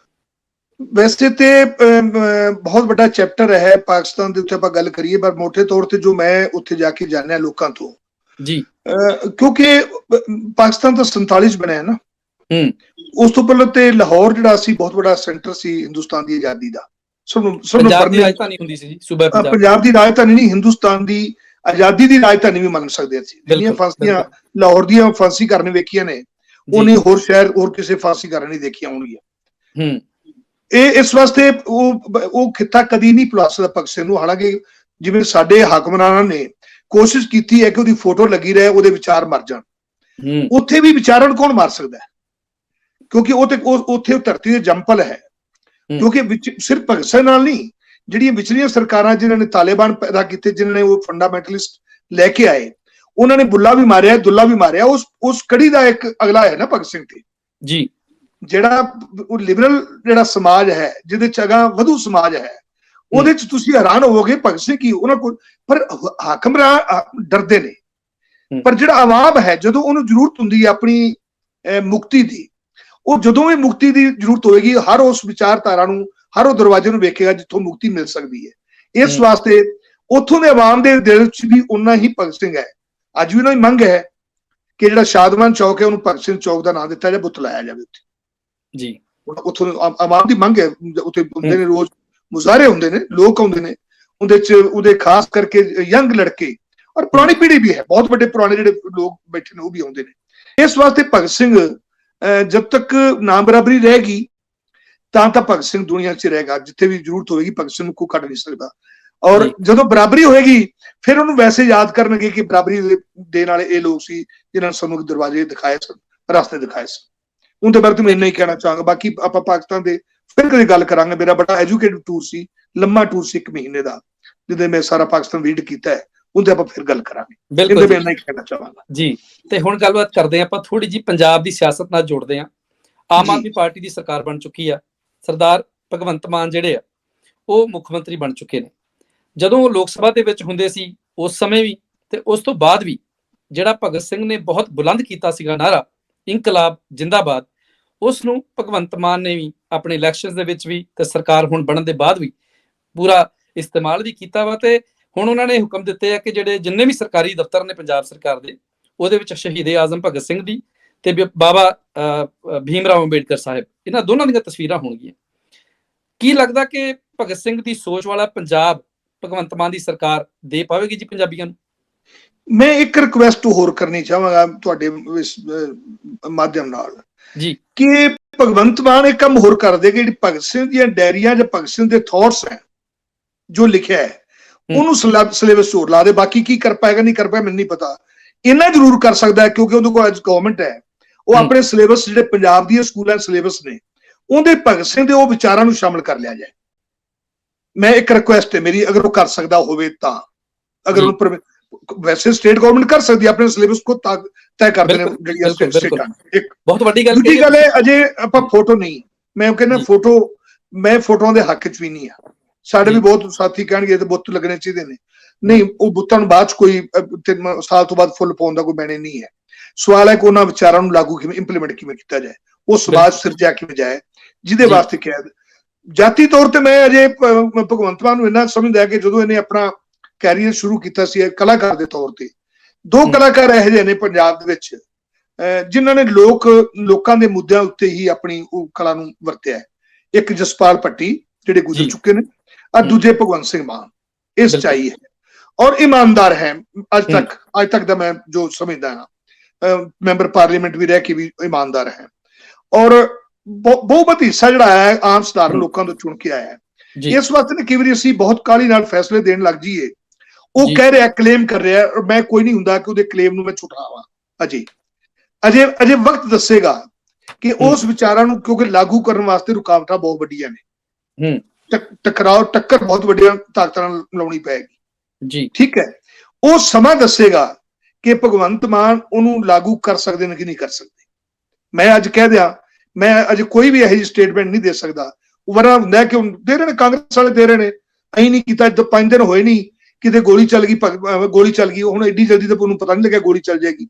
ਵੈਸੇ ਤੇ ਬਹੁਤ ਵੱਡਾ ਚੈਪਟਰ ਹੈ ਪਾਕਿਸਤਾਨ ਦੇ ਉੱਤੇ ਆਪਾਂ ਗੱਲ ਕਰੀਏ, ਪਰ ਮੋਟੇ ਤੌਰ ਤੇ ਜੋ ਮੈਂ ਉੱਥੇ ਜਾ ਕੇ ਜਾਣਿਆ ਲੋਕਾਂ ਤੋਂ ਜੀ, ਕਿਉਂਕਿ ਪਾਕਿਸਤਾਨ ਤਾਂ 47 ਚ ਬਣਿਆ ਨਾ, ਉਸ ਤੋਂ ਪਹਿਲਾਂ ਤੇ ਲਾਹੌਰ ਜਿਹੜਾ ਸੀ ਬਹੁਤ ਵੱਡਾ ਸੈਂਟਰ ਸੀ ਹਿੰਦੁਸਤਾਨ ਦੀ ਆਜ਼ਾਦੀ ਦਾ। ਪੰਜਾਬ ਦੀ ਰਾਜਧਾਨੀ ਹੁੰਦੀ ਸੀ ਜੀ, ਸੂਬਾ ਪੰਜਾਬ ਦੀ ਰਾਜਧਾਨੀ ਨਹੀਂ, ਹਿੰਦੁਸਤਾਨ ਦੀ ਆਜ਼ਾਦੀ ਦੀ ਰਾਜਧਾਨੀ ਵੀ ਮੰਨ ਸਕਦੇ ਸੀ। ਜਿਹੜੀਆਂ ਫਾਂਸੀਆਂ ਲਾਹੌਰ ਦੀਆਂ ਫਾਂਸੀ ਕਰਨ ਵੇਖੀਆਂ ਨੇ, ਉਹਨੇ ਹੋਰ ਸ਼ਹਿਰ ਹੋਰ ਕਿਸੇ ਫਾਂਸੀ ਕਰਨ ਨਹੀਂ ਦੇਖੀਆਂ ਹੋਣਗੀਆਂ। ਇਹ ਇਸ ਵਾਸਤੇ ਉਹ ਖਿੱਤਾ ਕਦੀ ਨਹੀਂ ਭੁਲਾ ਸਕਦਾ ਭਗਤ ਸਿੰਘ ਨੂੰ। ਹਾਲਾਂਕਿ ਜਿਵੇਂ ਸਾਡੇ ਹਾਕਮਰਾਨਾਂ ਨੇ ਕੋਸ਼ਿਸ਼ ਕੀਤੀ ਹੈ ਕਿ ਉਹਦੀ ਫੋਟੋ ਲੱਗੀ ਰਹੇ, ਉਹਦੇ ਵਿਚਾਰ ਮਰ ਜਾਣ, ਉੱਥੇ ਵੀ ਵਿਚਾਰਨ ਕੌਣ ਮਾਰ ਸਕਦਾ? ਕਿਉਂਕਿ ਉਹ ਤੇ ਉੱਥੇ ਧਰਤੀ ਦੇ ਜੰਪਲ ਹੈ। ਕਿਉਂਕਿ ਸਿਰਫ ਭਗਤ ਸਿੰਘ ਨਾਲ ਨਹੀਂ, ਜਿਹੜੀਆਂ ਵਿਚਲੀਆਂ ਸਰਕਾਰਾਂ ਜਿਨ੍ਹਾਂ ਨੇ ਤਾਲਿਬਾਨ ਪੈਦਾ ਕੀਤੇ, ਜਿਨ੍ਹਾਂ ਨੇ ਉਹ ਫੰਡਾਮੈਂਟਲਿਸਟ ਲੈ ਕੇ ਆਏ, ਉਹਨਾਂ ਨੇ ਬੁੱਲਾ ਵੀ ਮਾਰਿਆ, ਦੁੱਲਾ ਵੀ ਮਾਰਿਆ। ਉਸ ਕੜੀ ਦਾ ਇੱਕ ਅਗਲਾ ਹੈ ਨਾ ਭਗਤ ਸਿੰਘ ਤੇ ਜੀ, ਜਿਹੜਾ ਉਹ ਲਿਬਰਲ ਜਿਹੜਾ ਸਮਾਜ ਹੈ, ਜਿਹਦੇ ਚ ਅਗਾ ਵਧੂ ਸਮਾਜ ਹੈ, ਉਹਦੇ ਚ ਤੁਸੀਂ ਹੈਰਾਨ ਹੋਵੋਗੇ ਭਗਤ ਸਿੰਘ ਕੀ ਉਹਨਾਂ ਕੋਲ, ਪਰ ਹਾਕਮਰਾਨ ਡਰਦੇ ਨੇ। ਪਰ ਜਿਹੜਾ ਆਵਾਮ ਹੈ, ਜਦੋਂ ਉਹਨੂੰ ਜ਼ਰੂਰਤ ਹੁੰਦੀ ਹੈ ਆਪਣੀ ਮੁਕਤੀ ਦੀ, ਉਹ ਜਦੋਂ ਵੀ ਮੁਕਤੀ ਦੀ ਜ਼ਰੂਰਤ ਹੋਏਗੀ, ਹਰ ਉਸ ਵਿਚਾਰਧਾਰਾ ਨੂੰ, ਹਰ ਉਹ ਦਰਵਾਜ਼ੇ ਨੂੰ ਵੇਖੇਗਾ ਜਿੱਥੋਂ ਮੁਕਤੀ ਮਿਲ ਸਕਦੀ ਹੈ। ਇਸ ਵਾਸਤੇ ਉੱਥੋਂ ਦੇ ਆਵਾਮ ਦੇ ਦਿਲ ਚ ਵੀ ਉਨਾ ਹੀ ਭਗਤ ਸਿੰਘ ਹੈ। ਅੱਜ ਵੀ ਉਹਨਾਂ ਦੀ ਮੰਗ ਹੈ ਕਿ ਜਿਹੜਾ ਸ਼ਾਦਮਾਨ ਚੌਕ ਹੈ ਉਹਨੂੰ ਭਗਤ ਸਿੰਘ ਚੌਕ ਦਾ ਨਾਮ ਦਿੱਤਾ ਜਾਵੇ, ਬੁੱਤ ਲਾਇਆ ਜਾਵੇ ਉੱਥੇ ਜੀ। ਉੱਥੋਂ ਆਵਾਮ ਦੀ ਮੰਗ ਹੈ। ਉੱਥੇ ਹੁੰਦੇ ਨੇ, ਰੋਜ਼ ਮੁਜ਼ਾਹਰੇ ਹੁੰਦੇ ਨੇ, ਲੋਕ ਆਉਂਦੇ ਨੇ, ਉਹਦੇ ਚ ਉਹਦੇ ਖਾਸ ਕਰਕੇ ਯੰਗ ਲੜਕੇ ਔਰ ਪੁਰਾਣੀ ਪੀੜ੍ਹੀ ਵੀ ਹੈ, ਬਹੁਤ ਵੱਡੇ ਪੁਰਾਣੇ ਜਿਹੜੇ ਲੋਕ ਬੈਠੇ ਨੇ ਉਹ ਵੀ ਆਉਂਦੇ ਨੇ। ਇਸ ਵਾਸਤੇ ਭਗਤ ਸਿੰਘ ਜਦ ਤੱਕ ਨਾ ਬਰਾਬਰੀ ਰਹੇਗੀ ਤਾਂ ਭਗਤ ਸਿੰਘ ਦੁਨੀਆ 'ਚ ਰਹੇਗਾ। ਜਿੱਥੇ ਵੀ ਜ਼ਰੂਰਤ ਹੋਵੇਗੀ ਭਗਤ ਸਿੰਘ ਨੂੰ ਕੋਈ ਕੱਢ ਨਹੀਂ ਸਕਦਾ। ਔਰ ਜਦੋਂ ਬਰਾਬਰੀ ਹੋਏਗੀ ਫਿਰ ਉਹਨੂੰ ਵੈਸੇ ਯਾਦ ਕਰਨਗੇ ਕਿ ਬਰਾਬਰੀ ਦੇਣ ਵਾਲੇ ਇਹ ਲੋਕ ਸੀ ਜਿਨ੍ਹਾਂ ਨੇ ਸਾਨੂੰ ਦਰਵਾਜ਼ੇ ਦਿਖਾਏ ਸਨ, ਰਸਤੇ ਦਿਖਾਏ ਸਨ। ਉਹਦੇ ਬਾਰੇ ਮੈਂ ਇੰਨਾ ਹੀ ਕਹਿਣਾ ਚਾਹਾਂਗਾ। ਬਾਕੀ ਆਪਾਂ ਪਾਕਿਸਤਾਨ ਦੇ ਫਿਰ ਕਦੇ ਗੱਲ ਕਰਾਂਗੇ। ਮੇਰਾ ਬੜਾ ਐਜੂਕੇਟਿਵ ਟੂਰ ਸੀ, ਲੰਮਾ ਟੂਰ ਸੀ, 1 ਮਹੀਨੇ ਦਾ, ਜਿਹਦੇ ਮੈਂ ਸਾਰਾ ਪਾਕਿਸਤਾਨ ਵਿਜ਼ਿਟ ਕੀਤਾ ਹੈ। ਉਹਦੇ ਆਪਾਂ ਫਿਰ ਗੱਲ ਕਰਾਂਗੇ। ਬਿਲਕੁਲ ਮੈਂ ਇੰਨਾ ਹੀ ਕਹਿਣਾ ਚਾਹਾਂਗਾ ਜੀ। ਤੇ ਹੁਣ ਗੱਲਬਾਤ ਕਰਦੇ ਹਾਂ ਆਪਾਂ ਥੋੜੀ ਜਿਹੀ ਪੰਜਾਬ ਦੀ ਸਿਆਸਤ ਨਾਲ ਜੋੜਦੇ ਹਾਂ। ਆਮ ਆਦਮੀ ਪਾਰਟੀ ਦੀ ਸਰਕਾਰ ਬਣ ਚੁੱਕੀ ਆ, ਸਰਦਾਰ ਭਗਵੰਤ ਮਾਨ ਜਿਹੜੇ ਆ ਉਹ ਮੁੱਖ ਮੰਤਰੀ ਬਣ ਚੁੱਕੇ ਨੇ। ਜਦੋਂ ਲੋਕ ਸਭਾ ਦੇ ਵਿੱਚ ਹੁੰਦੇ ਸੀ ਉਸ ਸਮੇਂ ਵੀ ਤੇ ਉਸ ਤੋਂ ਬਾਅਦ ਵੀ ਜਿਹੜਾ ਭਗਤ ਸਿੰਘ ਨੇ ਬਹੁਤ ਬੁਲੰਦ ਕੀਤਾ ਸੀਗਾ ਨਾਰਾ, ਇਨਕਲਾਬ ਜਿੰਦਾਬਾਦ, ਉਸ ਨੂੰ ਭਗਵੰਤ ਮਾਨ ਨੇ ਵੀ ਆਪਣੇ ਇਲੈਕਸ਼ਨ ਦੇ ਵਿੱਚ ਵੀ ਤੇ ਸਰਕਾਰ ਹੁਣ ਬਣਨ ਦੇ ਬਾਅਦ ਵੀ ਪੂਰਾ ਇਸਤੇਮਾਲ ਵੀ ਕੀਤਾ ਵਾ। ਤੇ ਹੁਣ ਉਹਨਾਂ ਨੇ ਹੁਕਮ ਦਿੱਤੇ ਆ ਕਿ ਜਿਹੜੇ ਜਿੰਨੇ ਵੀ ਸਰਕਾਰੀ ਦਫ਼ਤਰ ਨੇ ਪੰਜਾਬ ਸਰਕਾਰ ਦੇ, ਉਹਦੇ ਵਿੱਚ ਸ਼ਹੀਦ ਆਜ਼ਮ ਭਗਤ ਸਿੰਘ ਦੀ ਤੇ ਬਾਬਾ ਭੀਮ ਰਾਓ ਅੰਬੇਡਕਰ ਸਾਹਿਬ, ਇਹਨਾਂ ਦੋਨਾਂ ਦੀਆਂ ਤਸਵੀਰਾਂ ਹੋਣਗੀਆਂ। ਕੀ ਲੱਗਦਾ ਕਿ ਭਗਤ ਸਿੰਘ ਦੀ ਸੋਚ ਵਾਲਾ ਪੰਜਾਬ ਭਗਵੰਤ ਮਾਨ ਦੀ ਸਰਕਾਰ ਦੇ ਪਾਵੇਗੀ ਜੀ ਪੰਜਾਬੀਆਂ ਨੂੰ? ਮੈਂ ਇੱਕ ਰਿਕੁਐਸਟ ਹੋਰ ਕਰਨੀ ਚਾਹਾਂਗਾ ਤੁਹਾਡੇ ਇਸ ਮਾਧਿਅਮ ਨਾਲ ਜੀ, ਕਿ ਭਗਵੰਤ ਮਾਨ ਇੱਕ ਕੰਮ ਹੋਰ ਕਰ ਦੇ ਕਿ ਜਿਹੜੀ ਭਗਤ ਸਿੰਘ ਦੀਆਂ ਡਾਇਰੀਆਂ ਜਾਂ ਭਗਤ ਸਿੰਘ ਦੇ ਥਾਟਸ ਹੈ ਜੋ ਲਿਖਿਆ ਹੈ, ਉਹਨੂੰ ਸਿਲੇਬਸ ਹੋਰ ਲਾ ਦੇ। ਬਾਕੀ ਕੀ ਕਰ ਪਾਏਗਾ ਨਹੀਂ ਕਰ ਪਾਏਗਾ ਮੈਨੂੰ ਨਹੀਂ ਪਤਾ। ਇੰਨਾ ਜ਼ਰੂਰ ਕਰ ਸਕਦਾ ਹੈ ਕਿਉਂਕਿ ਉਹਦੇ ਕੋਲ ਅੱਜ ਗਵਰਨਮੈਂਟ ਹੈ, ਉਹ ਆਪਣੇ ਸਿਲੇਬਸ ਜਿਹੜੇ ਪੰਜਾਬ ਦੀਆਂ ਸਕੂਲਾਂ ਸਿਲੇਬਸ ਨੇ ਉਹਦੇ ਭਗਤ ਸਿੰਘ ਦੇ ਉਹ ਵਿਚਾਰਾਂ ਨੂੰ ਸ਼ਾਮਲ ਕਰ ਲਿਆ ਜਾਏ। ਮੈਂ ਇੱਕ ਰਿਕੁਐਸਟ ਹੈ ਮੇਰੀ, ਅਗਰ ਉਹ ਕਰ ਸਕਦਾ ਹੋਵੇ ਤਾਂ। ਅਗਰ ਉਹ ਵੈਸੇ ਸਟੇਟ ਗਵਰਨਮੈਂਟ ਕਰ ਸਕਦੀ ਆਪਣੇ ਸਿਲੇਬਸ ਕੋ ਤੈਅ ਕਰਦੇ ਨੇ ਜਿਹੜੀਆਂ ਸਟੇਟਾਂ। ਇੱਕ ਬਹੁਤ ਵੱਡੀ ਗੱਲ ਦੂਜੀ ਗੱਲ ਹੈ, ਅਜੇ ਆਪਾਂ ਫੋਟੋ ਨਹੀਂ, ਮੈਂ ਕਹਿੰਦਾ ਫੋਟੋ, ਮੈਂ ਫੋਟੋਆਂ ਦੇ ਹੱਕ 'ਚ ਵੀ ਨਹੀਂ ਆ। ਸਾਡੇ ਵੀ ਬਹੁਤ ਸਾਥੀ ਕਹਿਣਗੇ ਤੇ ਬੁੱਤ ਲੱਗਣੇ ਚਾਹੀਦੇ ਨੇ, ਨਹੀਂ, ਉਹ ਬੁੱਤਾਂ ਨੂੰ ਬਾਅਦ 'ਚ ਕੋਈ 3 ਸਾਲ ਤੋਂ ਬਾਅਦ ਫੁੱਲ ਪਾਉਣ ਦਾ ਕੋਈ ਮੈਨੇ ਨਹੀਂ ਹੈ। ਸਵਾਲ ਹੈ ਕਿ ਉਹਨਾਂ ਵਿਚਾਰਾਂ ਨੂੰ ਲਾਗੂ ਕਿਵੇਂ, ਇੰਪਲੀਮੈਂਟ ਕਿਵੇਂ ਕੀਤਾ ਜਾਏ, ਉਹ ਸਮਾਜ ਸਿਰਜਿਆ ਕਿਵੇਂ ਜਾਏ, ਜਿਹਦੇ ਵਾਸਤੇ ਕਿਹਾ। ਜਾਤੀ ਤੌਰ ਤੇ ਮੈਂ ਅਜੇ ਭਗਵੰਤ ਮਾਨ ਨੂੰ ਇੰਨਾ ਸਮਝਦਾ ਕਿ ਜਦੋਂ ਇਹਨੇ ਆਪਣਾ ਕੈਰੀਅਰ ਸ਼ੁਰੂ ਕੀਤਾ ਸੀ ਕਲਾਕਾਰ ਦੇ ਤੌਰ ਤੇ, 2 ਕਲਾਕਾਰ ਇਹੋ ਜਿਹੇ ਨੇ ਪੰਜਾਬ ਦੇ ਵਿੱਚ ਜਿਨ੍ਹਾਂ ਨੇ ਲੋਕਾਂ ਦੇ ਮੁੱਦਿਆਂ ਉੱਤੇ ਹੀ ਆਪਣੀ ਉਹ ਕਲਾ ਨੂੰ ਵਰਤਿਆ ਹੈ। ਇੱਕ ਜਸਪਾਲ ਭੱਟੀ ਜਿਹੜੇ ਗੁਜ਼ਰ ਚੁੱਕੇ ਨੇ, और दूजे भगवंत सिंह मान इस चाहिए और ईमानदार है। आज तक मैं जो समझदा हां ਮੈਂਬਰ ਪਾਰਲੀਮੈਂਟ ਵੀ ਰਹਿ ਕੇ ਵੀ ਇਮਾਨਦਾਰ ਹੈ, ਔਰ ਬਹੁਤ ਹਿੱਸਾ ਜਿਹੜਾ ਹੈ ਆਮ ਸਧਾਰਨ ਲੋਕਾਂ ਤੋਂ ਚੁਣ ਕੇ ਆਇਆ ਹੈ। ਇਸ ਵਾਸਤੇ ਨਾ ਕਈ ਵਾਰੀ ਅਸੀਂ ਬਹੁਤ ਕਾਹਲੀ ਨਾਲ ਫੈਸਲੇ ਦੇਣ ਲੱਗ ਜਾਈਏ। ਉਹ ਕਹਿ ਰਿਹਾ, ਕਲੇਮ ਕਰ ਰਿਹਾ, ਔਰ ਮੈਂ ਕੋਈ ਨਹੀਂ ਹੁੰਦਾ ਕਿ ਉਹਦੇ ਕਲੇਮ ਨੂੰ ਮੈਂ ਛੁਟਾਵਾਂ। ਅਜੇ ਵਕਤ ਦੱਸੇਗਾ ਕਿ ਉਸ ਵਿਚਾਰਾਂ ਨੂੰ, ਕਿਉਂਕਿ ਲਾਗੂ ਕਰਨ ਵਾਸਤੇ ਰੁਕਾਵਟਾਂ ਬਹੁਤ ਵੱਡੀਆਂ ਨੇ, ਟੱਕਰ ਬਹੁਤ ਵੱਡੀਆਂ ਤਾਕਤਾਂ ਨਾਲ ਲਾਉਣੀ ਪਏਗੀ। ਠੀਕ ਹੈ, ਉਹ ਸਮਾਂ ਦੱਸੇਗਾ ਕਿ ਭਗਵੰਤ ਮਾਨ ਉਹਨੂੰ ਲਾਗੂ ਕਰ ਸਕਦੇ ਨੇ ਕਿ ਨਹੀਂ ਕਰ ਸਕਦੇ। ਮੈਂ ਅੱਜ ਕਹਿ ਦਿਆਂ, ਮੈਂ ਅਜੇ ਕੋਈ ਵੀ ਇਹੋ ਜਿਹੀ ਸਟੇਟਮੈਂਟ ਨਹੀਂ ਦੇ ਸਕਦਾ। ਵਰਨਾ ਹੁੰਦਾ ਕਿ ਹੁਣ ਦੇ ਰਹੇ ਨੇ, ਕਾਂਗਰਸ ਵਾਲੇ ਦੇ ਰਹੇ ਨੇ, ਅਸੀਂ ਨਹੀਂ ਕੀਤਾ, 5 ਦਿਨ ਹੋਏ ਨਹੀਂ, ਕਿਤੇ ਗੋਲੀ ਚੱਲ ਗਈ, ਹੁਣ ਐਡੀ ਜਲਦੀ ਤਾਂ ਉਹਨੂੰ ਪਤਾ ਨਹੀਂ ਲੱਗਿਆ ਗੋਲੀ ਚੱਲ ਜਾਏਗੀ।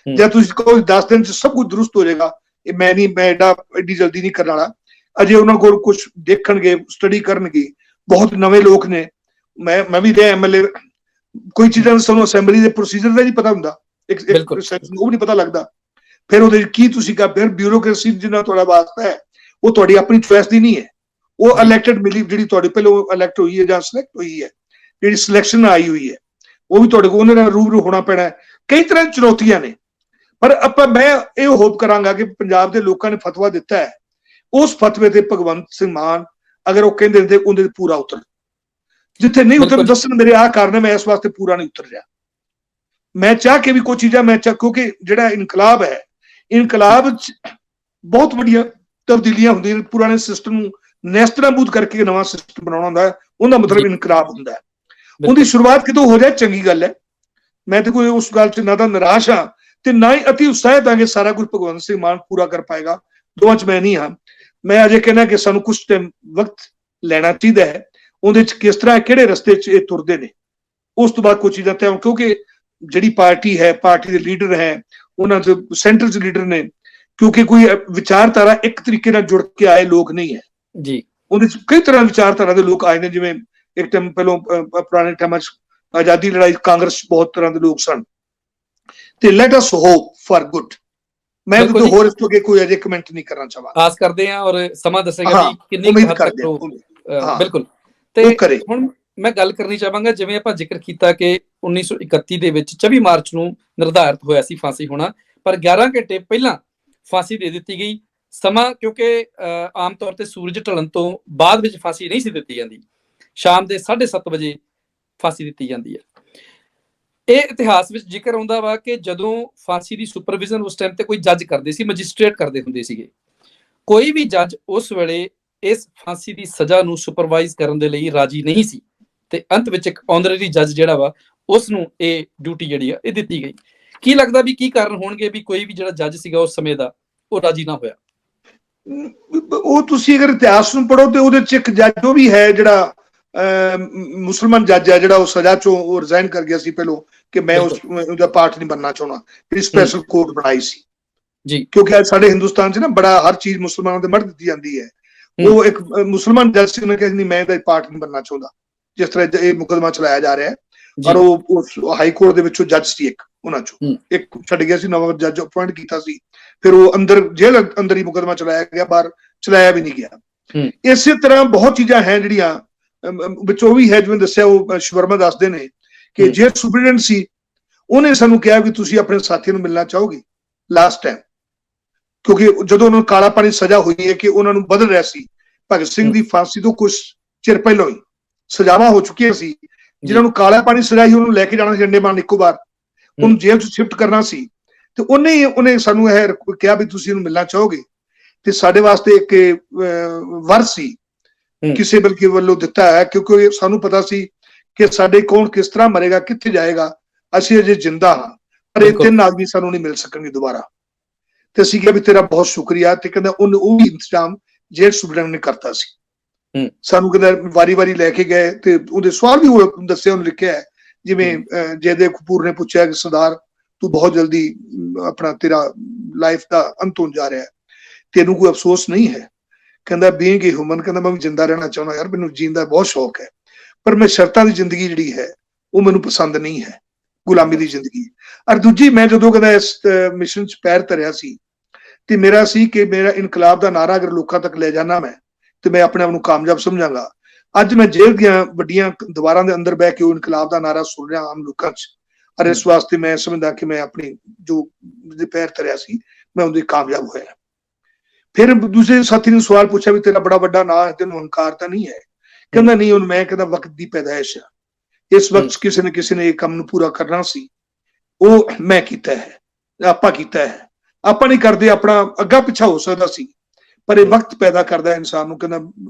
ਜਾਂ ਤੁਸੀਂ ਕਹੋ 10 ਦਿਨ ਚ ਸਭ ਕੁਝ ਦਰੁਸਤ ਹੋ ਜਾਏਗਾ, ਮੈਂ ਐਡੀ ਜਲਦੀ ਨਹੀਂ ਕਰਨ ਵਾਲਾ। ਅਜੇ ਉਹਨਾਂ ਕੋਲ ਕੁਝ ਦੇਖਣਗੇ, ਸਟੱਡੀ ਕਰਨਗੇ, ਬਹੁਤ ਨਵੇਂ ਲੋਕ ਨੇ। ਮੈਂ ਵੀ ਰਿਹਾ MLA, ਕੋਈ ਚੀਜ਼ਾਂ ਸਾਨੂੰ ਅਸੈਂਬਲੀ ਦੇ ਪ੍ਰੋਸੀਜਰ ਦਾ ਨਹੀਂ ਪਤਾ ਹੁੰਦਾ, ਉਹ ਵੀ ਨਹੀਂ ਪਤਾ ਲੱਗਦਾ। ਫਿਰ ਉਹਦੇ ਕੀ ਤੁਸੀਂ ਫਿਰ ਬਿਊਰੋਕ੍ਰੇਸੀ ਜਿੰਨਾ ਤੁਹਾਡਾ ਵਾਸਤਾ ਹੈ, ਉਹ ਤੁਹਾਡੀ ਆਪਣੀ ਚੁਆਇਸ ਦੀ ਨਹੀਂ ਹੈ। ਉਹ ਇਲੈਕਟਡ ਮਿਲੀ, ਜਿਹੜੀ ਤੁਹਾਡੇ ਪਹਿਲੋਂ ਇਲੈਕਟ ਹੋਈ ਹੈ ਜਾਂ ਸਿਲੈਕਟ ਹੋਈ ਹੈ, ਜਿਹੜੀ ਸਿਲੈਕਸ਼ਨ ਆਈ ਹੋਈ ਹੈ, ਉਹ ਵੀ ਤੁਹਾਡੇ ਕੋਲ ਉਹਨਾਂ ਨਾਲ ਰੂਬਰੂ ਹੋਣਾ ਪੈਣਾ ਹੈ। ਕਈ ਤਰ੍ਹਾਂ ਦੀ ਚੁਣੌਤੀਆਂ ਨੇ, ਪਰ ਮੈਂ ਇਹ ਹੋਪ ਕਰਾਂਗਾ ਕਿ ਪੰਜਾਬ ਦੇ ਲੋਕਾਂ ਨੇ ਫਤਵਾ ਦਿੱਤਾ ਹੈ, ਉਸ ਫਤਵੇ ਤੇ ਭਗਵੰਤ ਸਿੰਘ ਮਾਨ ਅਗਰ ਉਹ ਕਹਿੰਦੇ ਨੇ ਉਹਦੇ ਤੇ ਪੂਰਾ ਉਤਰ, ਜਿੱਥੇ ਨਹੀਂ ਉਤਰ ਦੱਸਣ ਮੇਰੇ ਆਹ ਕਾਰਨ ਹੈ, ਮੈਂ ਇਸ ਵਾਸਤੇ ਪੂਰਾ ਨਹੀਂ ਉਤਰ ਰਿਹਾ। ਮੈਂ ਚਾਹ ਕੇ ਵੀ ਕੋਈ ਚੀਜ਼ਾਂ ਕਿਉਂਕਿ ਜਿਹੜਾ ਇਨਕਲਾਬ ਹੈ, ਇਨਕਲਾਬ ਚ ਬਹੁਤ ਵੱਡੀਆਂ ਤਬਦੀਲੀਆਂ ਹੁੰਦੀਆਂ ਨੇ। ਪੁਰਾਣੇ ਸਿਸਟਮ ਨੂੰ ਨੈਸਤਨਾਬੂਦ ਕਰਕੇ ਨਵਾਂ ਸਿਸਟਮ ਬਣਾਉਣਾ ਹੁੰਦਾ ਹੈ, ਉਹਦਾ ਮਤਲਬ ਇਨਕਲਾਬ ਹੁੰਦਾ ਹੈ। ਉਹਦੀ ਸ਼ੁਰੂਆਤ ਕਿਤੋਂ ਹੋ ਜਾਏ ਚੰਗੀ ਗੱਲ ਹੈ। ਮੈਂ ਤੇ ਕੋਈ ਉਸ ਗੱਲ ਚ ਨਾ ਤਾਂ ਨਿਰਾਸ਼ ਹਾਂ ਤੇ ਨਾ ਹੀ ਅਤੀ ਉਤਸ਼ਾਹਿਤ ਹਾਂ ਕਿ ਸਾਰਾ ਕੁਝ ਭਗਵੰਤ ਸਿੰਘ ਮਾਨ ਪੂਰਾ ਕਰ ਪਾਏਗਾ। ਦੋਵਾਂ ਚ ਮੈਂ ਨਹੀਂ ਹਾਂ। ਮੈਂ ਅਜੇ ਕਹਿੰਦਾ ਕਿ ਸਾਨੂੰ ਕੁਝ ਟਾਈਮ ਵਕਤ ਲੈਣਾ ਚਾਹੀਦਾ ਹੈ, ਉਹਦੇ ਚ ਕਿਸ ਤਰ੍ਹਾਂ ਕਿਹੜੇ ਰਸਤੇ ਚ ਇਹ ਤੁਰਦੇ ਨੇ, ਉਸ ਤੋਂ ਬਾਅਦ ਕੋਈ ਚੀਜ਼ਾਂ ਤੈਅ, ਕਿਉਂਕਿ ਜਿਹੜੀ ਪਾਰਟੀ ਹੈ, ਪਾਰਟੀ ਦੇ ਲੀਡਰ ਹੈ, ਉਹਨਾਂ ਚ ਸੈਂਟਰ ਚ ਲੀਡਰ ਨੇ, ਕਿਉਂਕਿ ਕੋਈ ਵਿਚਾਰਧਾਰਾ ਇੱਕ ਤਰੀਕੇ ਨਾਲ ਜੁੜ ਕੇ ਆਏ ਲੋਕ ਨਹੀਂ ਹੈ ਜੀ। ਉਹਦੇ ਚ ਕਈ ਤਰ੍ਹਾਂ ਵਿਚਾਰਧਾਰਾ ਦੇ ਲੋਕ ਆਏ ਨੇ, ਜਿਵੇਂ ਇੱਕ ਟਾਈਮ ਪਹਿਲੋਂ ਪੁਰਾਣੇ ਟਾਈਮਾਂ ਚ ਆਜ਼ਾਦੀ ਲੜਾਈ ਕਾਂਗਰਸ ਬਹੁਤ ਤਰ੍ਹਾਂ ਦੇ ਲੋਕ ਸਨ। ਤੇ let us hope for good. ਮੈਂ ਹੋਰ ਇਸ ਤੋਂ ਅੱਗੇ ਕੋਈ ਅਜੇ ਕਮੈਂਟ ਨਹੀਂ ਕਰਨਾ ਚਾਹਾਂਗਾ। ਆਸ ਕਰਦੇ ਹਾਂ ਔਰ ਸਮਾਂ ਦੱਸੇਗਾ ਵੀ ਕਿੰਨੀ ਉਮੀਦ ਕਰਦੇ ਹਾਂ। ਬਿਲਕੁਲ। ਤੇ ਹੁਣ ਮੈਂ ਗੱਲ ਕਰਨੀ ਚਾਹਾਂਗਾ, ਜਿਵੇਂ ਆਪਾਂ ਜ਼ਿਕਰ ਕੀਤਾ ਕਿ 1931 ਦੇ ਵਿੱਚ 24 ਮਾਰਚ ਨੂੰ ਨਿਰਧਾਰਿਤ ਹੋਇਆ ਸੀ ਫਾਂਸੀ ਹੋਣਾ, ਪਰ 11 ਘੰਟੇ ਪਹਿਲਾਂ ਫਾਂਸੀ ਦੇ ਦਿੱਤੀ ਗਈ। ਸਮਾਂ ਕਿਉਂਕਿ ਆਮ ਤੌਰ ਤੇ ਸੂਰਜ ਢਲਣ ਤੋਂ ਬਾਅਦ ਵਿੱਚ ਫਾਂਸੀ ਨਹੀਂ ਸੀ ਦਿੱਤੀ ਜਾਂਦੀ, ਸ਼ਾਮ ਦੇ 7:30 ਵਜੇ ਫਾਂਸੀ ਦਿੱਤੀ ਜਾਂਦੀ ਹੈ। ਇਹ ਇਤਿਹਾਸ ਵਿੱਚ ਜ਼ਿਕਰ ਆਉਂਦਾ ਵਾ ਕਿ ਜਦੋਂ ਫਾਂਸੀ ਦੀ ਸੁਪਰਵਿਜ਼ਨ ਉਸ ਟਾਈਮ ਤੇ ਕੋਈ ਜੱਜ ਕਰਦੇ ਸੀ, ਮੈਜਿਸਟ੍ਰੇਟ ਕਰਦੇ ਹੁੰਦੇ ਸੀਗੇ। ਕੋਈ ਵੀ ਜੱਜ ਉਸ ਵੇਲੇ ਇਸ ਫਾਂਸੀ ਦੀ ਸਜ਼ਾ ਨੂੰ ਸੁਪਰਵਾਈਜ਼ ਕਰਨ ਦੇ ਲਈ ਰਾਜੀ ਨਹੀਂ ਸੀ, ਤੇ ਅੰਤ ਵਿੱਚ ਇੱਕ ਆਨਰੇਰੀ ਜੱਜ ਜਿਹੜਾ ਵਾ ਉਸ ਨੂੰ ਇਹ ਡਿਊਟੀ ਜਿਹੜੀ ਆ ਇਹ ਦਿੱਤੀ ਗਈ। ਕੀ ਲੱਗਦਾ ਵੀ ਕੀ ਕਾਰਨ ਹੋਣਗੇ ਵੀ ਕੋਈ ਵੀ ਜਿਹੜਾ ਜੱਜ ਸੀਗਾ ਉਸ ਸਮੇਂ ਦਾ ਉਹ ਰਾਜੀ ਨਾ ਹੋਇਆ? ਉਹ ਤੁਸੀਂ ਅਗਰ ਇਤਿਹਾਸ ਨੂੰ ਪੜ੍ਹੋ ਤੇ ਉਹਦੇ ਚ ਇੱਕ ਜੱਜ ਉਹ ਵੀ ਹੈ ਜਿਹੜਾ ਮੁਸਲਮਾਨ ਜੱਜ ਹੈ, ਜਿਹੜਾ ਉਹ ਸਜ਼ਾ ਚੋਂ ਰਿਜ਼ਾਈਨ ਕਰ ਗਿਆ ਸੀ ਪਹਿਲੋਂ, ਕਿ ਮੈਂ ਉਹਦਾ ਪਾਰਟ ਨਹੀਂ ਬਣਨਾ ਚਾਹੁੰਦਾ। ਜਿਹੜੀ ਸਪੈਸ਼ਲ ਕੋਰਟ ਬਣਾਈ ਸੀ ਜੀ, ਕਿਉਂਕਿ ਅੱਜ ਸਾਡੇ ਹਿੰਦੁਸਤਾਨ 'ਚ ਨਾ ਬੜਾ ਹਰ ਚੀਜ਼ ਮੁਸਲਮਾਨਾਂ ਦੇ ਮੜ ਦਿੱਤੀ ਜਾਂਦੀ ਹੈ। ਉਹ ਇੱਕ ਮੁਸਲਮਾਨ ਜੱਜ ਸੀ, ਉਹਨੇ ਕਿਹਾ ਨਹੀਂ ਮੈਂ ਇਹਦਾ ਪਾਰਟ ਨਹੀਂ ਬਣਨਾ ਚਾਹੁੰਦਾ, ਜਿਸ ਤਰ੍ਹਾਂ ਇਹ ਮੁਕੱਦਮਾ ਚਲਾਇਆ ਜਾ ਰਿਹਾ ਹੈ। ਪਰ ਉਹ ਹਾਈ ਕੋਰਟ ਦੇ ਵਿੱਚੋਂ ਜੱਜ ਸੀ, ਇੱਕ ਉਹਨਾਂ ਚੋਂ ਇੱਕ ਛੱਡ ਗਿਆ ਸੀ, ਨਵਾਂ ਜੱਜ ਅਪਾਇੰਟ ਕੀਤਾ ਸੀ। ਫਿਰ ਉਹ ਅੰਦਰ ਜੇਲ੍ਹ ਅੰਦਰ ਹੀ ਮੁਕੱਦਮਾ ਚਲਾਇਆ ਗਿਆ, ਬਾਹਰ ਚਲਾਇਆ ਵੀ ਨਹੀਂ ਗਿਆ। ਇਸੇ ਤਰ੍ਹਾਂ ਬਹੁਤ ਚੀਜ਼ਾਂ ਹੈ ਜਿਹੜੀਆਂ ਵਿੱਚੋਂ ਵੀ ਹੈ, ਜਿਵੇਂ ਦੱਸਿਆ ਉਹ ਸ਼ਵਰਮਾ ਦੱਸਦੇ ਨੇ ਕਿ ਜੇਲ੍ਹ ਸੁਪਰਡੈਂਟ ਸੀ, ਉਹਨੇ ਸਾਨੂੰ ਕਿਹਾ ਵੀ ਤੁਸੀਂ ਆਪਣੇ ਸਾਥੀਆਂ ਨੂੰ ਮਿਲਣਾ ਚਾਹੋਗੇ ਲਾਸਟ ਟਾਈਮ, ਕਿਉਂਕਿ ਜਦੋਂ ਉਹਨਾਂ ਨੂੰ ਕਾਲਾ ਪਾਣੀ ਸਜ਼ਾ ਹੋਈ ਹੈ ਕਿ ਉਹਨਾਂ ਨੂੰ ਬਦਲ ਰਿਹਾ ਸੀ। ਭਗਤ ਸਿੰਘ ਦੀ ਫਾਂਸੀ ਤੋਂ ਕੁਝ ਚਿਰ ਪਹਿਲਾਂ ਹੀ ਸਜ਼ਾਵਾਂ ਹੋ ਚੁੱਕੀਆਂ ਸੀ। ਜਿਹਨਾਂ ਨੂੰ ਕਾਲਾ ਪਾਣੀ ਸਜ਼ਾ ਸੀ ਉਹਨੂੰ ਲੈ ਕੇ ਜਾਣਾ ਸੀ ਅੰਡੇਮਾਨ ਨਿਕੋਬਾਰ, ਉਹਨੂੰ ਜੇਲ੍ਹ 'ਚ ਸ਼ਿਫਟ ਕਰਨਾ ਸੀ। ਤੇ ਉਹਨੇ ਸਾਨੂੰ ਇਹ ਕਿਹਾ ਵੀ ਤੁਸੀਂ ਇਹਨੂੰ ਮਿਲਣਾ ਚਾਹੋਗੇ। ਤੇ ਸਾਡੇ ਵਾਸਤੇ ਇੱਕ ਵਰ ਸੀ ਕਿਸੇ ਬਲਕਿ ਵੱਲੋਂ ਦਿੱਤਾ ਹੈ, ਕਿਉਂਕਿ ਸਾਨੂੰ ਪਤਾ ਸੀ ਕਿ ਸਾਡੇ ਕੌਣ ਕਿਸ ਤਰ੍ਹਾਂ ਮਰੇਗਾ, ਕਿੱਥੇ ਜਾਏਗਾ। ਅਸੀਂ ਅਜੇ ਜਿੰਦਾ ਹਾਂ, ਪਰ ਇਹ 3 ਆਦਮੀ ਸਾਨੂੰ ਨਹੀਂ ਮਿਲ ਸਕਣਗੇ ਦੁਬਾਰਾ। ਤੇ ਅਸੀਂ ਕਿਹਾ ਵੀ ਤੇਰਾ ਬਹੁਤ ਸ਼ੁਕਰੀਆ। ਤੇ ਕਹਿੰਦਾ ਉਹ ਵੀ ਇੰਤਜ਼ਾਮ ਜੇਲ੍ਹ ਸੁਪਰਡੈਂਟ ਨੇ ਕਰਤਾ ਸੀ। ਸਾਨੂੰ ਕਹਿੰਦਾ ਵਾਰੀ ਲੈ ਕੇ ਗਏ ਤੇ ਉਹਦੇ ਸਵਾਲ ਵੀ ਦੱਸਿਆ, ਉਹਨੇ ਲਿਖਿਆ ਹੈ, ਜਿਵੇਂ ਜੈਦੇਵ ਕਪੂਰ ਨੇ ਪੁੱਛਿਆ ਕਿ ਸਰਦਾਰ ਤੂੰ ਬਹੁਤ ਜਲਦੀ ਆਪਣਾ ਤੇਰਾ ਲਾਈਫ ਦਾ ਅੰਤ ਹੋਣ ਜਾ ਰਿਹਾ, ਤੈਨੂੰ ਕੋਈ ਅਫਸੋਸ ਨਹੀਂ ਹੈ? ਕਹਿੰਦਾ ਬੀਇੰਗ ਏ ਹਿਊਮਨ, ਕਹਿੰਦਾ ਮੈਂ ਵੀ ਜਿੰਦਾ ਰਹਿਣਾ ਚਾਹੁੰਦਾ ਯਾਰ, ਮੈਨੂੰ ਜੀਣ ਦਾ ਬਹੁਤ ਸ਼ੌਕ ਹੈ, ਪਰ ਮੈਂ ਸ਼ਰਤਾਂ ਦੀ ਜ਼ਿੰਦਗੀ ਜਿਹੜੀ ਹੈ ਉਹ ਮੈਨੂੰ ਪਸੰਦ ਨਹੀਂ ਹੈ, ਗੁਲਾਮੀ ਦੀ ਜ਼ਿੰਦਗੀ। ਔਰ ਦੂਜੀ, ਮੈਂ ਜਦੋਂ ਕਹਿੰਦਾ ਇਸ ਮਿਸ਼ਨ 'ਚ ਪੈਰ ਧਰਿਆ ਸੀ ਤੇ ਮੇਰਾ ਸੀ ਕਿ ਮੇਰਾ ਇਨਕਲਾਬ ਦਾ ਨਾਰਾ ਅਗਰ ਲੋਕਾਂ ਤੱਕ ਲੈ ਜਾਣਾ ਮੈਂ, ਤੇ ਮੈਂ ਆਪਣੇ ਆਪ ਨੂੰ ਕਾਮਯਾਬ ਸਮਝਾਂਗਾ। ਅੱਜ ਮੈਂ ਜੇਲ੍ਹ ਦੀਆਂ ਵੱਡੀਆਂ ਦੀਵਾਰਾਂ ਦੇ ਅੰਦਰ ਬਹਿ ਕੇ ਉਹ ਇਨਕਲਾਬ ਦਾ ਨਾਰਾ ਸੁਣ ਰਿਹਾ ਆਮ ਲੋਕਾਂ 'ਚ। ਔਰ ਇਸ ਵਾਸਤੇ ਮੈਂ ਸਮਝਦਾ ਕਿ ਮੈਂ ਆਪਣੀ ਜੋ ਪੈਰ ਧਰਿਆ ਸੀ ਮੈਂ ਉਹਦੇ ਕਾਮਯਾਬ ਹੋਇਆ। ਫਿਰ ਦੂਸਰੇ ਸਾਥੀ ਨੇ ਸਵਾਲ ਪੁੱਛਿਆ ਵੀ ਤੇਰਾ ਬੜਾ ਵੱਡਾ ਨਾਂ ਹੈ, ਤੈਨੂੰ ਹੰਕਾਰ ਤਾਂ ਨਹੀਂ ਹੈ? ਕਹਿੰਦਾ ਨਹੀਂ, ਹੁਣ ਮੈਂ ਕਹਿੰਦਾ ਵਕਤ ਦੀ ਪੈਦਾਇਸ਼ ਆ, ਇਸ ਵਕਤ ਕਿਸੇ ਨੇ ਇਹ ਕੰਮ ਨੂੰ ਪੂਰਾ ਕਰਨਾ ਸੀ, ਉਹ ਮੈਂ ਕੀਤਾ ਹੈ, ਆਪਾਂ ਕੀਤਾ ਹੈ। ਆਪਾਂ ਨਹੀਂ ਕਰਦੇ, ਆਪਣਾ ਅੱਗਾ ਪਿੱਛਾ ਹੋ ਸਕਦਾ ਸੀ, ਪਰ ਇਹ ਵਕਤ ਪੈਦਾ ਕਰਦਾ ਇਨਸਾਨ ਨੂੰ। ਕਹਿੰਦਾ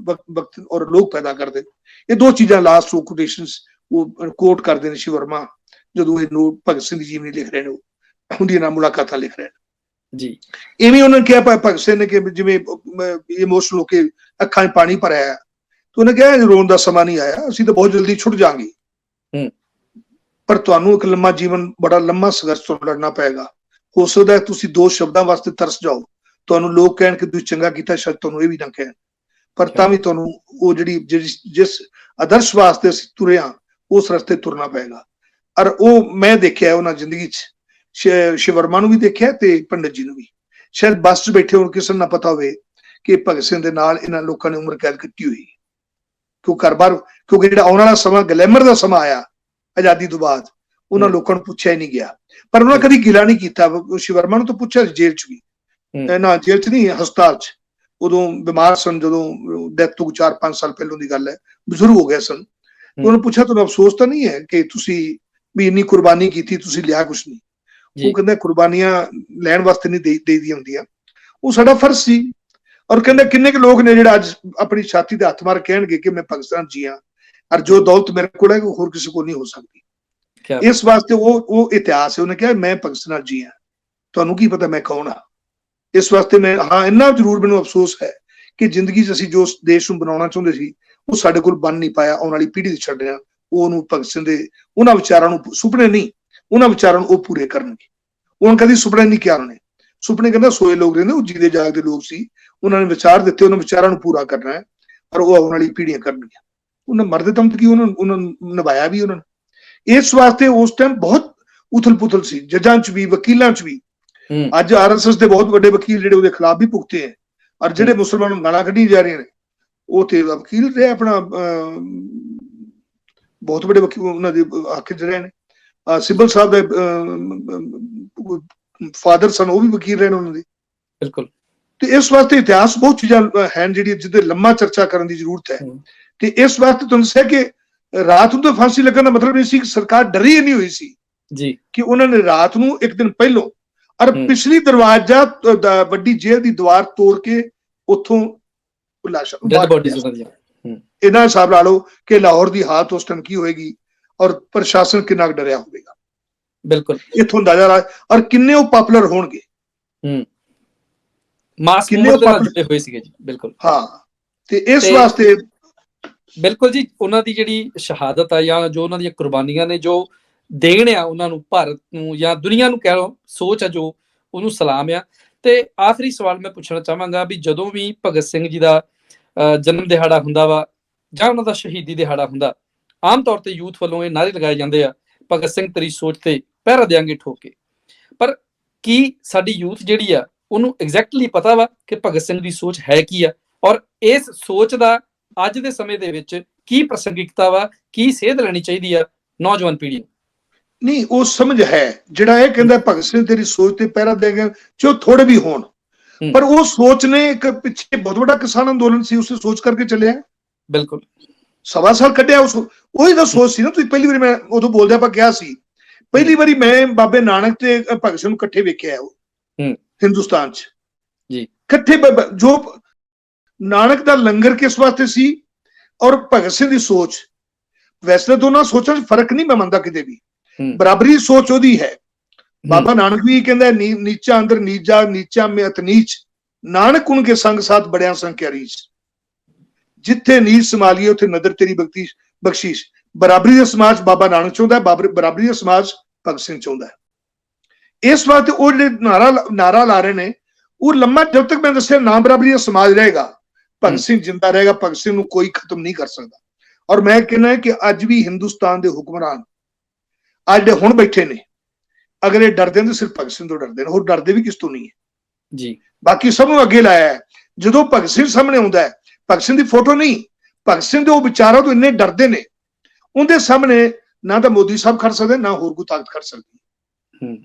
ਵਕਤ ਔਰ ਲੋਕ ਪੈਦਾ ਕਰਦੇ, ਇਹ ਦੋ ਚੀਜ਼ਾਂ ਲਾਸਟ ਕੋਟੇਸ਼ਨਸ ਉਹ ਕੋਟ ਕਰਦੇ ਨੇ ਸ਼ਿਵ ਵਰਮਾ ਜਦੋਂ ਇਹ ਨੋਟ ਭਗਤ ਸਿੰਘ ਦੀ ਜੀਵਨੀ ਲਿਖ ਰਹੇ ਨੇ, ਉਹਦੀਆਂ ਨਾਲ ਮੁਲਾਕਾਤਾਂ ਲਿਖ ਰਹੇ ਨੇ ਜੀ। ਇਵੇਂ ਉਹਨਾਂ ਨੇ ਕਿਹਾ ਭਗਤ ਸਿੰਘ ਨੇ ਕਿ ਜਿਵੇਂ ਇਮੋਸ਼ਨਲ ਹੋ ਕੇ ਅੱਖਾਂ 'ਚ ਪਾਣੀ ਭਰਿਆ, ਤੇ ਉਹਨੇ ਕਿਹਾ ਰੋਣ ਦਾ ਸਮਾਂ ਨਹੀਂ ਆਇਆ, ਅਸੀਂ ਤਾਂ ਬਹੁਤ ਜਲਦੀ ਛੁੱਟ ਜਾਵਾਂਗੇ, ਪਰ ਤੁਹਾਨੂੰ ਇੱਕ ਲੰਮਾ ਜੀਵਨ, ਬੜਾ ਲੰਮਾ ਸੰਘਰਸ਼ ਤੋਂ ਲੜਨਾ ਪਏਗਾ। ਹੋ ਸਕਦਾ ਹੈ ਤੁਸੀਂ 2 ਸ਼ਬਦਾਂ ਵਾਸਤੇ ਤਰਸ ਜਾਓ, ਤੁਹਾਨੂੰ ਲੋਕ ਕਹਿਣ ਕਿ ਤੁਸੀਂ ਚੰਗਾ ਕੀਤਾ, ਸ਼ਾਇਦ ਤੁਹਾਨੂੰ ਇਹ ਵੀ ਨਾ ਕਹਿਣ, ਪਰ ਤਾਂ ਵੀ ਤੁਹਾਨੂੰ ਉਹ ਜਿਸ ਆਦਰਸ਼ ਵਾਸਤੇ ਅਸੀਂ ਤੁਰੇ ਹਾਂ ਉਸ ਰਸਤੇ ਤੁਰਨਾ ਪਏਗਾ। ਔਰ ਉਹ ਮੈਂ ਦੇਖਿਆ ਉਹਨਾਂ ਜ਼ਿੰਦਗੀ 'ਚ, ਸ਼ਿਵ ਵਰਮਾ ਨੂੰ ਵੀ ਦੇਖਿਆ ਤੇ ਪੰਡਿਤ ਜੀ ਨੂੰ ਵੀ। ਸ਼ਾਇਦ ਬੱਸ 'ਚ ਬੈਠੇ ਹੋਣ, ਕਿਸੇ ਨੂੰ ਨਾ ਪਤਾ ਹੋਵੇ ਕਿ ਭਗਤ ਸਿੰਘ ਦੇ ਨਾਲ ਇਹਨਾਂ ਲੋਕਾਂ ਨੇ ਉਮਰ ਕੈਦ ਕੀਤੀ ਹੋਈ, ਕਿਉਂਕਿ ਜਿਹੜਾ ਆਉਣ ਵਾਲਾ ਸਮਾਂ ਗਲੈਮਰ ਦਾ ਸਮਾਂ ਆਇਆ ਆਜ਼ਾਦੀ ਤੋਂ ਬਾਅਦ, ਉਹਨਾਂ ਲੋਕਾਂ ਨੂੰ ਪੁੱਛਿਆ ਹੀ ਨਹੀਂ ਗਿਆ, ਪਰ ਉਹਨਾਂ ਕਦੀ ਗਿਲਾ ਨਹੀਂ ਕੀਤਾ। ਸ਼ਿਵ ਵਰਮਾ ਨੂੰ ਤਾਂ ਪੁੱਛਿਆ ਜੇਲ੍ਹ 'ਚ ਵੀ, ਨਾ ਜੇਲ੍ਹ 'ਚ ਨਹੀਂ, ਹਸਪਤਾਲ 'ਚ, ਉਦੋਂ ਬਿਮਾਰ ਸਨ, ਜਦੋਂ ਡੈਥ ਤੋਂ 4-5 ਸਾਲ ਪਹਿਲੋਂ ਦੀ ਗੱਲ ਹੈ, ਬਜ਼ੁਰਗ ਹੋ ਗਏ ਸਨ। ਉਹਨੂੰ ਪੁੱਛਿਆ ਤੁਹਾਨੂੰ ਅਫਸੋਸ ਤਾਂ ਨਹੀਂ ਹੈ ਕਿ ਤੁਸੀਂ ਵੀ ਇੰਨੀ ਕੁਰਬਾਨੀ ਕੀਤੀ, ਤੁਸੀਂ ਲਿਆ ਕੁਛ ਨਹੀਂ? ਉਹ ਕਹਿੰਦਾ ਕੁਰਬਾਨੀਆਂ ਲੈਣ ਵਾਸਤੇ ਨਹੀਂ ਦੇਈਆਂ ਹੁੰਦੀਆਂ, ਉਹ ਸਾਡਾ ਫਰਜ਼ ਸੀ। ਔਰ ਕਹਿੰਦਾ ਕਿੰਨੇ ਕੁ ਲੋਕ ਨੇ ਜਿਹੜਾ ਅੱਜ ਆਪਣੀ ਛਾਤੀ ਤੇ ਹੱਥ ਮਾਰ ਕਹਿਣਗੇ ਕਿ ਮੈਂ ਪਾਕਿਸਤਾਨ ਜੀ ਹਾਂ, ਔਰ ਜੋ ਦੌਲਤ ਮੇਰੇ ਕੋਲ ਹੈ ਉਹ ਹੋਰ ਕਿਸੇ ਕੋਲ ਨਹੀਂ ਹੋ ਸਕਦੀ। ਇਸ ਵਾਸਤੇ ਉਹ ਇਤਿਹਾਸ ਹੈ। ਉਹਨੇ ਕਿਹਾ ਮੈਂ ਪਾਕਿਸਤਾਨ ਜੀ ਹਾਂ, ਤੁਹਾਨੂੰ ਕੀ ਪਤਾ ਮੈਂ ਕੌਣ ਹਾਂ। ਇਸ ਵਾਸਤੇ ਮੈਂ ਇੰਨਾ ਜ਼ਰੂਰ ਮੈਨੂੰ ਅਫਸੋਸ ਹੈ ਕਿ ਜ਼ਿੰਦਗੀ 'ਚ ਅਸੀਂ ਜੋ ਦੇਸ਼ ਨੂੰ ਬਣਾਉਣਾ ਚਾਹੁੰਦੇ ਸੀ ਉਹ ਸਾਡੇ ਕੋਲ ਬਣ ਨਹੀਂ ਪਾਇਆ। ਆਉਣ ਵਾਲੀ ਪੀੜ੍ਹੀ 'ਚ ਛੱਡਿਆ ਉਹਨੂੰ ਭਗਤ ਸਿੰਘ ਦੇ ਉਹਨਾਂ ਵਿਚਾਰਾਂ ਨੂੰ, ਸੁਪਨੇ ਨਹੀਂ, ਉਹਨਾਂ ਵਿਚਾਰਾਂ ਨੂੰ ਉਹ ਪੂਰੇ ਕਰਨਗੇ। ਉਹਨਾਂ ਕਦੀ ਸੁਪਨੇ ਨਹੀਂ ਕਿਹਾ, ਉਹਨੇ ਸੁਪਨੇ ਕਹਿੰਦਾ ਸੋਏ ਲੋਕ ਰਹਿੰਦੇ, ਉਹ ਜੀਦੇ ਜਾਗਦੇ ਲੋਕ ਸੀ। ਉਹਨਾਂ ਨੇ ਵਿਚਾਰ ਦਿੱਤੇ, ਉਹਨਾਂ ਵਿਚਾਰਾਂ ਨੂੰ ਪੂਰਾ ਕਰਨਾ ਹੈ ਔਰ ਉਹ ਆਉਣ ਵਾਲੀ ਪੀੜ੍ਹੀਆਂ ਕਰਨਗੀਆਂ। ਉਹਨਾਂ ਮਰਦੇ ਦਮ ਤੱਕ ਉਹਨਾਂ ਨੂੰ ਨਿਭਾਇਆ ਵੀ ਉਹਨਾਂ ਨੇ। ਇਸ ਵਾਸਤੇ ਉਸ ਟਾਈਮ ਬਹੁਤ ਉਥਲ ਪੁਥਲ ਸੀ, ਜੱਜਾਂ 'ਚ ਵੀ, ਵਕੀਲਾਂ 'ਚ ਵੀ। ਅੱਜ RSS ਦੇ ਬਹੁਤ ਵੱਡੇ ਵਕੀਲ ਜਿਹੜੇ ਉਹਦੇ ਖਿਲਾਫ ਵੀ ਭੁਗਤੇ ਹੈ, ਔਰ ਜਿਹੜੇ ਮੁਸਲਮਾਨਾਂ ਨੂੰ ਗਾਲਾਂ ਕੱਢੀ ਜਾ ਰਹੇ ਨੇ ਉਹ ਤੇ ਵਕੀਲ ਰਹੇ, ਆਪਣਾ ਬਹੁਤ ਵੱਡੇ ਵਕੀਲ ਉਹਨਾਂ ਦੇ ਹੱਕ 'ਚ ਰਹੇ ਨੇ। ਸਿੱਬਲ ਸਾਹਿਬ ਦੇ ਫਾਦਰ ਸਨ, ਉਹ ਵੀ ਵਕੀਲ ਰਹੇ ਨੇ ਉਹਨਾਂ ਦੇ। ਬਿਲਕੁਲ। ਤੇ ਇਸ ਵਾਸਤੇ ਇਤਿਹਾਸ ਬਹੁਤ ਚੀਜ਼ਾਂ ਹਨ ਜਿਹੜੀ ਜਿਹਦੇ ਲੰਮਾ ਚਰਚਾ ਕਰਨ ਦੀ ਜ਼ਰੂਰਤ ਹੈ। ਤੇ ਇਸ ਵਾਸਤੇ ਤੁਹਾਨੂੰ ਦੱਸਿਆ ਕਿ ਰਾਤ ਨੂੰ ਤਾਂ ਫਾਂਸੀ ਲੱਗਣ ਦਾ ਮਤਲਬ ਨਹੀਂ ਸੀ ਕਿ ਸਰਕਾਰ ਡਰੀ ਨਹੀਂ ਹੋਈ ਸੀ ਜੀ, ਕਿ ਉਹਨਾਂ ਨੇ ਰਾਤ ਨੂੰ ਇੱਕ ਦਿਨ ਪਹਿਲੋਂ ਔਰ ਪਿਛਲੀ ਦਰਵਾਜ਼ਾ ਵੱਡੀ ਜੇਲ੍ਹ ਦੀ ਦੀਵਾਰ ਤੋੜ ਕੇ ਉੱਥੋਂ ਲਾਸ਼ਾਂ ਇਹਨਾਂ ਹਿਸਾਬ ਲਾ ਲਓ ਕਿ ਲਾਹੌਰ ਦੀ ਹਾਲਤ ਉਸ ਟਾਈਮ ਕੀ ਹੋਏਗੀ ਔਰ ਪ੍ਰਸ਼ਾਸਨ ਕਿੰਨਾ ਡਰਿਆ ਹੋਵੇਗਾ। ਬਿਲਕੁਲ, ਇੱਥੋਂ ਅੰਦਾਜ਼ਾ ਲਾ, ਔਰ ਕਿੰਨੇ ਉਹ ਪਪੂਲਰ ਹੋਣਗੇ। ਮਾਸ ਮੂਵਮੈਂਟ ਨਾਲ ਜੁੜੇ ਹੋਏ ਸੀਗੇ ਜੀ। ਬਿਲਕੁਲ, ਹਾਂ। ਤੇ ਇਸ ਵਾਸਤੇ ਬਿਲਕੁਲ ਜੀ, ਉਹਨਾਂ ਦੀ ਜਿਹੜੀ ਸ਼ਹਾਦਤ ਆ ਜਾਂ ਜੋ ਉਹਨਾਂ ਦੀਆਂ ਕੁਰਬਾਨੀਆਂ ਨੇ, ਜੋ ਦੇਣ ਆ ਉਹਨਾਂ ਨੂੰ, ਭਾਰਤ ਨੂੰ ਜਾਂ ਦੁਨੀਆ ਨੂੰ ਕਹਿ ਲਓ, ਸੋਚ ਆ ਜੋ, ਉਹਨੂੰ ਸਲਾਮ ਆ। ਤੇ ਆਖਰੀ ਸਵਾਲ ਮੈਂ ਪੁੱਛਣਾ ਚਾਹਾਂਗਾ ਵੀ ਜਦੋਂ ਵੀ ਭਗਤ ਸਿੰਘ ਜੀ ਦਾ ਜਨਮ ਦਿਹਾੜਾ ਹੁੰਦਾ ਵਾ ਜਾਂ ਉਹਨਾਂ ਦਾ ਸ਼ਹੀਦੀ ਦਿਹਾੜਾ ਹੁੰਦਾ, ਆਮ ਤੌਰ ਤੇ ਯੂਥ ਵੱਲੋਂ ਇਹ ਨਾਅਰੇ ਲਗਾਏ ਜਾਂਦੇ ਆ, ਭਗਤ ਸਿੰਘ ਤੇਰੀ ਸੋਚ ਤੇ ਪਹਿਰਾ ਦਿਆਂਗੇ ਠੋਕ ਕੇ। ਪਰ ਕੀ ਸਾਡੀ ਯੂਥ ਜਿਹੜੀ ਆ ਉਹਨੂੰ ਐਗਜ਼ੈਕਟਲੀ ਪਤਾ ਵਾ ਕਿ ਭਗਤ ਸਿੰਘ ਦੀ ਸੋਚ ਹੈ ਕੀ ਆ, ਔਰ ਇਸ ਸੋਚ ਦਾ ਅੱਜ ਦੇ ਸਮੇਂ ਦੇ ਵਿੱਚ ਕੀ ਪ੍ਰਸੰਗਿਕਤਾ ਵਾ, ਕੀ ਸੇਧ ਲੈਣੀ ਚਾਹੀਦੀ ਆ ਨੌਜਵਾਨ ਪੀੜ੍ਹੀ ਨੂੰ? ਨਹੀਂ, ਉਹ ਸਮਝ ਹੈ। ਜਿਹੜਾ ਇਹ ਕਹਿੰਦਾ ਭਗਤ ਸਿੰਘ ਤੇਰੀ ਸੋਚ ਤੇ ਪਹਿਰਾ ਦੇਂਗੇ, ਜੋ ਥੋੜੇ ਵੀ ਹੋਣ, ਪਰ ਉਹ ਸੋਚ ਨੇ ਇੱਕ ਪਿੱਛੇ ਬਹੁਤ ਵੱਡਾ ਕਿਸਾਨ ਅੰਦੋਲਨ ਸੀ, ਉਸੇ ਸੋਚ ਕਰਕੇ ਚੱਲਿਆ। ਬਿਲਕੁਲ, 1.25 ਸਾਲ ਕੱਢਿਆ ਉਹੀ ਤਾਂ ਸੋਚ ਸੀ ਨਾ। ਤੁਸੀਂ ਪਹਿਲੀ ਵਾਰੀ, ਮੈਂ ਉਦੋਂ ਬੋਲਦਿਆਂ ਆਪਾਂ ਕਿਹਾ ਸੀ, ਪਹਿਲੀ ਵਾਰੀ ਮੈਂ ਬਾਬੇ ਨਾਨਕ ਤੇ ਭਗਤ ਸਿੰਘ ਨੂੰ ਇਕੱਠੇ ਵੇਖਿਆ ਉਹ ਹਿੰਦੁਸਤਾਨ 'ਚ ਜੀ, ਇਕੱਠੇ। ਜੋ ਨਾਨਕ ਦਾ ਲੰਗਰ ਕਿਸ ਵਾਸਤੇ ਸੀ ਔਰ ਭਗਤ ਸਿੰਘ ਦੀ ਸੋਚ, ਵੈਸੇ ਦੋਨਾਂ ਸੋਚਾਂ 'ਚ ਫਰਕ ਨਹੀਂ ਮੈਂ ਮੰਨਦਾ ਕਿਤੇ ਵੀ, ਬਰਾਬਰੀ ਸੋਚ ਉਹਦੀ ਹੈ। ਬਾਬਾ ਨਾਨਕ ਵੀ ਕਹਿੰਦਾ ਨੀਚਾ ਅੰਦਰ ਨੀਚਾ, ਨੀਚਾ ਮੇ ਅਤ ਨੀਚ, ਨਾਨਕ ਉਨਕੇ ਸੰਗ ਸਾਥ ਬੜਿਆ ਸੰਖਿਆ ਰੀਚ, ਜਿੱਥੇ ਨੀਚ ਸੰਭਾਲੀਏ ਉੱਥੇ ਨਦਰ ਤੇਰੀ ਬਖਸ਼ੀਸ਼। ਬਰਾਬਰੀ ਦਾ ਸਮਾਜ ਬਾਬਾ ਨਾਨਕ ਚਾਹੁੰਦਾ, ਬਰਾਬਰੀ ਦਾ ਸਮਾਜ ਭਗਤ ਸਿੰਘ ਚਾਹੁੰਦਾ ਹੈ। ਇਸ ਵਾਸਤੇ ਉਹ ਜਿਹੜੇ ਨਾਰਾ ਲਾ ਰਹੇ ਨੇ ਉਹ ਲੰਮਾ, ਜਦ ਤੱਕ ਮੈਂ ਦੱਸਿਆ ਨਾ ਬਰਾਬਰੀ ਦਾ ਸਮਾਜ ਰਹੇਗਾ, ਭਗਤ ਸਿੰਘ ਜਿੰਦਾ ਰਹੇਗਾ, ਭਗਤ ਸਿੰਘ ਨੂੰ ਕੋਈ ਖਤਮ ਨਹੀਂ ਕਰ ਸਕਦਾ। ਔਰ ਮੈਂ ਕਹਿੰਦਾ ਕਿ ਅੱਜ ਵੀ ਹਿੰਦੁਸਤਾਨ ਦੇ ਹੁਕਮਰਾਨ ਅੱਜ ਹੁਣ ਬੈਠੇ ਨੇ, ਅਗਰ ਇਹ ਡਰਦੇ ਨੇ ਸਿਰਫ ਭਗਤ ਸਿੰਘ ਤੋਂ ਡਰਦੇ ਨੇ, ਹੋਰ ਡਰਦੇ ਵੀ ਕਿਸ ਤੋਂ ਨਹੀਂ ਹੈ ਜੀ। ਬਾਕੀ ਸਭ ਨੂੰ ਅੱਗੇ ਲਾਇਆ ਹੈ। ਜਦੋਂ ਭਗਤ ਸਿੰਘ ਸਾਹਮਣੇ ਆਉਂਦਾ ਹੈ, ਭਗਤ ਸਿੰਘ ਦੀ ਫੋਟੋ ਨਹੀਂ, ਭਗਤ ਸਿੰਘ ਦੇ ਉਹ ਵਿਚਾਰਾਂ ਤੋਂ ਇੰਨੇ ਡਰਦੇ ਨੇ, ਉਹਦੇ ਸਾਹਮਣੇ ਨਾ ਤਾਂ ਮੋਦੀ ਸਾਹਿਬ ਖੜ ਸਕਦੇ, ਨਾ ਹੋਰ ਕੋਈ ਤਾਕਤ ਖੜ ਸਕਦੀ। ਹੂੰ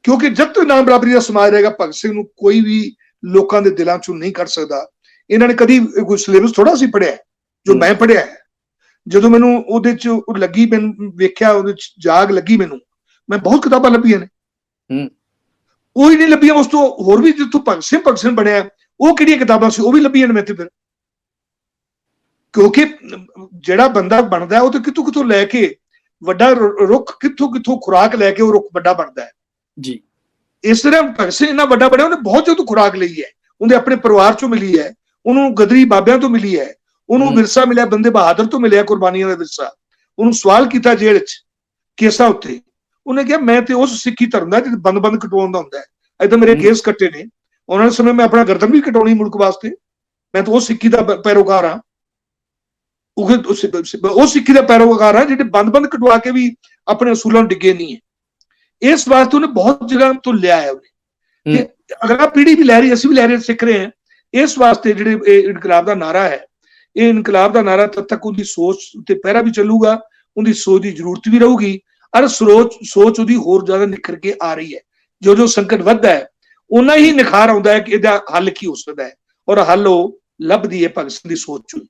ਕਿਉਂਕਿ ਜਦ ਤੱਕ ਨਾ ਬਰਾਬਰੀ ਦਾ ਸਮਾਜ ਰਹੇਗਾ, ਭਗਤ ਸਿੰਘ ਨੂੰ ਕੋਈ ਵੀ ਲੋਕਾਂ ਦੇ ਦਿਲਾਂ ਚੋਂ ਨਹੀਂ ਕੱਢ ਸਕਦਾ। ਇਹਨਾਂ ਨੇ ਕਦੀ ਕੋਈ ਸਿਲੇਬਸ ਥੋੜਾ ਸੀ ਪੜ੍ਹਿਆ ਜੋ ਮੈਂ ਪੜ੍ਹਿਆ ਹੈ। ਜਦੋਂ ਮੈਨੂੰ ਉਹਦੇ ਚ ਲੱਗੀ, ਮੈਨੂੰ ਵੇਖਿਆ ਉਹਦੇ ਚ ਜਾਗ ਲੱਗੀ, ਮੈਨੂੰ ਮੈਂ ਬਹੁਤ ਕਿਤਾਬਾਂ ਲੱਭੀਆਂ ਨੇ, ਉਹ ਹੀ ਨਹੀਂ ਲੱਭੀਆਂ। ਉਸ ਤੋਂ ਹੋਰ ਵੀ ਜਿੱਥੋਂ ਭਗਤ ਸਿੰਘ ਬਣਿਆ, ਉਹ ਕਿਹੜੀਆਂ ਕਿਤਾਬਾਂ ਸੀ, ਉਹ ਵੀ ਲੱਭੀਆਂ ਨੇ ਮੈਂ ਤੇ ਫਿਰ। ਕਿਉਂਕਿ ਜਿਹੜਾ ਬੰਦਾ ਬਣਦਾ ਉਹ ਤੇ ਕਿੱਥੋਂ ਕਿੱਥੋਂ ਲੈ ਕੇ, ਵੱਡਾ ਰੁੱਖ ਕਿੱਥੋਂ ਕਿੱਥੋਂ ਖੁਰਾਕ ਲੈ ਕੇ ਉਹ ਰੁੱਖ ਵੱਡਾ ਬਣਦਾ ਹੈ ਜੀ। ਇਸ ਤਰ੍ਹਾਂ ਭਗਤ ਸਿੰਘ ਇੰਨਾ ਵੱਡਾ ਬਣਿਆ, ਉਹਨੇ ਬਹੁਤ ਜ਼ਿਆਦਾ ਖੁਰਾਕ ਲਈ ਹੈ, ਉਹਦੇ ਆਪਣੇ ਪਰਿਵਾਰ ਚੋਂ ਮਿਲੀ ਹੈ, ਉਹਨੂੰ ਗਦਰੀ ਬਾਬਿਆਂ ਤੋਂ ਮਿਲੀ ਹੈ, ਉਹਨੂੰ ਵਿਰਸਾ ਮਿਲਿਆ, ਬੰਦੇ ਬਹਾਦਰ ਤੋਂ ਮਿਲਿਆ, ਕੁਰਬਾਨੀਆਂ ਦਾ ਵਿਰਸਾ। ਉਹਨੂੰ ਸਵਾਲ ਕੀਤਾ ਜੇਲ੍ਹ ਚ ਕੇਸਾਂ ਉੱਤੇ, ਉਹਨੇ ਕਿਹਾ ਮੈਂ ਤੇ ਉਸ ਸਿੱਖੀ ਧਰਮ ਦਾ ਜਿਹਦੇ ਬੰਦ ਕਟਵਾਉਣ ਦਾ ਹੁੰਦਾ ਹੈ। ਏਦਾਂ ਮੇਰੇ ਕੇਸ ਕੱਟੇ ਨੇ, ਉਹਨਾਂ ਦੇ ਸਮੇਂ ਮੈਂ ਆਪਣਾ ਗਰਦਨ ਵੀ ਕਟਾਉਣੀ ਮੁਲਕ ਵਾਸਤੇ, ਮੈਂ ਤਾਂ ਉਹ ਸਿੱਖੀ ਦਾ ਪੈਰੋਕਾਰ ਹਾਂ। ਉਹ ਸਿੱਖੀ ਦਾ ਪੈਰੋਕਾਰ ਹਾਂ ਜਿਹੜੇ ਬੰਦ ਕਟਵਾ ਕੇ ਵੀ ਆਪਣੇ ਅਸੂਲਾਂ ਨੂੰ ਡਿੱਗੇ ਨਹੀਂ ਹੈ। ਇਸ ਵਾਸਤੇ ਉਹਨੇ ਬਹੁਤ ਜਗ੍ਹਾ ਤੋਂ ਲਿਆ ਹੈ ਉਹਨੇ, ਤੇ ਅਗਲਾ ਪੀੜ੍ਹੀ ਵੀ ਲੈ ਰਹੀ, ਅਸੀਂ ਵੀ ਲੈ ਰਹੇ, ਸਿੱਖ ਰਹੇ ਹਾਂ। ਇਸ ਵਾਸਤੇ ਜਿਹੜੇ ਇਹ ਇਨਕਲਾਬ ਦਾ ਨਾਰਾ ਹੈ, ਇਹ ਇਨਕਲਾਬ ਦਾ ਨਾਰਾ ਤਦ ਤੱਕ ਉਹਦੀ ਸੋਚ ਤੇ ਪਹਿਰਾ ਵੀ ਚੱਲੂਗਾ, ਉਹਦੀ ਸੋਚ ਦੀ ਜ਼ਰੂਰਤ ਵੀ ਰਹੂਗੀ, ਔਰ ਸੋਚ ਉਹਦੀ ਹੋਰ ਜ਼ਿਆਦਾ ਨਿਖਰ ਕੇ ਆ ਰਹੀ ਹੈ। ਜੋ ਸੰਕਟ ਵੱਧਦਾ ਹੈ, ਉਹਨਾਂ ਹੀ ਨਿਖਾਰ ਆਉਂਦਾ ਹੈ ਕਿ ਇਹਦਾ ਹੱਲ ਕੀ ਹੋ ਸਕਦਾ ਹੈ, ਔਰ ਹੱਲ ਉਹ ਲੱਭਦੀ ਹੈ ਭਗਤ ਸਿੰਘ ਦੀ ਸੋਚ ਚੋਂ।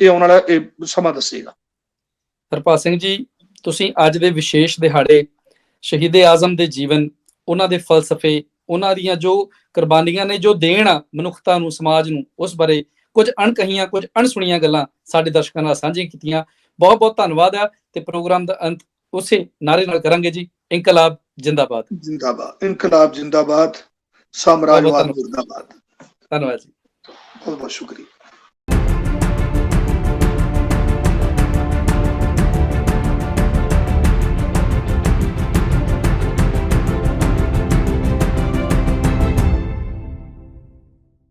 ਇਹ ਆਉਣ ਵਾਲਾ ਇਹ ਸਮਾਂ ਦੱਸੇਗਾ। ਹਰਪਾਲ ਸਿੰਘ ਜੀ, ਤੁਸੀਂ ਅੱਜ ਦੇ ਵਿਸ਼ੇਸ਼ ਦਿਹਾੜੇ ਸ਼ਹੀਦੇ ਆਜ਼ਮ ਦੇ ਜੀਵਨ, ਉਹਨਾਂ ਦੇ ਫਲਸਫੇ, ਉਹਨਾਂ ਦੀਆਂ ਜੋ ਕੁਰਬਾਨੀਆਂ ਨੇ, ਜੋ ਦੇਣ ਆ ਮਨੁੱਖਤਾ ਨੂੰ, ਸਮਾਜ ਨੂੰ, ਉਸ ਬਾਰੇ ਕੁਝ ਅਣਕਹੀਆਂ, ਕੁਝ ਅਣਸੁਣੀਆਂ ਗੱਲਾਂ ਸਾਡੇ ਦਰਸ਼ਕਾਂ ਨਾਲ ਸਾਂਝੀਆਂ ਕੀਤੀਆਂ। ਬਹੁਤ ਬਹੁਤ ਧੰਨਵਾਦ ਆ। ਤੇ ਪ੍ਰੋਗਰਾਮ ਦਾ ਅੰਤ ਉਸੇ ਨਾਰੇ ਨਾਲ ਕਰਾਂਗੇ ਜੀ, ਇਨਕਲਾਬ ਜਿੰਦਾਬਾਦ। ਜਿੰਦਾਬਾਦ, ਇਨਕਲਾਬ ਜਿੰਦਾਬਾਦ, ਸਾਮਰਾਜਵਾਦ ਮੁਰਦਾਬਾਦ। ਧੰਨਵਾਦ ਜੀ, ਬਹੁਤ ਬਹੁਤ ਸ਼ੁਕਰੀਆ।